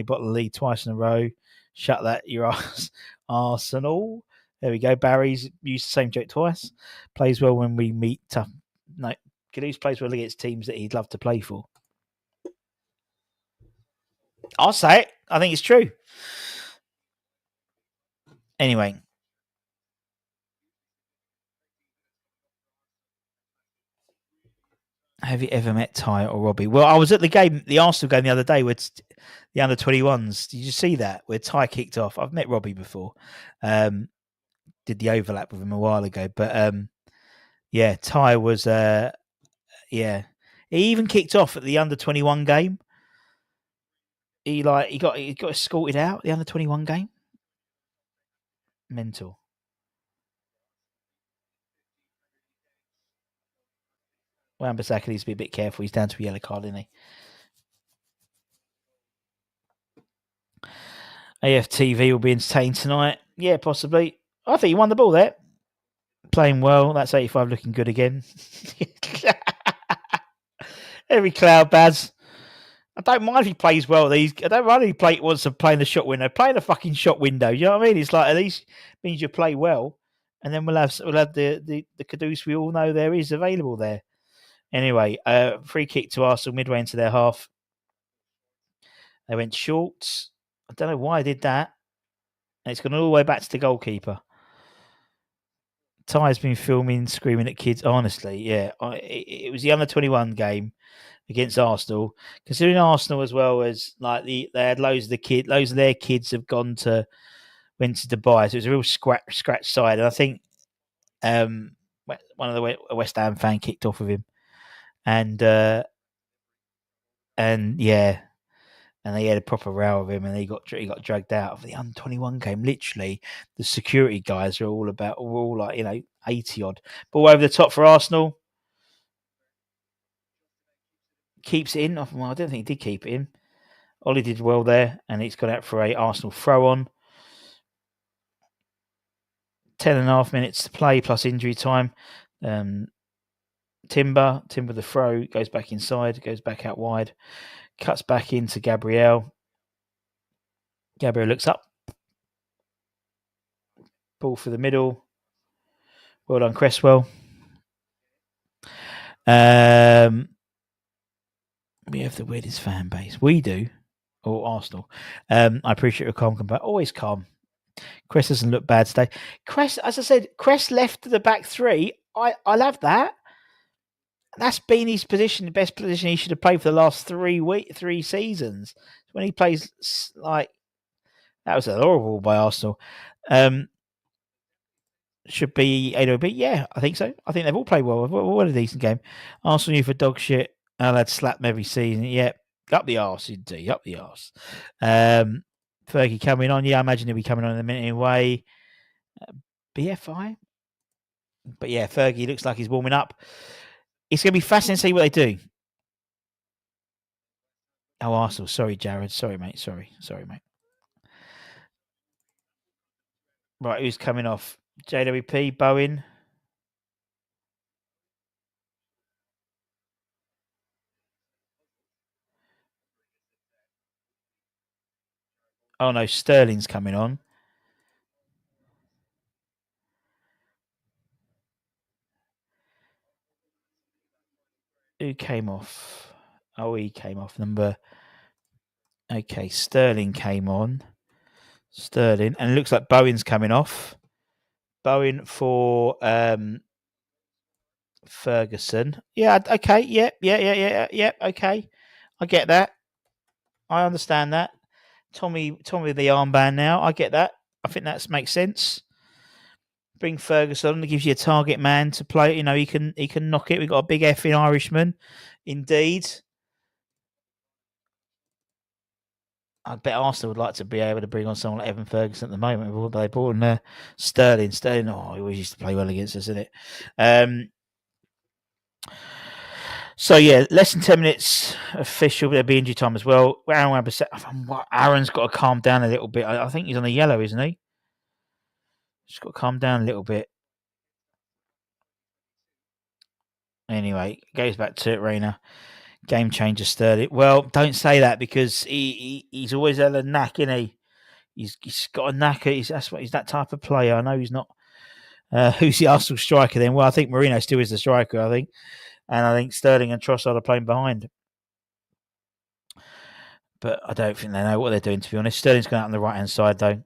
bottle the lead twice in a row. Shut that, your ass, Arsenal. There we go. Barry's used the same joke twice. Plays well when we meet tough. No, Caduce plays well against teams that he'd love to play for. I'll say it. I think it's true. Anyway. Have you ever met Ty or Robbie? Well, I was at the Arsenal game the other day with the under-21s. Did you see that? Where Ty kicked off. I've met Robbie before. Did the overlap with him a while ago. But yeah, Ty was yeah. He even kicked off at the under-21 game. He got escorted out the under-21 game. Mental. Wan-Bissaka needs to be a bit careful. He's down to a yellow card, isn't he? AFTV will be entertained tonight. Yeah, possibly. I think he won the ball there. Playing well. That's 85 looking good again. Every cloud, Baz. I don't mind if he plays well. I don't mind if he wants to play in the shot window. Play in the fucking shot window. You know what I mean? It's like at least means you play well, and then we'll have the caduce we all know there is available there. Anyway, free kick to Arsenal midway into their half. They went short. I don't know why I did that. And it's gone all the way back to the goalkeeper. Ty's been filming, screaming at kids. Honestly, yeah. It was the under-21 game against Arsenal. Considering Arsenal as well as like they had loads of their kids have went to Dubai. So it was a real scratch side. And I think one of the West Ham fan kicked off with him. And yeah. And they had a proper row with him, and he got dragged out of the under-21 game. Literally, the security guys were all like 80 odd. Ball over the top for Arsenal. Keeps it in. Well, I don't think he did keep it in. Ollie did well there, and it's got out for a Arsenal throw on. 10.5 minutes to play plus injury time. Timber the throw goes back inside, goes back out wide, cuts back into Gabriel. Gabriel looks up. Ball for the middle. Well done, Cresswell. We have the weirdest fan base. We do. Or Arsenal. I appreciate your calm combat. Always calm. Cress doesn't look bad today. Cress, as I said, Cress left the back three. I love that. That's been his position, the best position he should have played for the last 3 seasons. When he plays like that was horrible by Arsenal. Should be AOB. Yeah, I think so. I think they've all played well. What a decent game. Arsenal knew for dog shit. I'd slap them every season. Yeah, up the arse, indeed. Up the arse. Fergie coming on. Yeah, I imagine he'll be coming on in a minute anyway. BFI. But yeah, Fergie looks like he's warming up. It's going to be fascinating to see what they do. Oh, Arsenal. Sorry, Jared. Sorry, mate. Sorry, mate. Right, who's coming off? JWP, Bowen. Oh, no, Sterling's coming on. Who came off? Oh, he came off. Okay, Sterling came on. Sterling. And it looks like Bowen's coming off. Bowen for Ferguson. Yeah, okay. Yeah. Okay. I get that. I understand that. Tommy with the armband now. I get that. I think that makes sense. Bring Ferguson. It gives you a target man to play. He can knock it. We've got a big effing Irishman. Indeed. I bet Arsenal would like to be able to bring on someone like Evan Ferguson at the moment. They brought in Sterling. Sterling, he always used to play well against us, isn't it? So, yeah, less than 10 minutes official. There'll be injury time as well. Aaron's got to calm down a little bit. I think he's on a yellow, isn't he? Just got to calm down a little bit. Anyway, goes back to it, Reina. Game changer Sterling. Well, don't say that because he's always had a knack, isn't he? He's got a knacker. He's that type of player. I know he's not. Who's the Arsenal striker then? Well, I think Marino still is the striker, I think. And I think Sterling and Trossard are playing behind. But I don't think they know what they're doing, to be honest. Sterling's going out on the right-hand side, though.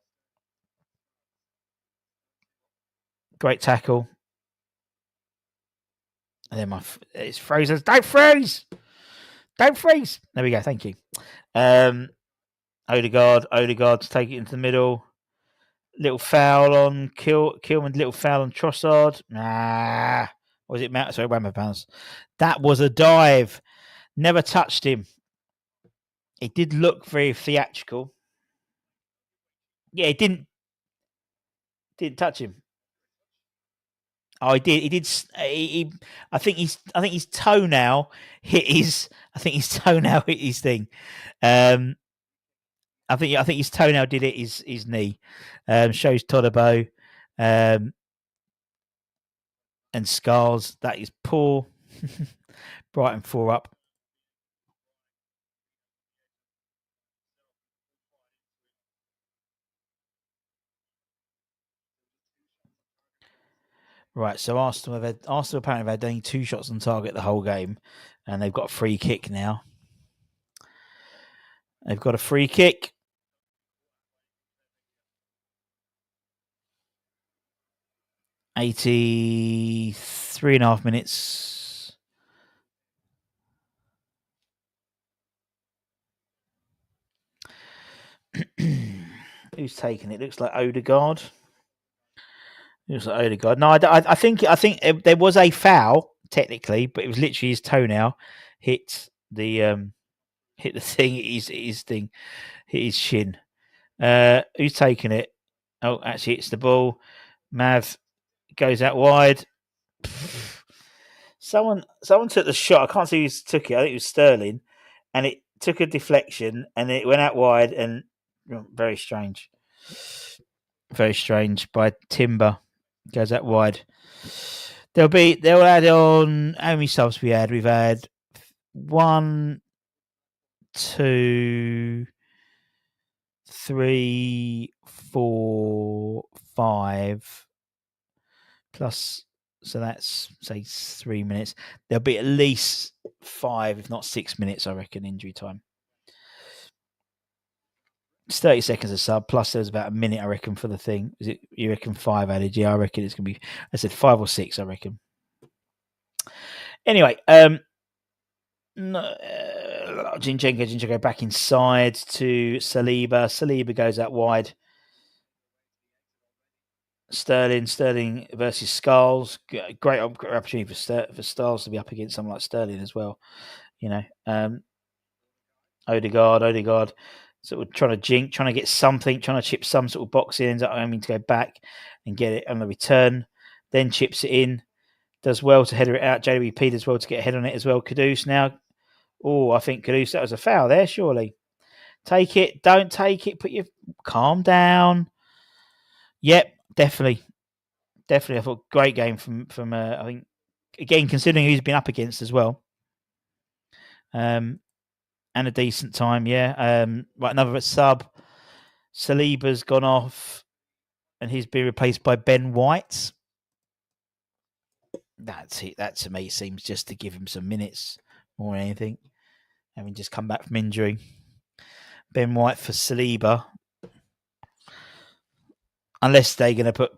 Great tackle. And then it's Fraser. Don't freeze! Don't freeze! There we go. Thank you. Odegaard to take it into the middle. Little foul on Kilman. Little foul on Trossard. Nah. Was it Mount? Sorry, Whammer. That was a dive. Never touched him. It did look very theatrical. Yeah, it didn't touch him. Oh, he did. He did. I think his toenail hit his. I think his toenail hit his thing. I think his toenail did hit his knee. Shows Todabo, and Scars. That is poor. Brighton 4 up. Right, so Arsenal apparently have had only 2 shots on target the whole game, and they've got a free kick now. They've got a free kick. Three and a half minutes. Who's taking it? Looks like Odegaard. No, I think there was a foul technically, but it was literally his toenail hit the thing, his thing, hit his shin. Who's taking it? Oh, actually, it's the ball. Mav goes out wide. Someone took the shot. I can't see who took it. I think it was Sterling, and it took a deflection and it went out wide. And very strange by Timber. Goes out wide. They'll add on how many subs we had. We've had 1, 2, 3, 4, 5 plus. So that's say 3 minutes. There'll be at least 5, if not 6 minutes, I reckon, injury time. It's 30 seconds a sub, plus there's about a minute, I reckon, for the thing. Is it? You reckon 5 added? Yeah, I reckon it's going to be, I said 5 or 6, I reckon. Anyway, Zinchenko back inside to Saliba. Saliba goes out wide. Sterling versus Skulls. Great opportunity for Styles to be up against someone like Sterling as well. You know, Odegaard. Sort of trying to get something, trying to chip some sort of box in, ends up having to go back and get it on the return, then chips it in, does well to header it out. JWP does well to get a head on it as well. Kudus now. Oh, I think Kudus, that was a foul there, surely. Take it, don't take it, calm down. Yep, definitely. I thought great game from I think, again, considering who he's been up against as well. And a decent time, yeah. Right, another sub. Saliba's gone off, and he's been replaced by Ben White. That's it. That to me seems just to give him some minutes more than anything. Having just come back from injury. Ben White for Saliba. Unless they're going to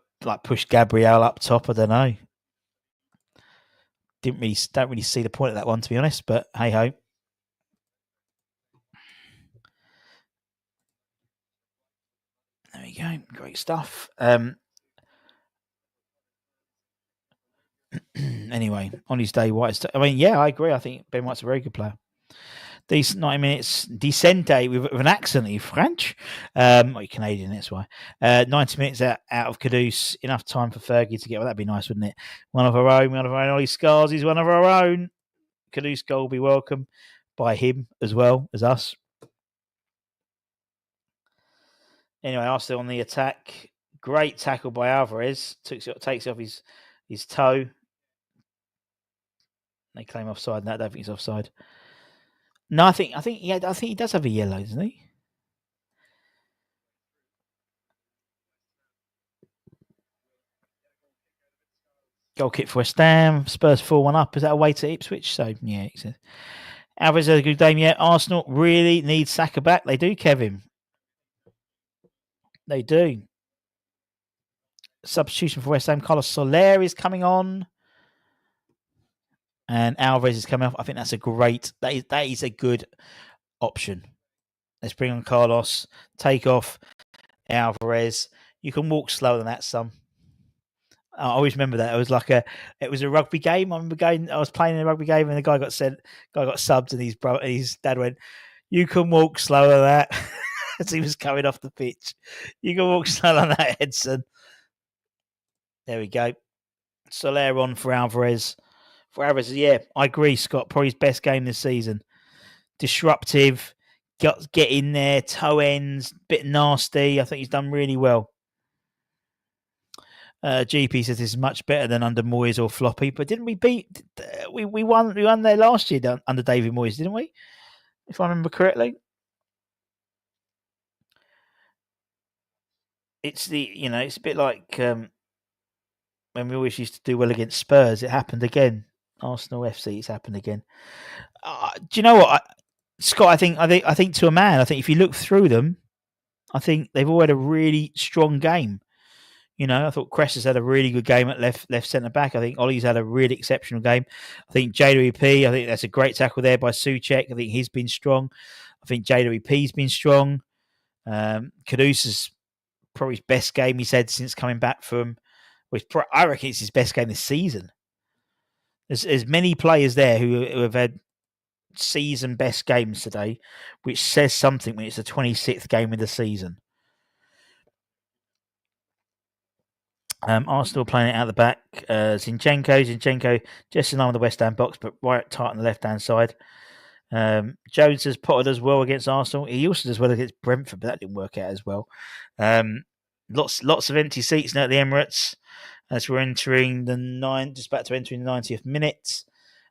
push Gabriel up top, I don't know. Don't really see the point of that one, to be honest. But hey ho. There we go. Great stuff. Anyway, on his day, White's. I mean, yeah, I agree. I think Ben White's a very good player. Decent 90 minutes. Decente with an accent, you French. You're Canadian, that's why. 90 minutes out of Kudus. Enough time for Fergie to get. Well, that'd be nice, wouldn't it? One of our own. Ollie Scars is one of our own. Kudus goal will be welcome by him as well as us. Anyway, Arsenal on the attack. Great tackle by Alvarez. Takes off his toe. They claim offside. I don't think he's offside. No, I think he does have a yellow, doesn't he? Goal kick for West Ham. Spurs 4-1 up. Is that away to Ipswich? So, yeah. Alvarez had a good game, yeah. Arsenal really need Saka back. They do, Kevin. They do. Substitution for West Ham. Carlos Soler is coming on. And Alvarez is coming off. I think that's a great... That is a good option. Let's bring on Carlos. Take off Alvarez. You can walk slower than that, son. I always remember that. It was a rugby game. I remember I was playing in a rugby game and the guy got subbed and his dad went, "You can walk slower than that." As he was coming off the pitch. You can walk slower than that, Edson. There we go. Soler on for Alvarez. Yeah, I agree, Scott. Probably his best game this season. Disruptive, get in there, toe ends, bit nasty. I think he's done really well. GP says this is much better than under Moyes or Floppy, but didn't we beat? We won there last year under David Moyes, didn't we? If I remember correctly. It's it's a bit like when we always used to do well against Spurs. It happened again. Arsenal FC, it's happened again. Do you know what, Scott? I think to a man, I think if you look through them, I think they've all had a really strong game. I thought Cress has had a really good game at left centre back. I think Ollie's had a really exceptional game. I think JWP, I think that's a great tackle there by Souček. I think he's been strong. I think JWP's been strong. Kudus is probably his best game he's had since coming back from. I reckon it's his best game this season. There's many players there who have had season best games today, which says something when it's the 26th game of the season. Arsenal playing it out the back. Zinchenko just in line with the West Ham box, but right tight on the left-hand side. Jones has potted as well against Arsenal. He also does well against Brentford, but that didn't work out as well. Lots of empty seats now at the Emirates as we're entering just about to enter in the 90th minute.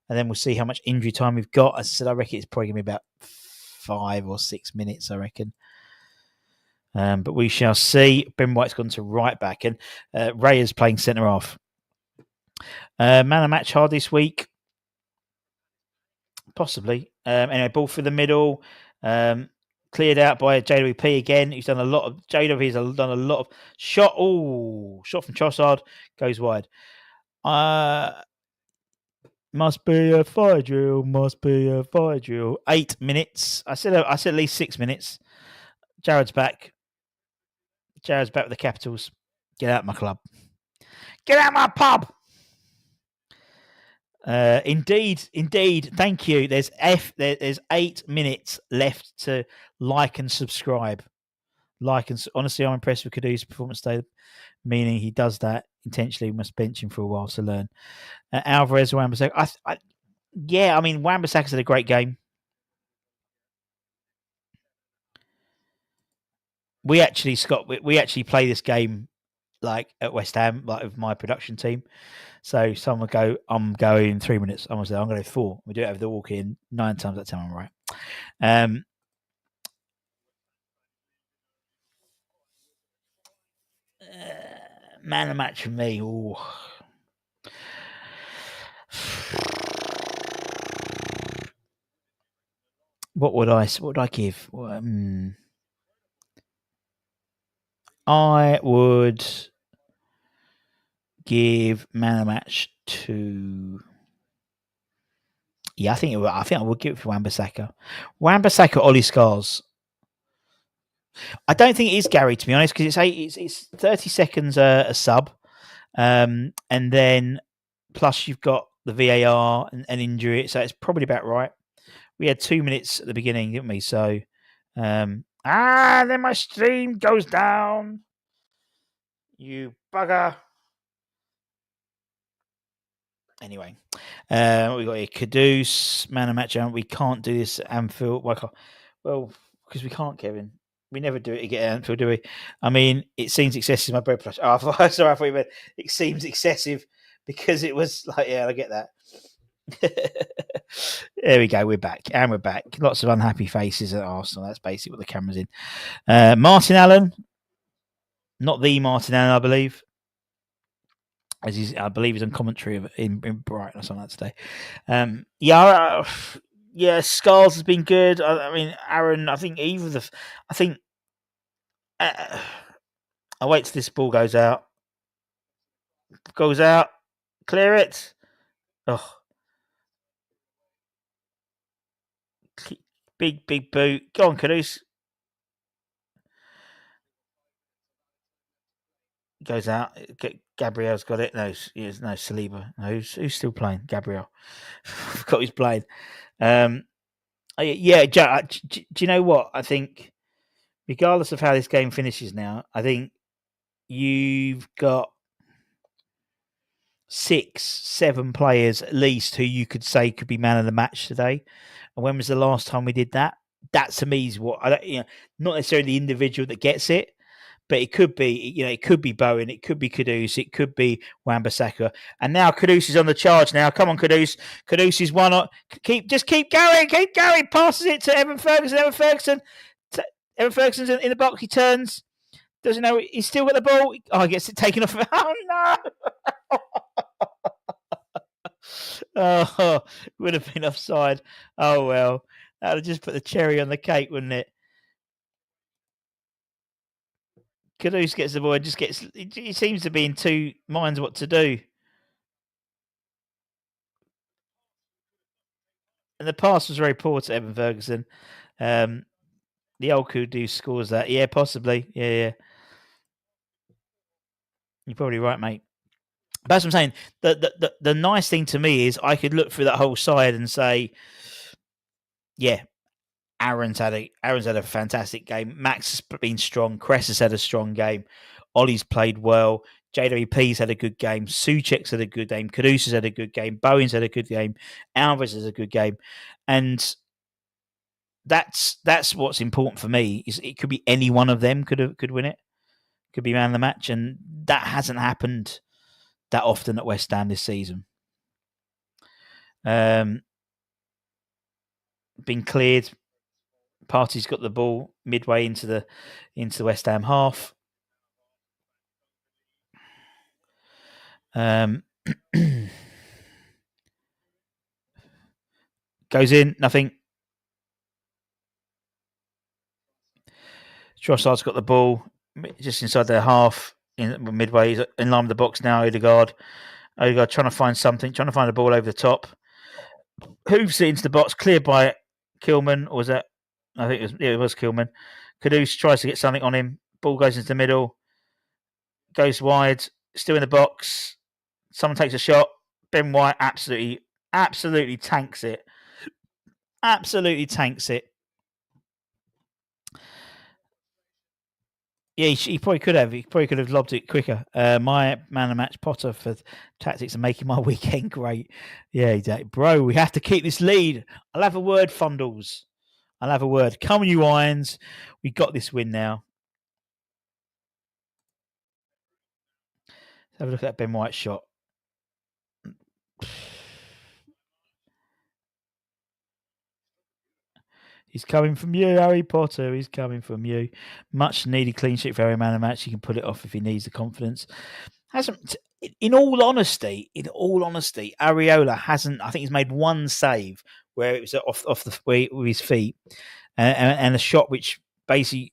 And then we'll see how much injury time we've got. As I said, I reckon it's probably going to be about 5 or 6 minutes, I reckon. But we shall see. Ben White's gone to right back, and Ray is playing centre half. Man of match hard this week, possibly. Anyway, ball through the middle, cleared out by JWP again. He's done a lot of shot. Oh, shot from Trossard goes wide. Must be a fire drill. 8 minutes. I said at least 6 minutes. Jared's back with the Capitals. Get out of my club. Get out of my pub. Indeed. Thank you. There's 8 minutes left to like and subscribe. Honestly, I'm impressed with Kudus' performance today, meaning he does that intentionally. We must bench him for a while to learn. Alvarez, Wan-Bissaka. Wan-Bissaka's had a great game. We actually, Scott, we actually play this game like at West Ham, like with my production team. So someone go, I'm going 3 minutes. I'm going to go 4. We do it over the walk-in 9 times out of 10. I'm right. Man of match for me. Ooh. What would I give? I would give man of match to. Yeah, I think I would give it for Wan-Bissaka. Wan-Bissaka, Ollie Scars. I don't think it is Gary, to be honest, because it's 30 seconds a sub, and then plus you've got the VAR and injury, so it's probably about right. We had 2 minutes at the beginning, didn't we? So, then my stream goes down. You bugger. Anyway, we got here Kudus, man of match. We can't do this at Anfield. Well, because we can't, Kevin. We never do it again at Anfield, do we? I mean, it seems excessive. My bread flush. Oh, sorry, I thought you meant it seems excessive because it was like, yeah, I get that. There we go. We're back. Lots of unhappy faces at Arsenal. That's basically what the camera's in. Martin Allen. Not the Martin Allen, I believe. as I believe he's on commentary in Brighton or something like that today. Yeah, Scarles has been good. I mean, Aaron. I think I think. I wait till this ball goes out. Goes out. Clear it. Oh, big boot. Go on, Kudus. Goes out. Gabriel's got it. No, Saliba. No, who's still playing? Gabriel. Forgot who's playing. Yeah, Joe. Do you know what? I think, regardless of how this game finishes now, I think you've got 6, 7 players at least who you could say could be man of the match today. And when was the last time we did that? That to me is what not necessarily the individual that gets it, but it could be, it could be Bowen, it could be Kudus, it could be Wan-Bissaka. And now Kudus is on the charge now. Come on, Kudus. Kudus is one on. Keep going. Passes it to Evan Ferguson. Evan Ferguson's in the box. He turns. Doesn't know. He's still got the ball. Oh, he gets it taken off. Oh, no. Oh, would have been offside. Oh, well. That would have just put the cherry on the cake, wouldn't it? Kudus gets the ball and just gets. He seems to be in two minds what to do. And the pass was very poor to Evan Ferguson. The old Kudus scores that. Yeah, possibly. Yeah. You're probably right, mate. But that's what I'm saying. The nice thing to me is I could look through that whole side and say, yeah, Aaron's had a fantastic game. Max has been strong. Cress has had a strong game. Ollie's played well. JWP's had a good game. Souček's had a good game. Kudus has had a good game. Bowen's had a good game. Alvarez has a good game. And that's what's important for me. Is it could be any one of them could win it. Could be man of the match. And that hasn't happened that often at West Ham this season. Been cleared. Partey's got the ball midway into the West Ham half. Goes in, nothing. Trossard's got the ball just inside their half, midway. He's in line with the box now. Odegaard trying to find something, trying to find a ball over the top. Hooves it into the box, cleared by Kilman, or was that? I think it was Kilman. Kudus tries to get something on him. Ball goes into the middle, goes wide, still in the box. Someone takes a shot. Ben White absolutely tanks it. Absolutely tanks it. Yeah, he probably could have. He probably could have lobbed it quicker. My man of match, Potter, for tactics and making my weekend great. Yeah, exactly. Bro, we have to keep this lead. I'll have a word, Fundles. I'll have a word. Come on, you Irons. We got this win now. Let's have a look at that Ben White shot. He's coming from you, Harry Potter. He's coming from you. Much needed clean sheet for Harry man of match. He can put it off if he needs the confidence. In all honesty, Areola hasn't. I think he's made one save where it was off the way with his feet, and a shot which basically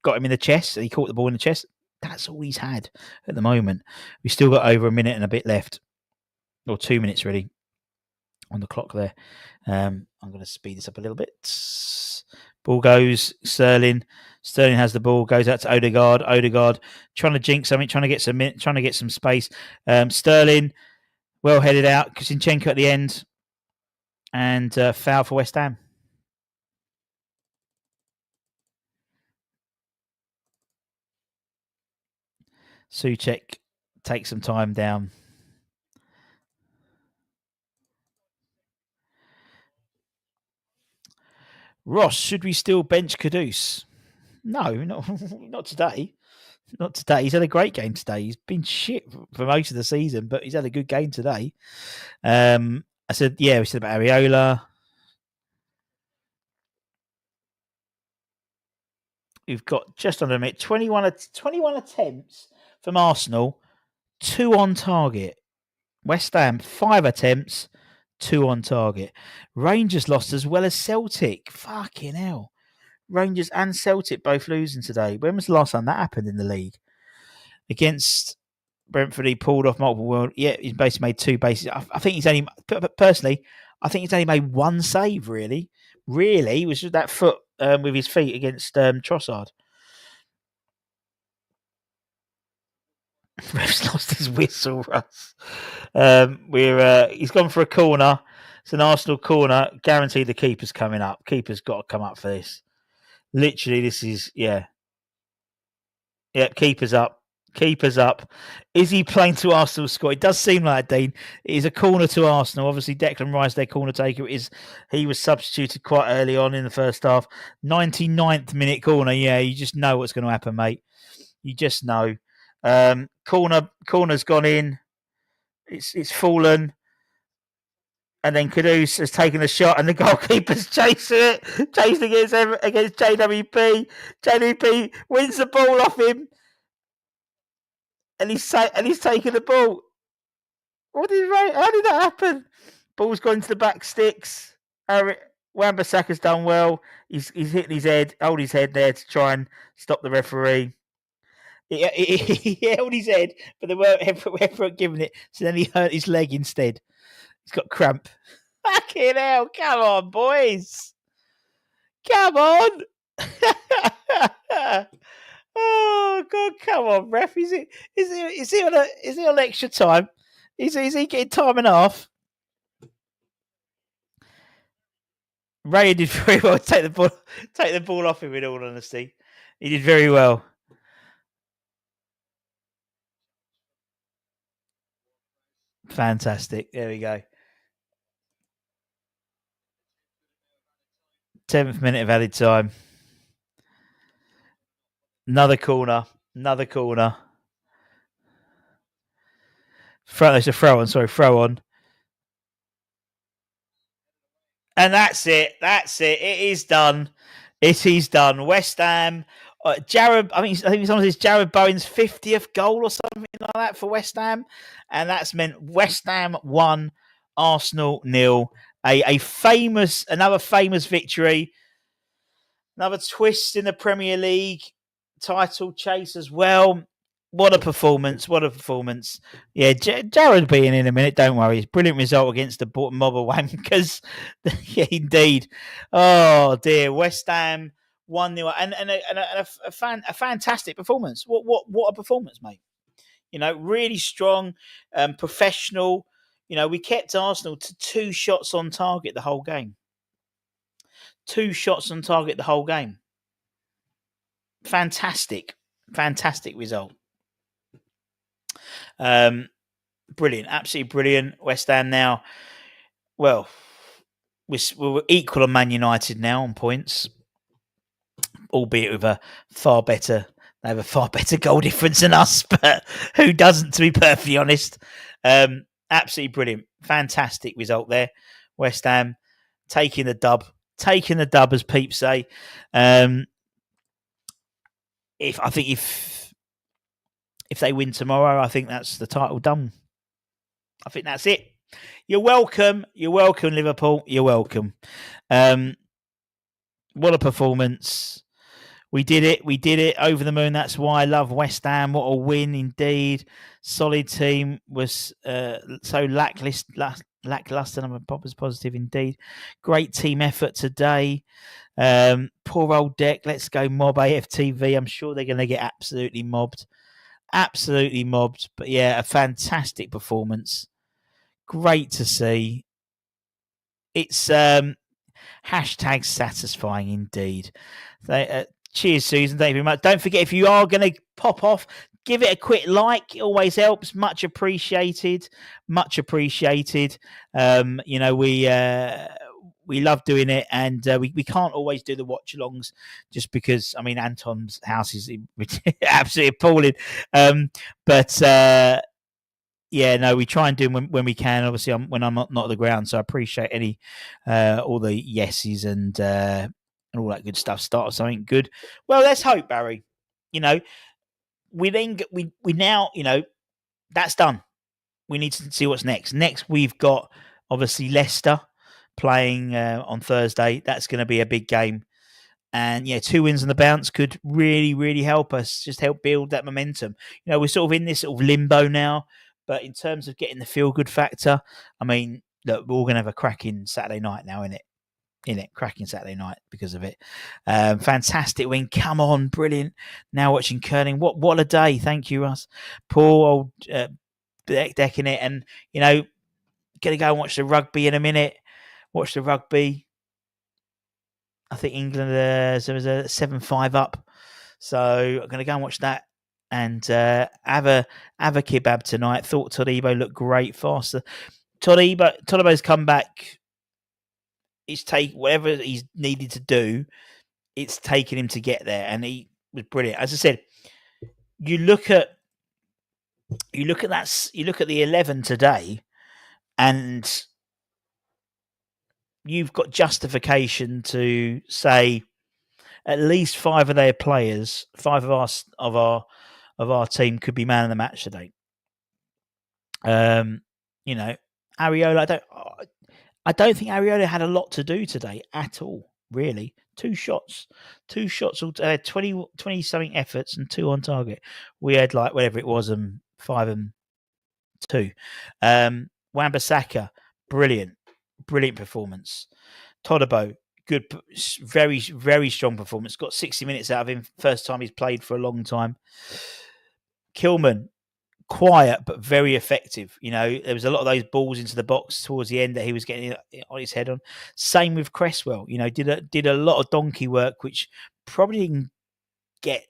got him in the chest. And he caught the ball in the chest. That's all he's had at the moment. We've still got over a minute and a bit left, or 2 minutes really, on the clock there. I'm going to speed this up a little bit. Ball goes Sterling. Sterling has the ball. Goes out to Odegaard. Odegaard trying to jinx something. Trying to get some space. Sterling well headed out. Zinchenko at the end, and foul for West Ham. Souček takes some time down. Ross, should we still bench Kudus? No, not today. Not today. He's had a great game today. He's been shit for most of the season, but he's had a good game today. We said about Areola. We've got just under a minute. 21 attempts from Arsenal, 2 on target. West Ham, 5 attempts, 2 on target. Rangers lost as well as Celtic. Fucking hell. Rangers and Celtic both losing today. When was the last time that happened in the league? Against Brentford, he pulled off multiple world. Yeah, he's basically made 2 bases. I think he's only, personally, I think he's only made 1 save, really. Really, it was just that foot with his feet against Trossard. Ref's lost his whistle, Russ. He's gone for a corner. It's an Arsenal corner. Guaranteed the keeper's coming up. Keeper's got to come up for this. Literally, this is, yeah. Yep, keeper's up. Keeper's up. Is he playing to Arsenal, Scott? It does seem like, Dean. It is a corner to Arsenal. Obviously, Declan Rice, their corner taker, he was substituted quite early on in the first half. 99th minute corner. Yeah, you just know what's going to happen, mate. You just know. Corner's gone in. It's fallen. And then Kudus has taken a shot, and the goalkeeper's chasing against JWP. JWP wins the ball off him, and he's taking the ball. How did that happen? Ball's gone into the back sticks. Wan-Bissaka's done well. He's hitting his head, hold his head there to try and stop the referee. He held his head, but the referee weren't giving it, so then he hurt his leg instead. He's got cramp. Fucking hell, come on, boys. Come on. Oh, God, come on, ref. Is he on extra time? Is he getting time and a half? Ray did very well. Take the ball off him, in all honesty. He did very well. Fantastic. There we go. 10th minute of added time. Another corner. Throw on. And that's it. It is done. West Ham. Jared, I think it's on his Jared Bowen's 50th goal or something like that for West Ham. And that's meant West Ham 1, Arsenal 0. Another famous victory. Another twist in the Premier League title chase as well. What a performance. Yeah, Jared being in a minute, don't worry. Brilliant result against the mob of wankers. Yeah, indeed. Oh, dear. West Ham 1-0. And a fantastic performance. What a performance, mate. You know, really strong, professional. You know, we kept Arsenal to 2 shots on target the whole game. 2 shots on target the whole game. Fantastic result. Brilliant, absolutely brilliant. West Ham now, well, we're equal on Man United now on points, albeit with a far better. They have a far better goal difference than us, but who doesn't, to be perfectly honest? Absolutely brilliant, fantastic result there. West Ham taking the dub, as Pete say. If they win tomorrow, I think that's the title done. I think that's it. You're welcome, Liverpool. You're welcome. What a performance. We did it. Over the moon. That's why I love West Ham. What a win indeed. Solid team. Was so lackluster. I'm a positive indeed. Great team effort today. Poor old Deck. Let's go mob AFTV. I'm sure they're going to get absolutely mobbed. But yeah, a fantastic performance. Great to see. It's hashtag satisfying indeed. Cheers, Susan. Thank you very much. Don't forget, if you are going to pop off, give it a quick like. It always helps. Much appreciated. You know, we love doing it, and we can't always do the watch-alongs just because, I mean, Anton's house is absolutely appalling. Yeah, no, we try and do them when we can. Obviously, when I'm not at the ground, so I appreciate any all the yeses and all that good stuff. Start something good. Well, let's hope, Barry. You know, we now, you know, that's done. We need to see what's next. Next, we've got obviously Leicester playing on Thursday. That's going to be a big game. And 2 wins on the bounce could really, really help us, just help build that momentum. We're sort of in this sort of limbo now, but in terms of getting the feel good factor, I mean, look, we're all going to have a cracking Saturday night now, innit? Cracking Saturday night because of it. Fantastic win. Come on, brilliant. Now watching curling. What a day. Thank you, Russ. Poor old decking it. And, going to go and watch the rugby in a minute. Watch the rugby. I think England there was a 7-5 up, so I'm going to go and watch that and have a kebab tonight. Thought Todibo looked great, faster. Todibo's come back. It's whatever he's needed to do. It's taken him to get there, and he was brilliant. As I said, you look at that. You look at the 11 today, and you've got justification to say at least 5 of their players, 5 of our team could be man of the match today. Areola, I don't think Areola had a lot to do today at all. Really, 2 shots, 20 something efforts and 2 on target. We had like whatever it was, 5 and 2. Wan-Bissaka, brilliant performance. Todibo, good, very, very strong performance. Got 60 minutes out of him. First time he's played for a long time. Kilman, quiet but very effective. There was a lot of those balls into the box towards the end that he was getting on his head on. Same with Cresswell. Did a lot of donkey work, which probably didn't get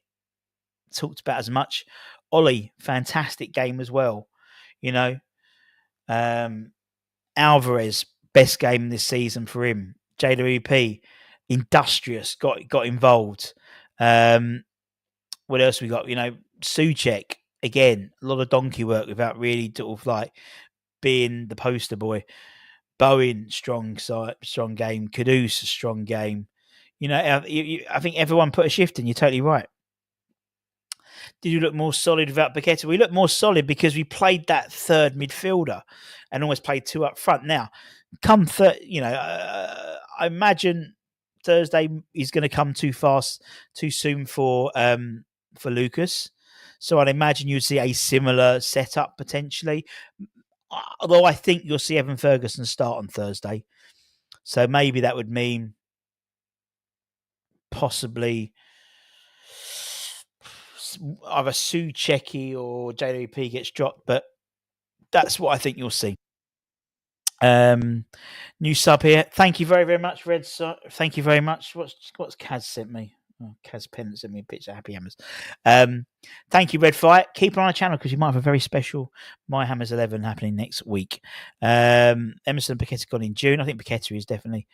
talked about as much. Ollie, fantastic game as well. Alvarez, best game this season for him. JWP, industrious, got involved. What else we got? Souček, again, a lot of donkey work without really sort of like being the poster boy. Bowen, strong game. Kudus, strong game. I think everyone put a shift in. You're totally right. Did you look more solid without Paqueta? We looked more solid because we played that third midfielder and almost played 2 up front. Now, I imagine Thursday is going to come too soon for Lucas. So I'd imagine you'd see a similar setup potentially. Although I think you'll see Evan Ferguson start on Thursday. So maybe that would mean possibly either Souček or JWP gets dropped, but that's what I think you'll see. New sub here. Thank you very, very much, Red. Thank you very much. What's Kaz sent me? Oh, Kaz Pennant sent me a picture of Happy Hammers. Thank you, Red Fire. Keep an eye on the channel because you might have a very special My Hammers 11 happening next week. Emerson and Paqueta gone in June. I think Paqueta is definitely.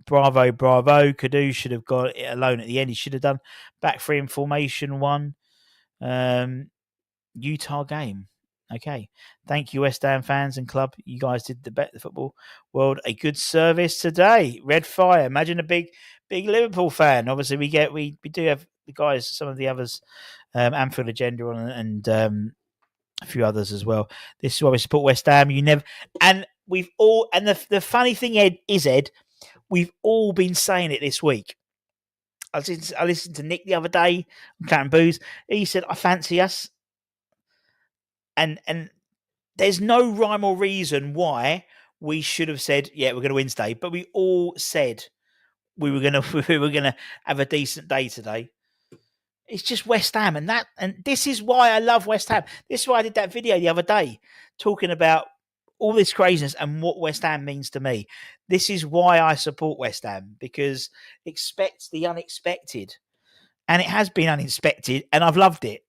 Bravo. Kadu should have got it alone at the end. He should have done back 3 in formation 1. Utah game. Okay. Thank you, West Ham fans and club. You guys did the football world a good service today. Red Fire. Imagine a big Liverpool fan. Obviously, we do have the guys, some of the others, Anfield Agenda on, and a few others as well. This is why we support West Ham. The funny thing, Ed, we've all been saying it this week. I listened to Nick the other day on Clan Booze. He said, I fancy us. And there's no rhyme or reason why we should have said, yeah, we're going to win today. But we all said we were going to have a decent day today. It's just West Ham, and this is why I love West Ham. This is why I did that video the other day talking about all this craziness and what West Ham means to me. This is why I support West Ham, because expect the unexpected, and it has been unexpected, and I've loved it.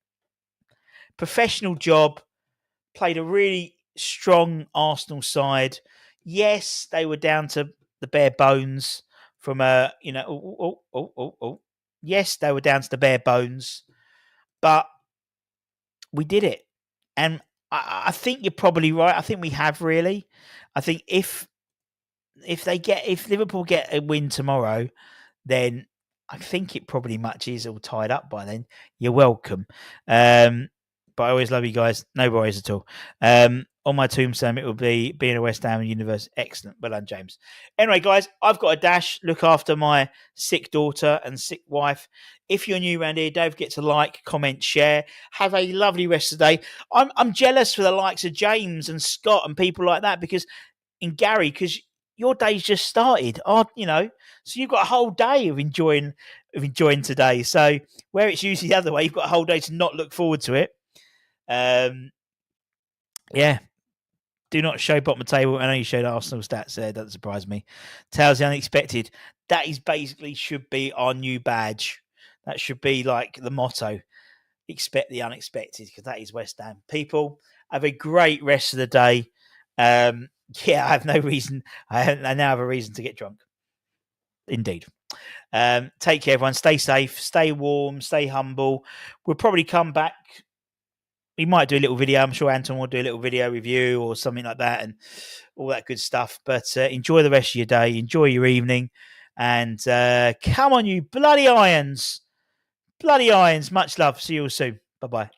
Professional job. Played a really strong Arsenal side. Yes, they were down to the bare bones from a, Yes, they were down to the bare bones, but we did it. And I think you're probably right. I think we have really. I think if Liverpool get a win tomorrow, then I think it probably much is all tied up by then. You're welcome. But I always love you guys. No worries at all. On my tombstone, it will be being a West Ham universe. Excellent. Well done, James. Anyway, guys, I've got a dash. Look after my sick daughter and sick wife. If you're new around here, don't forget to like, comment, share. Have a lovely rest of the day. I'm jealous for the likes of James and Scott and people like that because your day's just started. So you've got a whole day of enjoying today. So where it's usually the other way, you've got a whole day to not look forward to it. Yeah. Do not show bottom of the table. I know you showed Arsenal stats there. Doesn't surprise me. Tales the unexpected. That is basically should be our new badge. That should be like the motto. Expect the unexpected, because that is West Ham. People, have a great rest of the day. I have no reason. I now have a reason to get drunk. Indeed. Take care, everyone. Stay safe. Stay warm. Stay humble. We'll probably come back. We might do a little video. I'm sure Anton will do a little video review or something like that and all that good stuff. But enjoy the rest of your day. Enjoy your evening. And come on, you bloody irons. Bloody irons. Much love. See you all soon. Bye-bye.